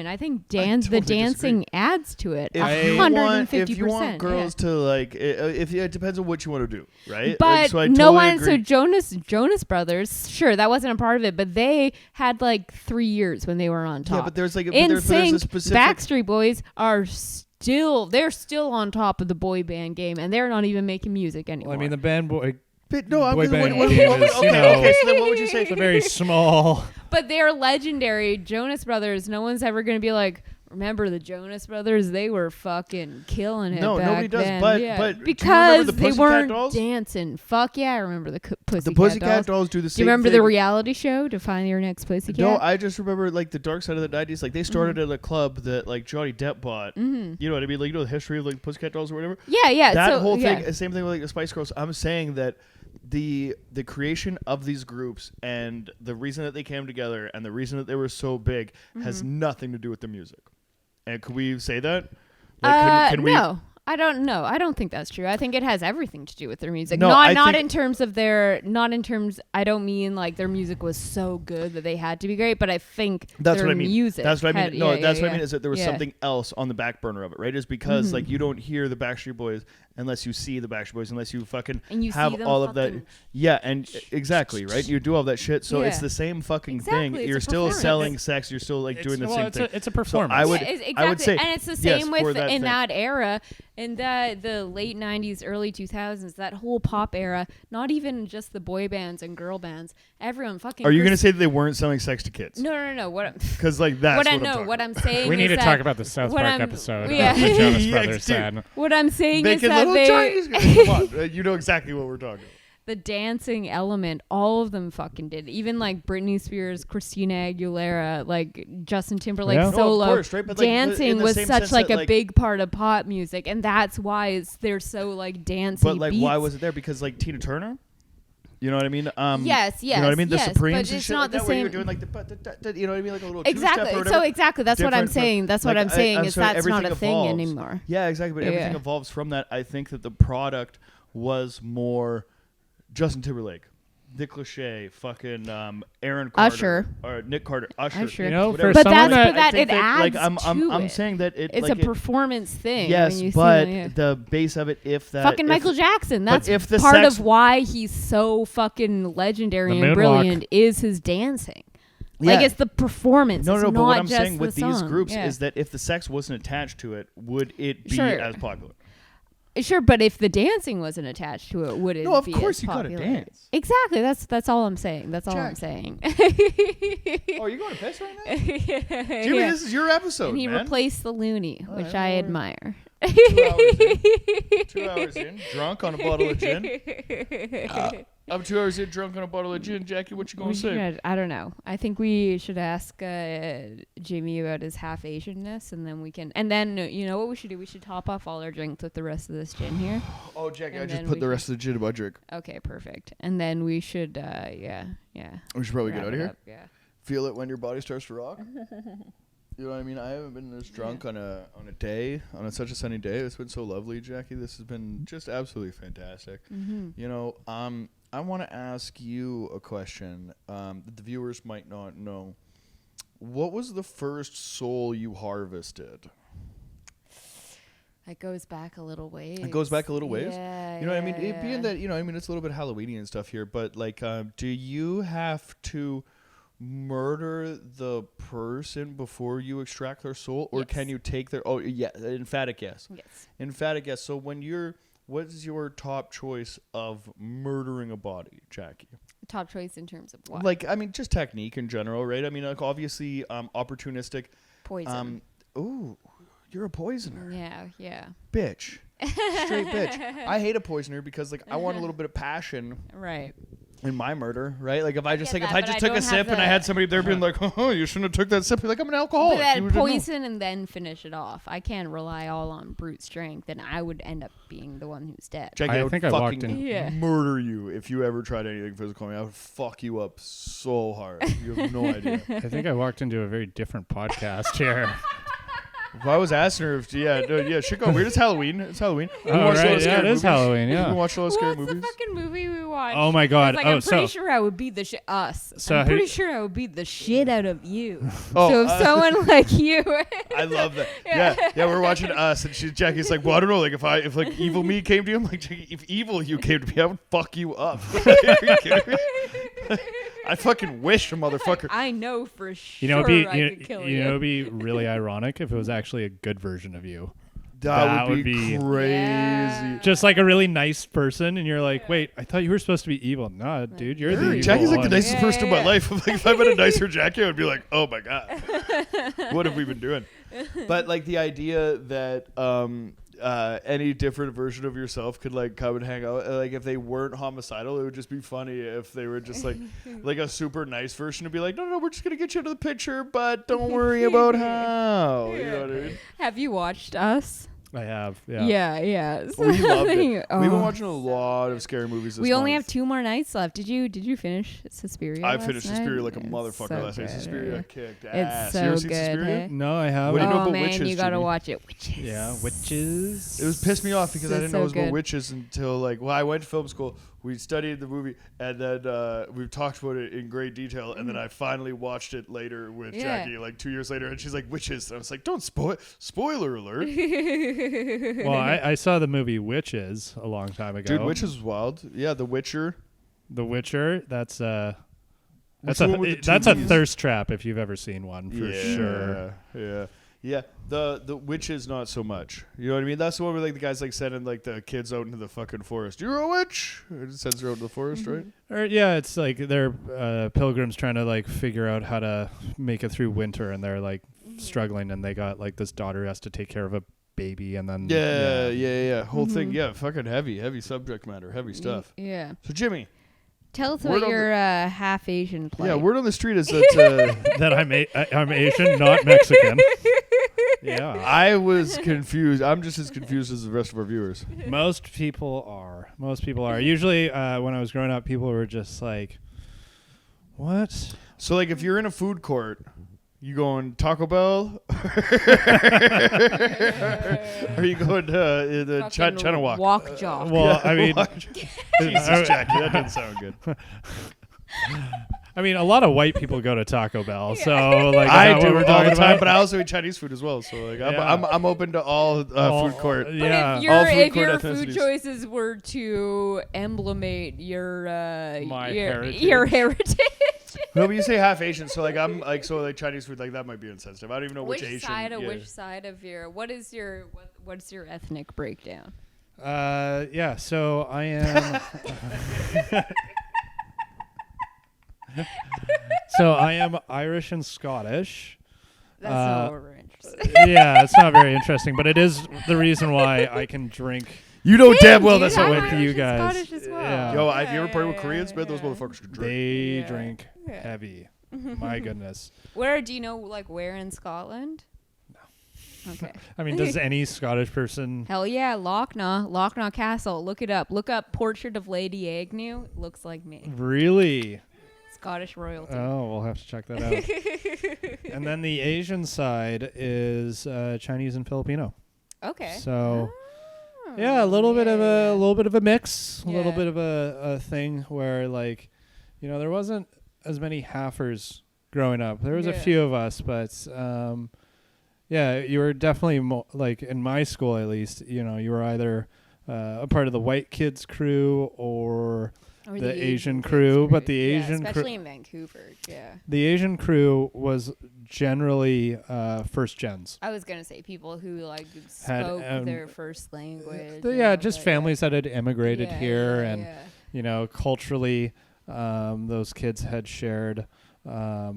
I think the dancing adds to it 150%. If you want girls to like, it depends on what you want to do, right? But so Jonas Brothers, sure, that wasn't a part of it, but they had like 3 years when they were on top. Yeah, but there's like there's a specific. Backstreet Boys are they're still on top of the boy band game, and they're not even making music anymore. Well, I mean, the band boy. But no, boy band game is, okay. So then, what would you say? It's a very small. But they're legendary. Jonas Brothers. No one's ever going to be like, remember the Jonas Brothers? They were fucking killing it. No, back nobody does. then. But yeah. but because do you remember the they Pussycat weren't Dolls? dancing. Fuck yeah, I remember the Pussycat The Pussycat Dolls. Dolls do the Do same you remember thing. the reality show to find your next Pussycat? No, I just remember like the dark side of the 90s. Like they started at a club that like Johnny Depp bought. You know what I mean? Like you know the history of like Pussycat Dolls or whatever. Yeah. That so, whole yeah. thing. Same thing with like the Spice Girls. I'm saying that the creation of these groups and the reason that they came together and the reason that they were so big has nothing to do with the music. And could we say that? Like, can we? No, I don't know. I don't think that's true. I think it has everything to do with their music. No, not in terms of I don't mean like their music was so good that they had to be great, but I think That's their what I mean. music. That's what I mean. had- No, yeah, that's yeah, what I mean yeah. is that there was Yeah. something else on the back burner of it, right? Is because like you don't hear the Backstreet Boys unless you see the Backstreet Boys, unless you fucking And you have see them all of that. fucking- Yeah, and exactly, right? You do all that shit. So it's Yeah. the same fucking Exactly, thing. it's you're a still performance. selling sex. You're still like doing the same thing. It's a performance. I would, Yeah, exactly. I would say, and it's the yes, same for with that in thing. that era, in the late '90s, early 2000s, that whole pop era. Not even just the boy bands and girl bands. Everyone fucking. Are you going to say that they weren't selling sex to kids? No. What? Because like that's What I I'm know. talking What about. I'm saying. We need is to that talk about the South what Park I'm- episode yeah. of the Jonas Yeah, Brothers dude. said. What I'm saying is Making that little they. Chinese. Come on, you know exactly what we're talking about. The dancing element, all of them fucking did. Even like Britney Spears, Christina Aguilera, like Justin Timberlake Yeah. No, of solo. course, right? But, like, in dancing the was same such sense like that, a like- big part of pop music, and that's why they're so like dancing. But like, why was it there? Because like Tina Turner. You know what I mean? Yes, You know what I mean? The yes, Supremes but and it's shit not like the that, where you were same- doing like the you know what I mean? Like a little Exactly. two-step or So whatever. exactly, that's what I'm Different, but, saying. That's what like, I'm saying I'm is sorry, that's not a everything thing evolves. anymore. Yeah, exactly. But Yeah. everything evolves from that. I think that the product was more Justin Timberlake, Nick Lachey, fucking Aaron Carter, Usher. or Nick Carter, Usher. You know, whatever. for But someone that's that but that I think it adds like, I'm to I'm it. saying that it It's like a performance thing. yes, when you but see, the base of it, if that fucking if, Michael Jackson. That's if the part sex- of why he's so fucking legendary The and moonwalk. brilliant is his dancing. Like Yeah. it's the performance. No, it's but not what I'm just saying the with these song. groups Yeah. is that if the sex wasn't attached to it, would it be Sure. as popular? Sure, but if the dancing wasn't attached to it, would it No, of be course as you gotta popular? dance. Exactly. That's all I'm saying. That's all I'm Jack. saying. Oh, you going to piss right now? Jimmy, Yeah. this is your episode, And he man. replaced the loony, Oh, which yeah, I well, admire. 2 hours in, drunk on a bottle of gin. I'm 2 hours in, drunk on a bottle of gin. Jackie, what you gonna We say? should- I don't know. I think we should ask Jimmy about his half Asianness, and then we can. And then you know what we should do? We should top off all our drinks with the rest of this gin here. Oh, Jackie, I And just then put we the can- rest of the gin in my drink. Okay, perfect. And then we should, yeah. We should probably get wrap out of it here. up, yeah. Feel it when your body starts to rock. You know what I mean? I haven't been this drunk on a day, on such a sunny day. It's been so lovely, Jackie. This has been just absolutely fantastic. Mm-hmm. You know, I want to ask you a question that the viewers might not know. What was the first soul you harvested? It goes back a little ways. It goes back a little ways? Yeah, You know what I mean? yeah, It being that, you know, I mean, it's a little bit Halloweeny and stuff here, but like, do you have to murder the person before you extract their soul, or Yes. can you take their? Oh, yeah, emphatic yes. Yes. Emphatic yes. So what is your top choice of murdering a body, Jackie? Top choice in terms of what? Like, I mean, just technique in general, right? I mean, like, obviously, opportunistic. Poison. Ooh, you're a poisoner. Yeah. Bitch. Straight bitch. I hate a poisoner because, like, I want a little bit of passion Right. in my murder, right? Like, if I just, get like, if that, I but just I took a don't sip have and I had somebody there being like, oh, you shouldn't have took that sip. You're like, I'm an alcoholic. But You then didn't know. poison and then finish it off. I can't rely all on brute strength, and I would end up being the one who's dead. Jackie, I I would think I walked fucking in- Yeah. murder you if you ever tried anything physical on me. I would fuck you up so hard. You have no idea. I think I walked into a very different podcast here. If I was asking her if, shit got weird. It's Halloween. It's Halloween. We Oh, watched a lot right, of yeah, scary it is movies. Halloween, We yeah. watched a lot of scary What's movies. the fucking movie we watched? Oh my God. Like, Oh, I'm pretty so- sure I would beat the shit us. So I'm who- pretty sure I would beat the shit out of you. Oh, so if someone like you, I love that. Yeah, we're watching Us, and Jackie's like, well, I don't know, like if like evil me came to you, I'm like, Jackie, if evil you came to me, I would fuck you up. Are you kidding me? I fucking wish a motherfucker. I know for sure You know, I could kill you. you know, it'd be really ironic if it was actually a good version of you. That would be be- crazy. Yeah. Just like a really nice person, and you're like, wait, I thought you were supposed to be evil. Nah, dude, you're the evil Jackie's like the one. nicest Yeah, person in yeah, my yeah. life. Like, if I met a nicer Jackie, I would be like, oh my God. What have we been doing? But like the idea that any different version of yourself could like come and hang out. Like if they weren't homicidal, it would just be funny if they were just like a super nice version to be like, no, we're just gonna get you into the picture, but don't worry about how. You know what I mean? Have you watched Us? I have. Yeah. Yeah. We loved it. We've been watching a lot of scary movies. This we only month. have 2 more nights left. Did you finish Suspiria? I finished last Suspiria night? like a It's motherfucker so last night. good. Suspiria kicked It's ass. so You ever seen good. Suspiria? No, I haven't. What do you know about man, witches, you gotta Jimmy? watch it. Witches. Yeah, witches. It was pissed me off because I didn't know it was about good. witches until like I went to film school. We studied the movie and then we talked about it in great detail. And then I finally watched it later with Jackie like 2 years later, and she's like witches. And I was like, don't spoiler alert. Well, I saw the movie Witches a long time ago. Dude, Witches was wild. Yeah, The Witcher. The Witcher. That's a Vs? thirst trap if you've ever seen one for sure. Yeah. The Witches not so much. You know what I mean? That's the one where like the guys like sending like the kids out into the fucking forest. You're a witch. It sends her out into the forest, right? Or yeah, it's like they're pilgrims trying to like figure out how to make it through winter, and they're like struggling, and they got like this daughter who has to take care of a baby, and then whole thing, fucking heavy subject matter, heavy stuff. Yeah. So Jimmy, Tell us about your half Asian plight. yeah, word on the street is that that I'm Asian, not Mexican. Yeah, I was confused. I'm just as confused as the rest of our viewers. Most people are. Usually, when I was growing up, people were just like, "What?" So like, if you're in a food court, you going Taco Bell? Are you going to the China Walk? Walk jock. Well, I mean, Jesus, Jackie, that doesn't sound good. I mean, a lot of white people go to Taco Bell, so like I is that do what we're all talking the time, about? but I also eat Chinese food as well. So like, I'm open to all food court. Yeah, But all if food your court food ethnicities. choices were to emblemate your heritage. your heritage, No, but you say half Asian, so like I'm like Chinese food like that might be insensitive. I don't even know which Asian. which side of your what's your ethnic breakdown? Yeah. So I am. So I am Irish and Scottish. That's not what we're interested. Yeah, it's not very interesting, but it is the reason why I can drink You know damn well dude, that's I'm not with what. Irish you and guys. Scottish as well. Yeah. Yo, have you ever partied with Koreans, man? Those motherfuckers can drink. They drink heavy. My goodness. Where do you know where in Scotland? No. Okay. I mean, does any Scottish person? Hell yeah, Lochnaw Castle. Look it up. Look up Portrait of Lady Agnew. Looks like me. Really? Scottish royalty. Oh, we'll have to check that out. And then the Asian side is Chinese and Filipino. Okay. So, yeah, a little bit of a mix, a little Yeah. bit of a thing where like, there wasn't as many halfers growing up. There was a few of us, but yeah, you were definitely like in my school at least. You were either a part of the white kids crew or the Asian crew, but the Asian especially in Vancouver, the Asian crew was generally first gens. I was gonna say people who like Had, spoke their first language. Just families that had immigrated here, and culturally, those kids had shared, a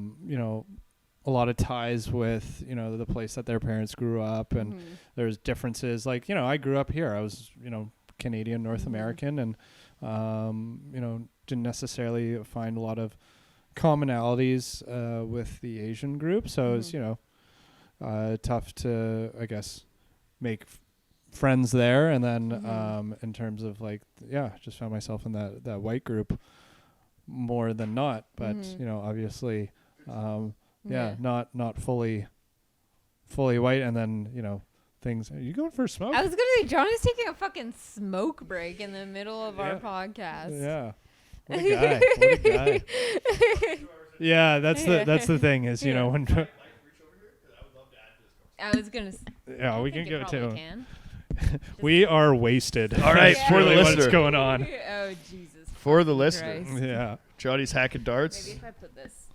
lot of ties with the place that their parents grew up, and there's differences. Like I grew up here. I was Canadian, North American, and didn't necessarily find a lot of commonalities with the Asian group. So it was, tough to, I guess, make friends there. And then in terms of like, just found myself in that white group more than not. But, obviously, not fully white. And then, things. Are you going for a smoke? I was gonna say Johnny's taking a fucking smoke break in the middle of our podcast. Yeah. What a guy. Yeah, that's the thing is, when I was gonna. yeah, we can you go probably too. can. We are wasted. All right, That's for the really listener. what's going on. Oh Jesus. For the listener, Christ. Yeah. Johnny's hacking darts. Maybe if I put this.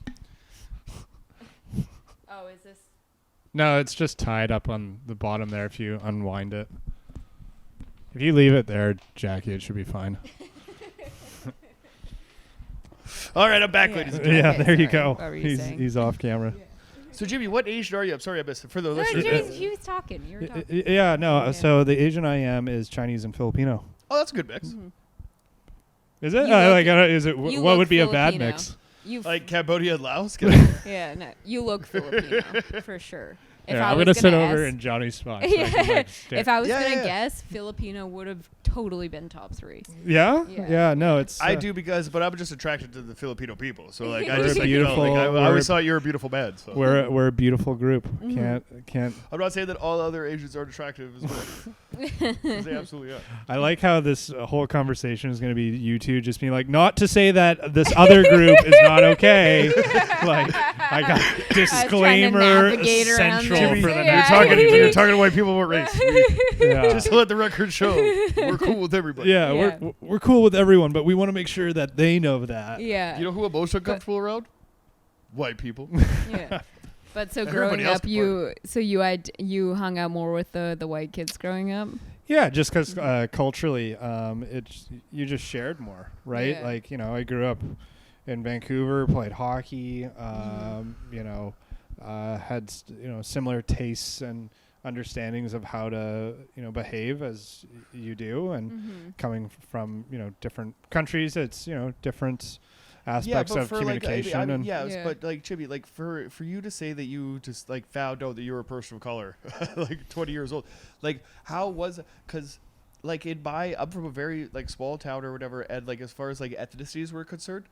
Oh, is this? No, it's just tied up on the bottom there if you unwind it. If you leave it there, Jackie, it should be fine. All right, I'm back, ladies and gentlemen. Yeah, Okay, there you sorry. go. What were you saying? He's off camera. So Jimmy, what Asian are you? I'm sorry I missed it. For the No, listeners. he was talking. You were talking. Yeah, no. Yeah. So the Asian I am is Chinese and Filipino. Oh, that's a good mix. Mm-hmm. Is it? You look- Is it? you What look would be a bad Filipino. mix? You Like Cambodia and Laos. yeah, no, you look Filipino for sure. If Yeah, I I'm was gonna sit gonna over ask- in Johnny's spot. Yeah. If I was Yeah, gonna yeah. guess, Filipino would have totally been top 3. Yeah? Yeah. Yeah. No, it's. I do but I'm just attracted to the Filipino people. So like I We're just like, you know, beautiful- like, I we're- always thought you were a beautiful man. So. We're a beautiful group. Mm-hmm. Can't. I'm not saying that all other Asians aren't attractive as well. 'Cause they absolutely are. I like how this whole conversation is going to be you two just being like, not to say that this other group is not okay. Like, I got disclaimer navigate around central this. for the Yeah. next You're talking to white people about race. Yeah. Just to let the record show, we're cool with everybody. Yeah, Yeah. we're cool with everyone, but we want to make sure that they know that. Yeah. You know who I'm most uncomfortable around? White people. Yeah. But so Everybody growing else up, can you hung out more with the white kids growing up. Yeah, just because culturally, you just shared more, right? Yeah. Like, you know, I grew up in Vancouver, played hockey, you know, had similar tastes and understandings of how to behave as you do, and coming from different countries, it's different aspects of communication. Yeah. But like Jimmy, like for you to say that you just like found out that you were a person of color, like 20 years old, like how was it? Because like I'm from a very like small town or whatever, and like as far as like ethnicities were concerned,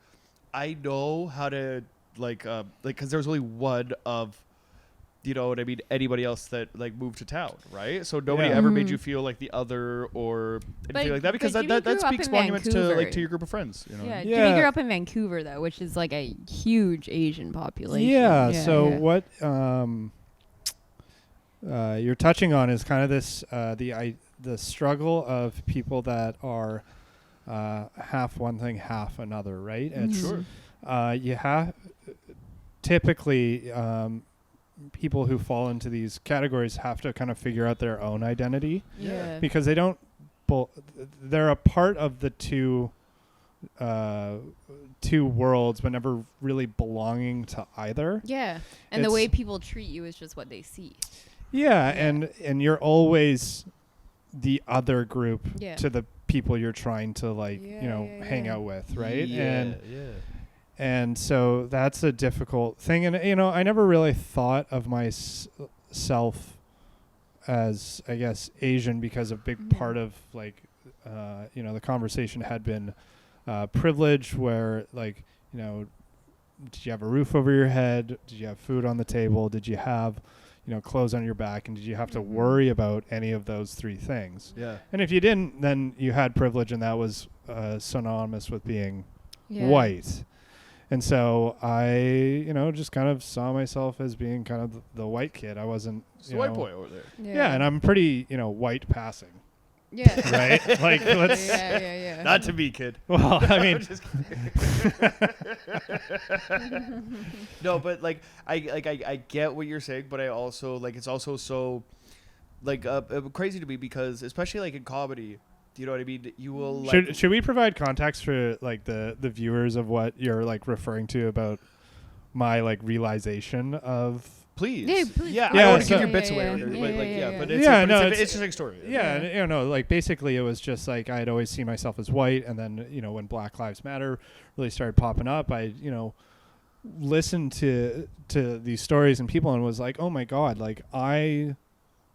I know how to like because there was only one of, you know what I mean, anybody else that like moved to town, right? So nobody Yeah. ever made you feel like the other or anything like that, because but that Jimmy grew up speaks in monuments to Vancouver. like to your group of friends, you know. Yeah, Yeah. Jimmy grew up in Vancouver though, which is like a huge Asian population. Yeah. So yeah. what you're touching on is kind of this the struggle of people that are half one thing, half another, right? It's, Sure. You have typically people who fall into these categories have to kind of figure out their own identity, Yeah. because they don't. They're a part of the two worlds, but never really belonging to either. Yeah. And the It's- way people treat you is just what they see. Yeah, and you're always the other group Yeah. to the people you're trying to Yeah, hang yeah. out with, right? Yeah. And so that's a difficult thing. And, I never really thought of myself as, I guess, Asian, because a big part of, the conversation had been privilege, where, did you have a roof over your head? Did you have food on the table? Did you have, clothes on your back? And did you have to worry about any of those three things? Yeah. And if you didn't, then you had privilege, and that was synonymous with being Yeah. white. And so I, just kind of saw myself as being kind of the white kid. I wasn't, It's the white boy over there. Yeah, and I'm pretty, white passing, Yeah. right? Like, let's. yeah. Not to be, kid. Well, I mean, Just no, but like I get what you're saying, but I also like it's also so like crazy to me, because especially like in comedy, you know what I mean? You will like should we provide context for like the viewers of what you're like referring to about my like realization of? please. Yeah, please. Yeah, I Yeah, don't want to so- give your bits Yeah, away, yeah, or whatever, yeah, but like yeah, but yeah. it's Yeah, but no, it's an it's- interesting story. Yeah, Yeah. and, like basically it was just like I'd always seen myself as white, and then when Black Lives Matter really started popping up, I listened to these stories and people and was like, oh my God, like I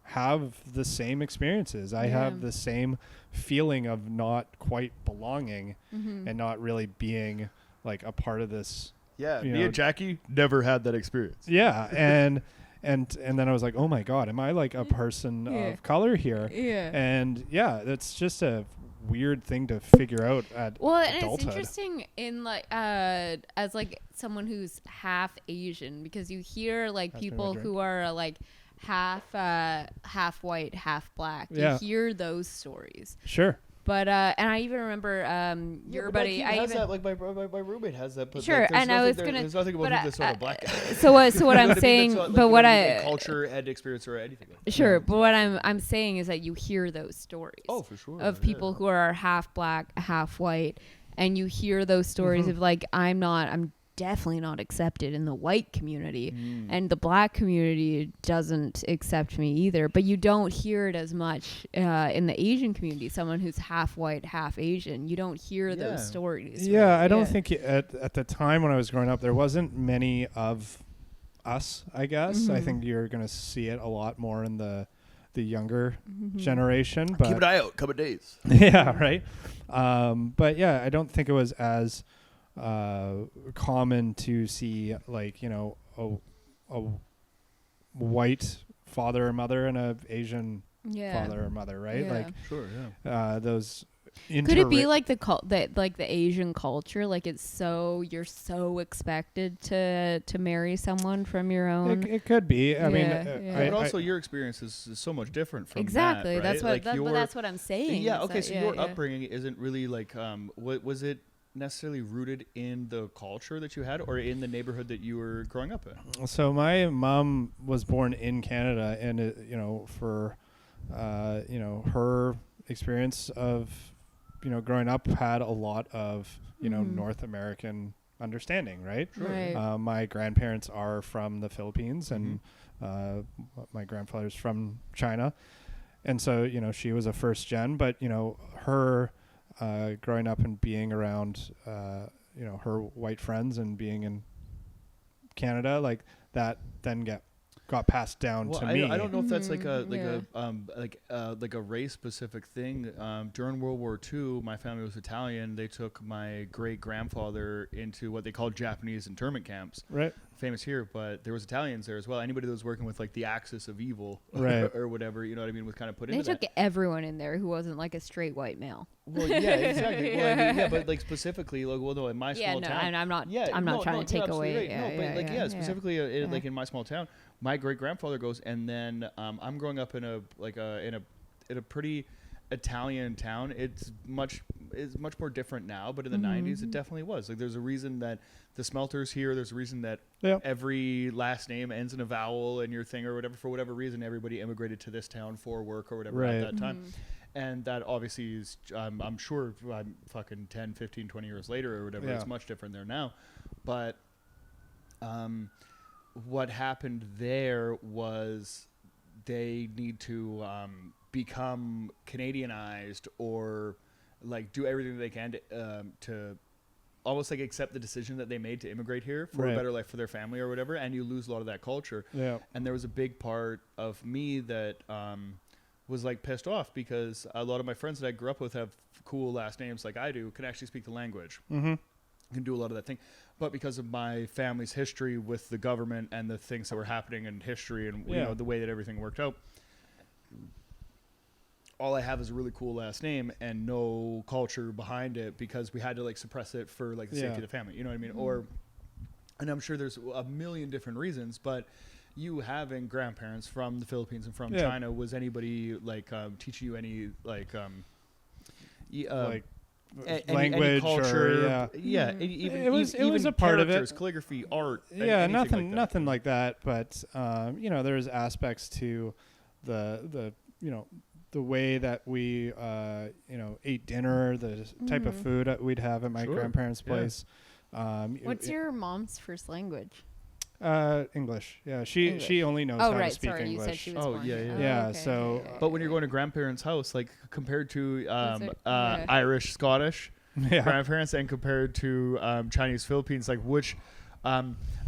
have the same experiences. I have the same feeling of not quite belonging and not really being like a part of this. Yeah, You me know, and Jackie never had that experience. Yeah, and then I was like, oh my God, am I like a person Yeah. of color here? Yeah. And yeah, that's just a weird thing to figure out at Well, and adulthood. it's interesting in like as like someone who's half Asian, because you hear like Pass me my people drink. who are like half white, half black. Yeah. You hear those stories. Sure. But and I even remember your buddy. I even that, like my roommate has that. But Sure, like, there's and I was nothing there- gonna- There's nothing about but him that's sort of black guy. so what I'm That's saying, not, like, but you what know, I like culture and experience or anything. Like that. sure, but what I'm saying is that you hear those stories. Oh, for sure. Of people who are half black, half white, and you hear those stories of like I'm definitely not accepted in the white community, and the black community doesn't accept me either. But you don't hear it as much in the Asian community. Someone who's half white, half Asian, you don't hear those stories. Yeah, I don't think at the time when I was growing up, there wasn't many of us, I guess. I think you're going to see it a lot more in the younger generation. But keep an eye out, couple of days. Yeah, right. But yeah, I don't think it was as common to see, like, you know, a white father or mother and a Asian father or mother, right? Like, sure, those. Could it be like the Asian culture? Like you're so expected to marry someone from your own. It could be. I mean, but also your experience is so much different from exactly. that, right? That's what. But that's what I'm saying. Yeah. Okay. So your upbringing isn't really like what was it necessarily rooted in the culture that you had or in the neighborhood that you were growing up in? So my mom was born in Canada, and you know, for you know, her experience of, you know, growing up had a lot of, you know, North American understanding, right? Sure. Right. My grandparents are from the Philippines, and my grandfather's from China. And so, you know, she was a first gen, but, you know, her growing up and being around, you know, her white friends and being in Canada, like that then got passed down to me. I don't know if that's like a race specific thing. During World War II, my family was Italian. They took my great grandfather into what they called Japanese internment camps. Right. Famous here, but there was Italians there as well. Anybody that was working with like the axis of evil, right, or whatever, you know what I mean, was kind of put into that. They took everyone in there who wasn't like a straight white male. Well, yeah, exactly. Well, I mean, yeah, but like specifically, like, well, no, in my small town. I'm not trying to take away. Right. But specifically, like in my small town, my great grandfather goes, and then I'm growing up in a pretty Italian town. It's much more different now, but in the 90s, it definitely was. Like, there's a reason that the smelters here. There's a reason that every last name ends in a vowel in your thing or whatever. For whatever reason, everybody immigrated to this town for work or whatever at that time. And that obviously is, I'm sure, fucking 10, 15, 20 years later or whatever, it's much different there now. But what happened there was they need to become Canadianized or like do everything they can to almost like accept the decision that they made to immigrate here for a better life for their family or whatever, and you lose a lot of that culture. Yeah. And there was a big part of me that was like pissed off because a lot of my friends that I grew up with have cool last names like I do, can actually speak the language, can do a lot of that thing. But because of my family's history with the government and the things that were happening in history and you know the way that everything worked out, all I have is a really cool last name and no culture behind it because we had to like suppress it for like the safety of the family. You know what I mean? Or, and I'm sure there's a million different reasons, but you having grandparents from the Philippines and from China, was anybody like teaching you any like language any culture? Or even it was a part of it. Calligraphy, art. Nothing like that. But you know, there's aspects to the you know, the way that we you know, ate dinner, the type of food that we'd have at my grandparents' place. What's your mom's first language? English. Yeah, she only knows how to speak English. You said she was born. Yeah. Okay. So, but when you're going to grandparents' house, like compared to Irish, Scottish grandparents, and compared to Chinese, Philippines, like which,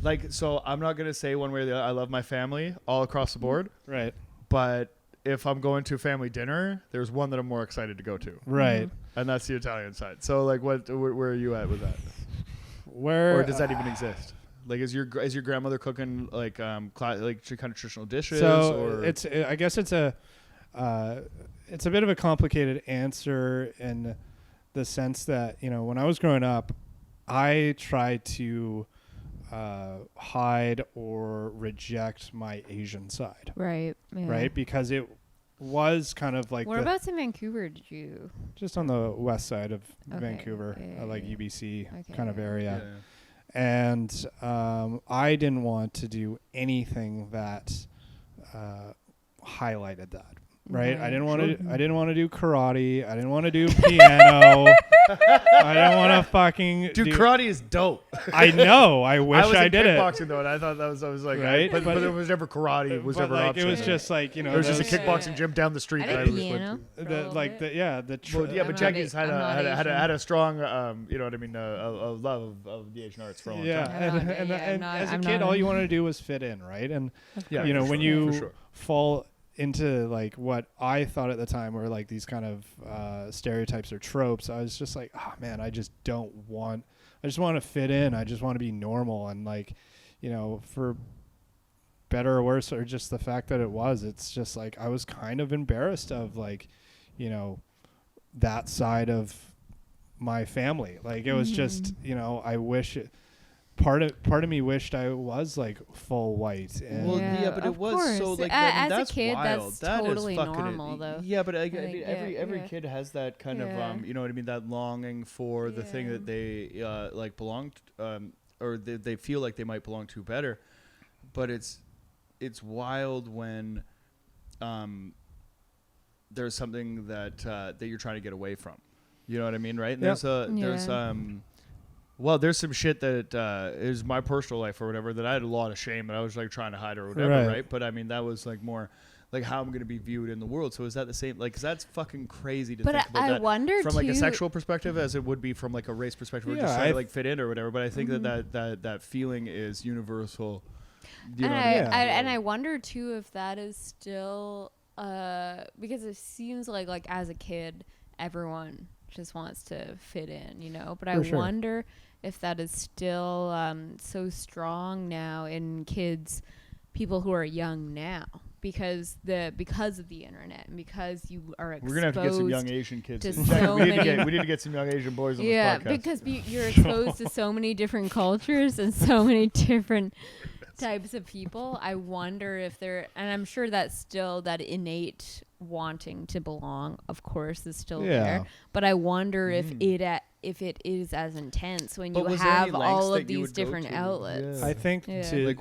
like, so I'm not gonna say one way or the other. I love my family all across the board, right? But if I'm going to family dinner, there's one that I'm more excited to go to, right? And that's the Italian side. So, like, where are you at with that? Or does that even exist? Like, is your grandmother cooking like kind of traditional dishes? So I guess it's a bit of a complicated answer in the sense that, you know, when I was growing up, I tried to hide or reject my Asian side, right? Because it was kind of like. Whereabouts in Vancouver did you? Just on the west side of Vancouver, like UBC kind of area. Yeah. And I didn't want to do anything that highlighted that. right? Right. I didn't want to do karate. I didn't want to do piano. I didn't want to fucking Dude, karate is dope. I know. I wish was I in did it. kickboxing though, and I thought I was like, Right? but there was never karate. It was But never an like, option. it was just like, you know, There was just a those- kickboxing gym down the street. I that did I was piano. the Well, yeah, I'm but not Jackie's I'm not had a strong, you know what I mean, a love of the Asian arts for a long yeah, time. and as a kid, all you wanted to do was fit in, right? And Yeah, you know, for when sure, you for sure. fall into like what I thought at the time were like these kind of stereotypes or tropes, I was just like, oh man, I just want to fit in. I just want to be normal. And like, you know, for better or worse, or just the fact that it's just like, I was kind of embarrassed of like, you know, that side of my family. Like it was just, you know, I wish part of me wished I was like full white. And Well, Yeah, yeah, but it of was so course. like As a that's kid, wild. that's That is totally fucking normal, though. Yeah, but I Like, mean, every yeah. kid has that kind of Yeah. you know what I mean, that longing for the thing Yeah. that they like belong or they feel like they might belong to better. But it's wild when there's something that that you're trying to get away from. You know what I mean, right? And Yep. there's well, there's some shit that is my personal life or whatever that I had a lot of shame and I was like trying to hide or whatever, right? But I mean, that was like more like how I'm going to be viewed in the world. So is that the same? Like, 'cause that's fucking crazy to But think about I that wonder from like a too- sexual perspective as it would be from like a race perspective. We're Yeah, just trying to like fit in or whatever. But I think that feeling is universal. You And know what I, I mean? and I wonder too if that is still because it seems like as a kid everyone just wants to fit in, you know. But I wonder if that is still so strong now in people who are young now because of the internet and because you are exposed. We're gonna have to get some young Asian kids. to Exactly. so we need many- to get some young Asian boys on Yeah, this podcast. because you're exposed to so many different cultures and so many different types of people. I wonder if and I'm sure that's still that innate wanting to belong, of course, is still there. But I wonder if it is as intense when But you was there any have lengths all that of you these would go different to? outlets. Yeah. I think Yeah. to Like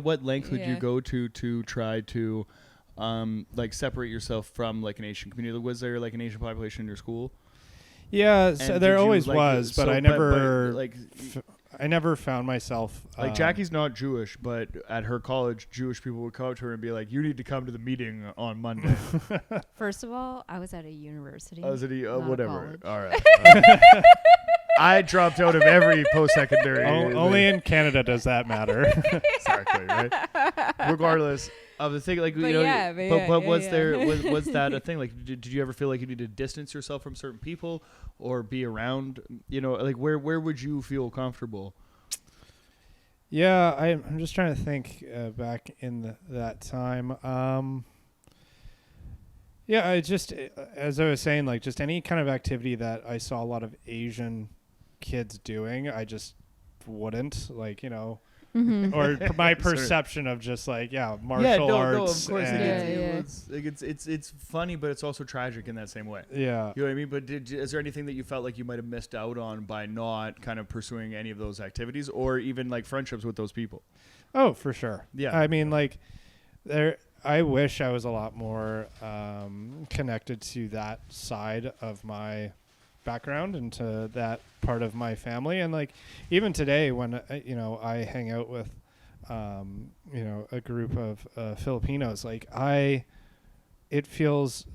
what length would you Yeah. go to try to like separate yourself from like an Asian community? Was there like an Asian population in your school? yeah, And so did there you, always like, was, but so- I never like I never found myself like Jackie's not Jewish, but at her college, Jewish people would come up to her and be like, "You need to come to the meeting on Monday." First of all, I was at a university. I was at not a whatever. college. All right. I dropped out of every post-secondary. only in Canada does that matter. Exactly, right? Regardless of the thing, like, But you know, yeah, but yeah, but yeah, was yeah. there, was that a thing? Like, did you ever feel like you need to distance yourself from certain people or be around, you know, like, where would you feel comfortable? Yeah, I'm just trying to think back in that time. Yeah, I just, as I was saying, like just any kind of activity that I saw a lot of Asian kids doing, I just wouldn't, like, you know, or my perception of just like, martial arts. of course. and- It's funny, but it's also tragic in that same way. Yeah. You know what I mean? But is there anything that you felt like you might have missed out on by not kind of pursuing any of those activities or even like friendships with those people? Oh, for sure. Yeah. I mean, like, I wish I was a lot more connected to that side of my background and to that part of my family. And like, even today when, you know, I hang out with, you know, a group of Filipinos, like it feels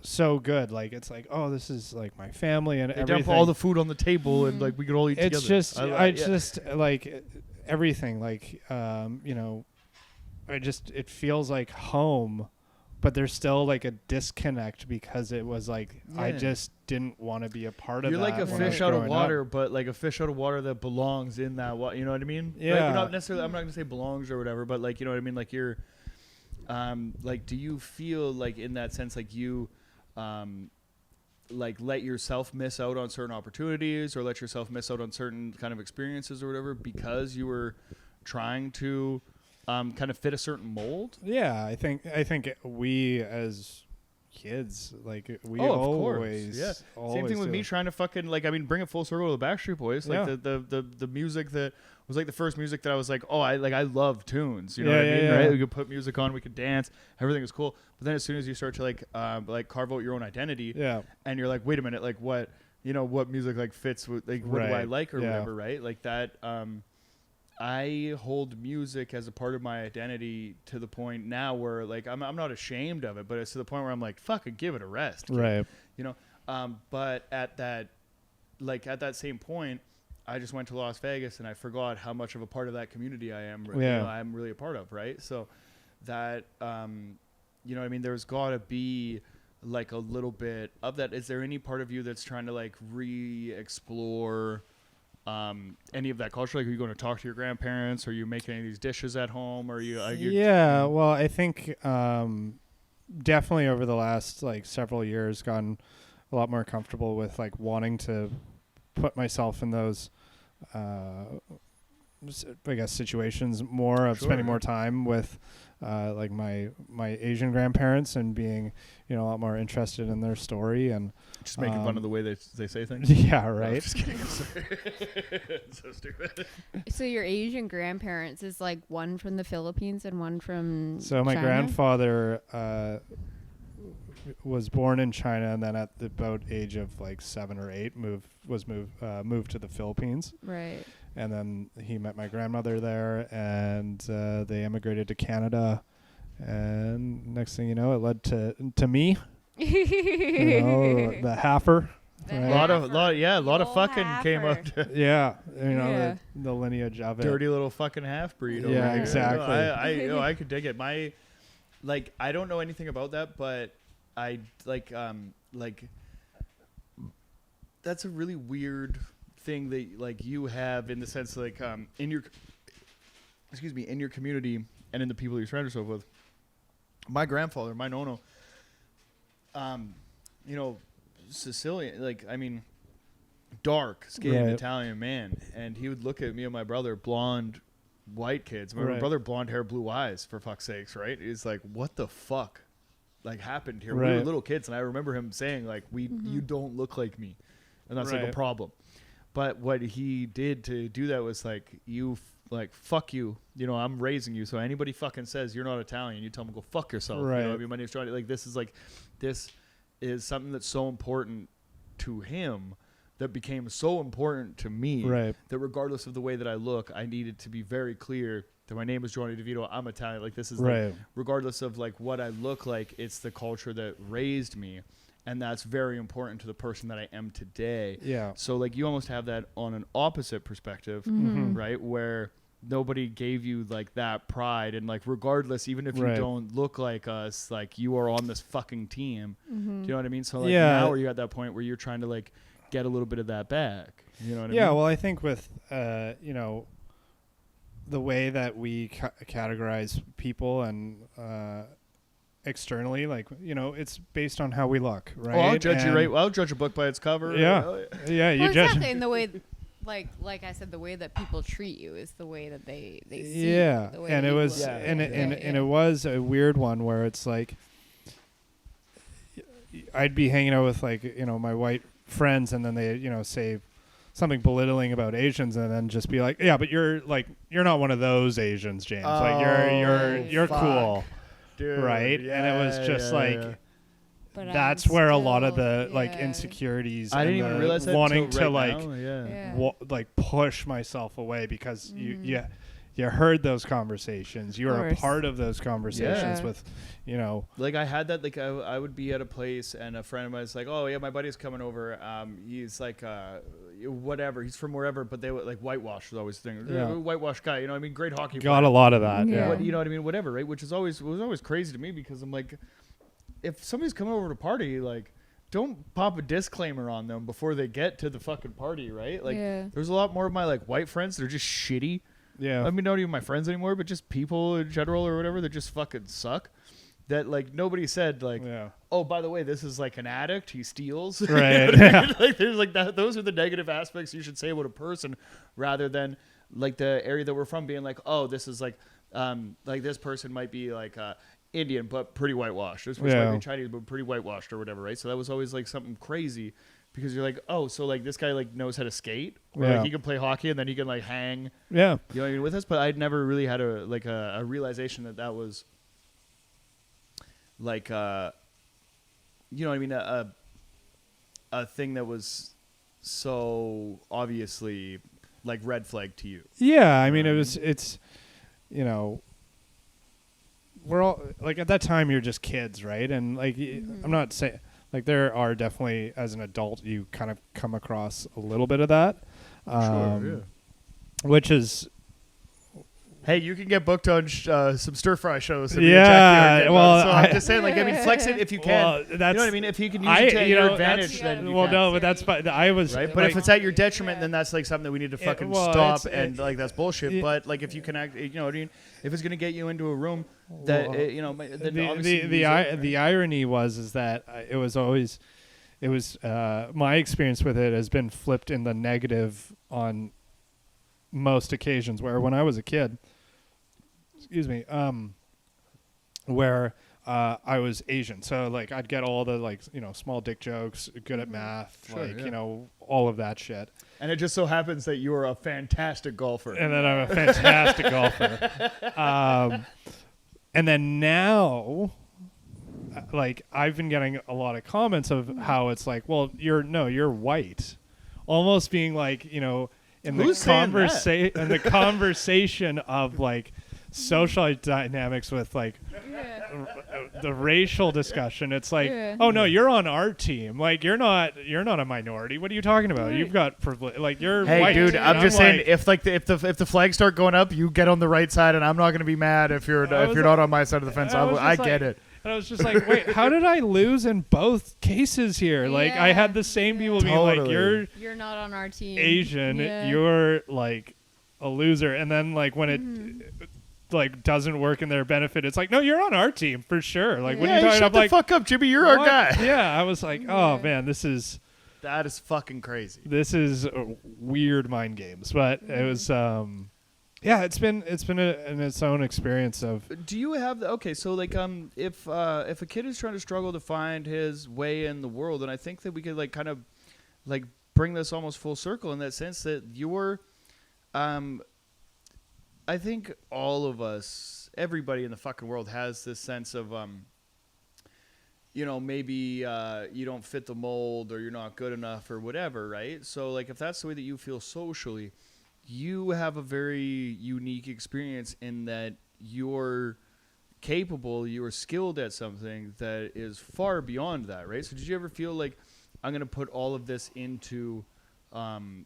so good. Like, it's like, oh, this is like my family and They everything. dump all the food on the table and like we could all eat together. It's just, I just like everything, like, you know, it feels like home, but there's still like a disconnect because it was like, I Yeah. just didn't want to be a part of You're that. like a when I was fish out of growing water, up. but like a fish out of water that belongs in that water. You know what I mean? Like, Yeah. not necessarily. I'm not gonna say belongs or whatever, but like, you know what I mean? Like you're, like, do you feel like in that sense, like you, like let yourself miss out on certain opportunities or let yourself miss out on certain kind of experiences or whatever because you were trying to, kind of fit a certain mold? Yeah, I think we as kids. Like we of always, course. Yeah. always Same thing with do. me trying to fucking like, I mean, bring it full circle to the Backstreet Boys. Like the music that was like the first music that I was like, oh, I love tunes. You know what I mean? Right? We could put music on, we could dance, everything is cool. But then as soon as you start to like carve out your own identity, and you're like, wait a minute, like what, you know, what music like fits with like what do I like or whatever, right? Like that. I hold music as a part of my identity to the point now where like I'm not ashamed of it, but it's to the point where I'm like, fucking give it a rest, kid. Right? You know, but at that same point, I just went to Las Vegas and I forgot how much of a part of that community I am. You know, I'm really a part of, right? So that you know what I mean, there's got to be like a little bit of that. Is there any part of you that's trying to like re-explore any of that culture? Like, are you going to talk to your grandparents? Are you making any of these dishes at home? Or are you well, I think definitely over the last like several years gotten a lot more comfortable with like wanting to put myself in those I guess situations more of spending more time with like my Asian grandparents and being, you know, a lot more interested in their story and just making fun of the way they say things. Yeah, right. No, just kidding. I'm sorry. It's so stupid. So your Asian grandparents is like one from the Philippines and one from So my China? grandfather was born in China and then at the about age of like 7 or 8 moved to the Philippines. Right. And then he met my grandmother there, and they immigrated to Canada. And next thing you know, it led to me, you know, the halfer. The right? A lot of fucking halfer. came out. Yeah, you know, the lineage of it. Dirty little fucking half breed. Yeah, exactly. I could dig it. My, like, I don't know anything about that, but I like that's a really weird thing that like you have in the sense like in your community and in the people you surround yourself with. My grandfather, my nono, you know, Sicilian, like, I mean, dark skinned Italian man, and he would look at me and my brother, blonde white kids, my brother, blonde hair, blue eyes, for fuck's sakes, right? He's like, what the fuck like happened here? We were little kids, and I remember him saying like, you don't look like me, and that's like a problem. But what he did to do that was like, like, fuck you. You know, I'm raising you. So anybody fucking says you're not Italian, you tell them go fuck yourself. Right. You know, I mean, my name's Jonny. Like, this is something that's so important to him that became so important to me. Right. That regardless of the way that I look, I needed to be very clear that my name is Jonny DeVito. I'm Italian. Like, this is like, regardless of like what I look like, it's the culture that raised me. And that's very important to the person that I am today. Yeah. So like you almost have that on an opposite perspective, right? Where nobody gave you like that pride, and like regardless, even if you don't look like us, like you are on this fucking team. Do you know what I mean? So like now you're at that point where you're trying to like get a little bit of that back. You know what I mean? Yeah. Well, I think with you know, the way that we categorize people and externally, like, you know, it's based on how we look, right? Oh, I'll judge you, right? Well, I'll judge a book by its cover. Yeah, you well, judge. exactly. And the way, like I said, the way that people treat you is the way that they see. Yeah, the way and that it you was, look. and it was a weird one where it's like, I'd be hanging out with like, you know, my white friends, and then they, you know, say something belittling about Asians, and then just be like, yeah, but you're not one of those Asians, James. Like you're cool. Dude, right? And it was just But that's where a lot of the like insecurities, I didn't even realize that wanting to right like like push myself away, because you heard those conversations, you were a part of those conversations with, you know, like I had that, like I would be at a place and a friend of mine was like, oh yeah, my buddy's coming over, he's like whatever, he's from wherever, but they would like whitewash was always the thing. Whitewash guy, you know what I mean? Great hockey player. Got a lot of that. What, you know what I mean? Whatever, right? Which is was always crazy to me, because I'm like, if somebody's coming over to party, like, don't pop a disclaimer on them before they get to the fucking party, right? Like, there's a lot more of my like white friends that are just shitty. Yeah. I mean, not even my friends anymore, but just people in general or whatever that just fucking suck. That like nobody said like, oh, by the way, this is like an addict, he steals. Right. You know like there's like that. Those are the negative aspects you should say about a person, rather than like the area that we're from being like, oh, this is like this person might be like Indian, but pretty whitewashed. It was supposed to be Chinese, but pretty whitewashed or whatever, right? So that was always like something crazy because you're like, oh, so like this guy like knows how to skate, or like he can play hockey and then he can like hang, you know what I mean, with us. But I'd never really had a realization that was like you know what I mean, a thing that was so obviously like red flag to you. Yeah, I mean it's you know, we're all like at that time you're just kids, right? And like I'm not saying like there are definitely as an adult you kind of come across a little bit of that, which is. Hey, you can get booked on some stir fry shows. Yeah, well, so I'm just saying, like, I mean, flex it if you can. Well, you know what I mean? If you can use it to your advantage, then you can. No, but that's fine. I was right. But if it's at your detriment, then that's like something that we need to fucking stop, and like that's bullshit. But like if you can act, you know what I mean? If it's gonna get you into a room that you know, then the irony is that it was always, my experience with it has been flipped in the negative on most occasions. Where when I was a kid. Excuse me. Where I was Asian, so like I'd get all the like small dick jokes, good at math, all of that shit. And it just so happens that you are a fantastic golfer. And then I'm a fantastic golfer. And then now, like I've been getting a lot of comments of how it's like, well, you're white, almost being like in the conversation of like. Social dynamics with like the racial discussion. It's like, oh no, you're on our team. Like you're not a minority. What are you talking about? You've got privilege. Like you're. Hey, white. dude, I'm just saying if the flags start going up, you get on the right side, and I'm not gonna be mad if you're not on my side of the fence. I get it. And I was just like, wait, how did I lose in both cases here? Like I had the same people being like, you're not on our team. Asian. You're like a loser. And then like when it. Like doesn't work in their benefit. It's like, no, you're on our team for sure. Like when you're talking shut the fuck up, Jimmy. You're our guy. Yeah, I was like, oh man, that is fucking crazy. This is weird mind games, but it was it's been in its own experience of. Do you have so like if a kid is trying to struggle to find his way in the world, and I think that we could like kind of like bring this almost full circle in that sense that you're I think all of us, everybody in the fucking world has this sense of, maybe you don't fit the mold or you're not good enough or whatever, right? So, like, if that's the way that you feel socially, you have a very unique experience in that you're capable, you're skilled at something that is far beyond that, right? So did you ever feel like, I'm going to put all of this into, one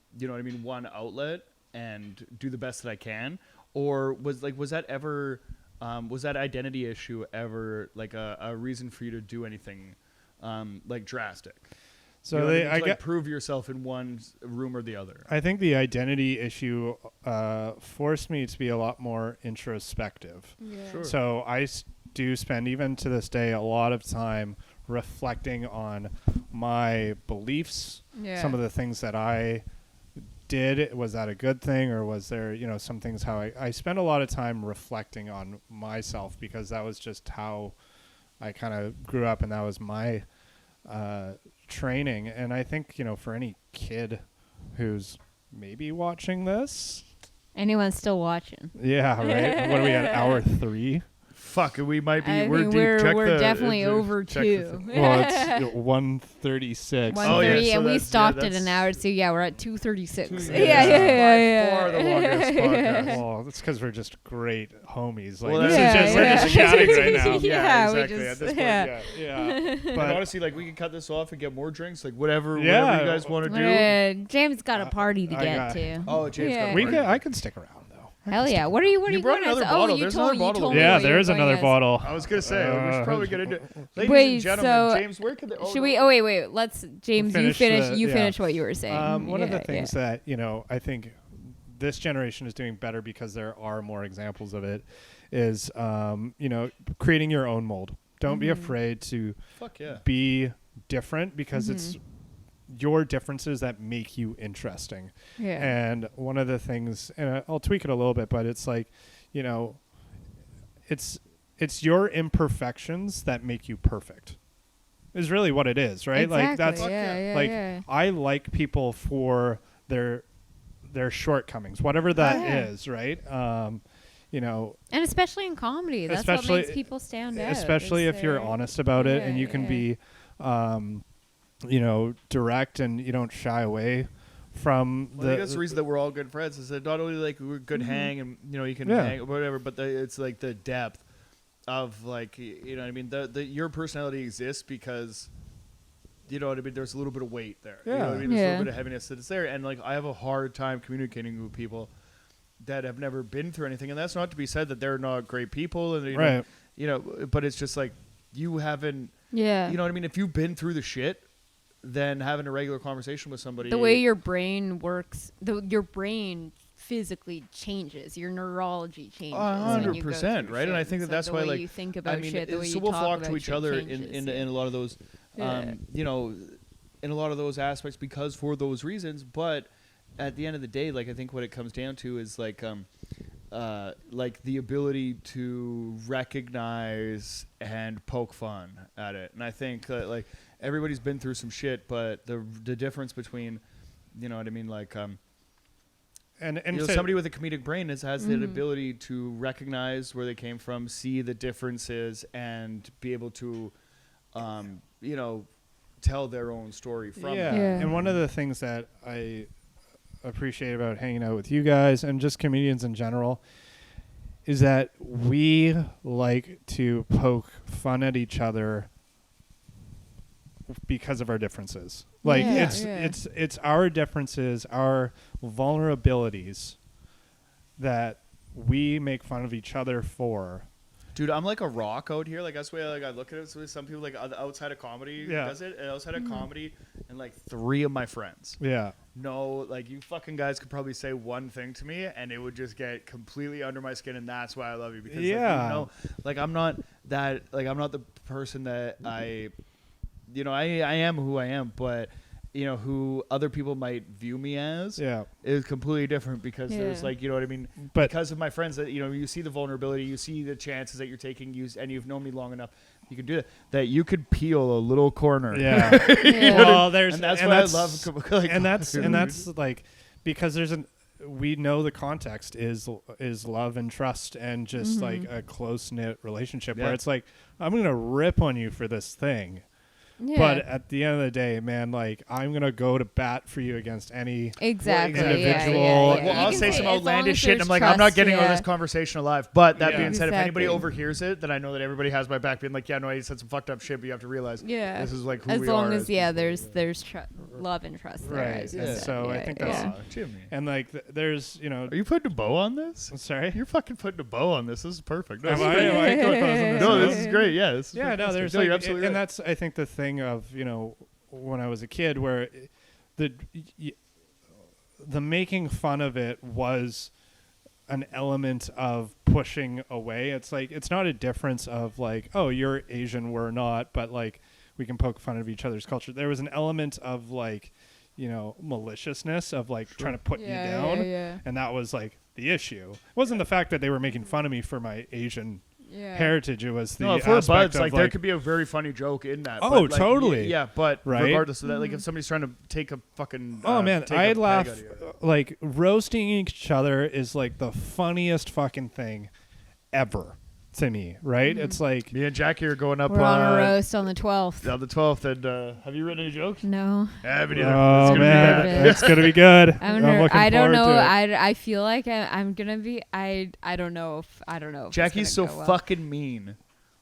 outlet and do the best that I can? Or was that ever, was that identity issue ever like a reason for you to do anything like drastic? So prove yourself in one room or the other. I think the identity issue forced me to be a lot more introspective. Yeah. Sure. So I do spend even to this day a lot of time reflecting on my beliefs, some of the things that I did. Was that a good thing, or was there some things how I spent a lot of time reflecting on myself, because that was just how I kind of grew up and that was my training. And I think for any kid who's maybe watching this, anyone's still watching, right? What are we at, hour 3? Fuck, we might be. We're definitely over 2. Well, it's 1:36. 1:30, and we stopped at an hour, so we're at 2:36. Yeah. Far the longest podcast. Well, that's because we're just great homies. Like, well, we're just chatting right now. Yeah, exactly. At this point, yeah. But honestly, like, we can cut this off and get more drinks, like whatever you guys want to do. James got a party to get to. Oh, James got a party. I can stick around. Hell yeah! What are you brought going another to? bottle. Oh, There's another bottle. Yeah, there is another bottle. I was gonna say we should probably get into. Ladies and gentlemen, so James, where could they? Should we? Oh wait. Let's James. You finish what you were saying. One of the things that I think this generation is doing better, because there are more examples of it, is creating your own mold. Don't be afraid to be different, because it's your differences that make you interesting. Yeah. And one of the things, and I'll tweak it a little bit, but it's like, it's it's your imperfections that make you perfect. Is really what it is, right? Exactly. Like that's Yeah. I like people for their shortcomings, whatever that is, right? You know, and especially in comedy, that's what makes people stand out. Especially if you're honest about it and you can be, you know, direct and you don't shy away from I think that's the reason that we're all good friends. Is that not only like we're good hang and you know you can hang or whatever, but it's like the depth of like you know what I mean. Your personality exists because. You know what I mean? There's a little bit of weight there. Yeah. You know what I mean? There's a little bit of heaviness that's there. And, like, I have a hard time communicating with people that have never been through anything. And that's not to be said that they're not great people. And you know, but it's just like you haven't, you know what I mean? If you've been through the shit, then having a regular conversation with somebody. The way your brain works, your brain physically changes. Your neurology changes. 100%, right? And I think that's why, like, you think about shit, the way so you we'll talk flock about to each shit other changes, in a lot of those, you know, in a lot of those aspects because for those reasons. But at the end of the day, like, I think what it comes down to is like the ability to recognize and poke fun at it. And I think like everybody's been through some shit, but the difference between, you know what I mean, like and you know, somebody with a comedic brain has the ability to recognize where they came from, see the differences, and be able to, you know, tell their own story from it. And one of the things that I appreciate about hanging out with you guys and just comedians in general is that we like to poke fun at each other because of our differences. Like it's our differences, our vulnerabilities that we make fun of each other for. Dude, I'm like a rock out here. Like that's the way like I look at it. So some people like outside of comedy does it, and outside of comedy, and like 3 of my friends. Yeah. No, like you fucking guys could probably say one thing to me, and it would just get completely under my skin, and that's why I love you because like, you know, like I'm not that like I'm not the person that I am who I am, but you know who other people might view me as is completely different because there's like, you know what I mean, but because of my friends that, you know, you see the vulnerability, you see the chances that you're taking, and you've known me long enough, you can do that you could peel a little corner. Well, and that's why I love like, and that's like because we know the context is love and trust and just like a close knit relationship where it's like I'm gonna rip on you for this thing. Yeah. But at the end of the day, man, like I'm gonna go to bat for you against any individual. Well, I'll say some outlandish shit, and I'm like, I'm not getting out of this conversation alive. But that being said, if anybody overhears it, then I know that everybody has my back, being like, yeah, no, I said some fucked up shit, but you have to realize, this is like who we are. As long as there's love and trust there. Right. So I think that's Jimmy. And like, there's, you know, are you putting a bow on this? I'm sorry, you're fucking putting a bow on this. This is perfect. No, this is great. Yeah, this is no, there's you're like, absolutely and right. that's I think the thing of, you know, when I was a kid where the making fun of it was an element of pushing away. It's like it's not a difference of like, oh, you're Asian, we're not, but like we can poke fun of each other's culture. There was an element of like, you know, maliciousness of like trying to put you down, and that was like the issue. It wasn't the fact that they were making fun of me for my Asian heritage. It was the for buds, like there could be a very funny joke in that. Oh, but, like, totally. Yeah, but regardless of that, like if somebody's trying to take a fucking I laugh like roasting each other is like the funniest fucking thing ever to me, right? It's like me and Jackie are going up we're on a roast on the 12th. On the 12th, and have you written any jokes? No. Yeah, but either. Oh man, it's gonna be good. I don't know. I feel like I'm gonna be. I don't know if Jackie's so fucking mean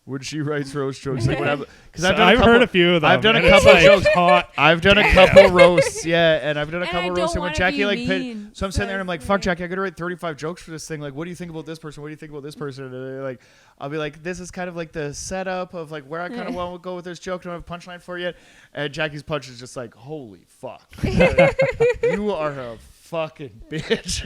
when she writes roast jokes. Like because I've heard a few of them. I've done a couple of jokes. I've done a couple roasts, and I've done a couple roasts. And when Jackie so I'm sitting there and I'm like, fuck, Jackie, I gotta write 35 jokes for this thing. Like, what do you think about this person? What do you think about this person? And like, I'll be like, this is kind of like the setup of like where I kind of want to go with this joke. Don't have a punchline for you yet. And Jackie's punch is just like, holy fuck, you are a fucking bitch.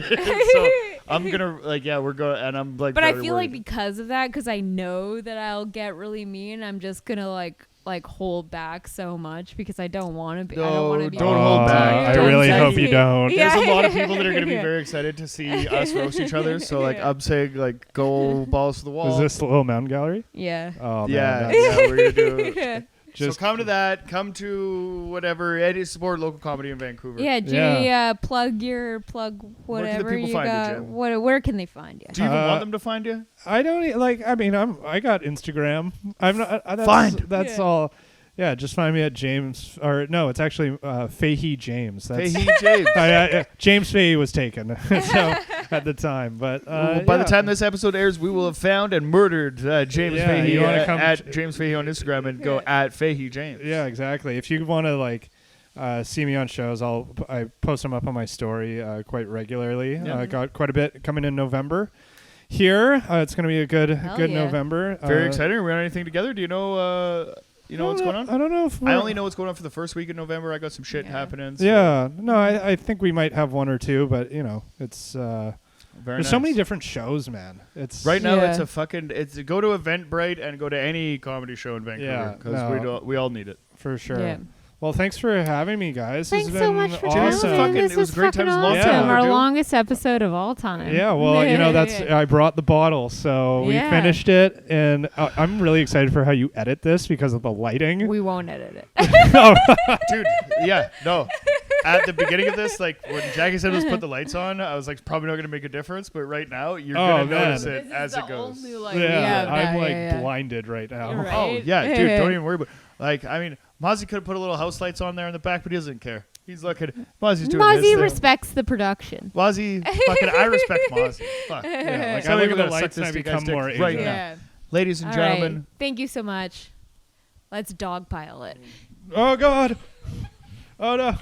So I'm gonna we're going, and I'm like, but I feel like because of that, because I know that I'll get really mean, I'm just gonna like like hold back so much because I don't want to be. No, I don't want to be. don't hold back. I really hope you don't. Yeah. There's a lot of people that are going to be very excited to see us roast each other. So like I'm saying, like go balls to the wall. Is this the Little Mountain Gallery? Yeah. Oh, Yeah, man. yeah, we're gonna do. Yeah. So come to that. Come to whatever. Any support local comedy in Vancouver. Yeah, Jimmy, plug whatever Where can the people you find you, got. Jim? Where can they find you? Do you even want them to find you? I don't like. I mean, I got Instagram. I'm not. That's Yeah. all. Yeah, just find me at James. Or no, it's actually Fahy James. That's Fahy James. James Fahy was taken so at the time, but by the time this episode airs, we will have found and murdered James Yeah, Fahy you wanna come at James Fahy on Instagram and go at Fahy James. Yeah, exactly. If you want to like see me on shows, I post them up on my story quite regularly. Yeah. Got quite a bit coming in November. Here, it's going to be a good yeah. November. Very exciting. Are we on anything together? Do you know? You know what's going on? I don't know if I only know what's going on for the first week of November. I got some shit Yeah. happening. So Yeah, no, I think we might have one or two, but you know, it's very there's so nice. many different shows, man. It's Right now, Yeah. it's a fucking. It's go to Eventbrite and go to any comedy show in Vancouver because no. we all need it. for sure. Yeah. Well, thanks for having me, guys. Thanks It's so been much for awesome. coming. Fucking- This it was is great times, fucking long awesome. time Our overdue. longest episode of all time. Yeah, well, you know, that's I brought the bottle, so we Yeah. finished it, and I'm really excited for how you edit this because of the lighting. We won't edit it. Dude, yeah, no. At the beginning of this, like when Jackie said let's put the lights on, I was like, it's probably not going to make a difference. But right now, you're Oh, going to man. notice This it is as the it goes. only light yeah, we have I'm now. like Yeah. blinded right now. Right. Oh yeah, dude, don't even worry about. Like, I mean, Mozzie could have put a little house lights on there in the back, but he doesn't care. He's looking. Mozzie's doing this. Mozzie thing. respects the production. Mozzie, fucking, I respect Mozzie. Fuck. Yeah, like So I we're look at the gonna suck lights and I this become guy's more dick right Asian. now. Ladies and All right. gentlemen, Thank you so much. Let's dogpile it. Oh God! Oh no!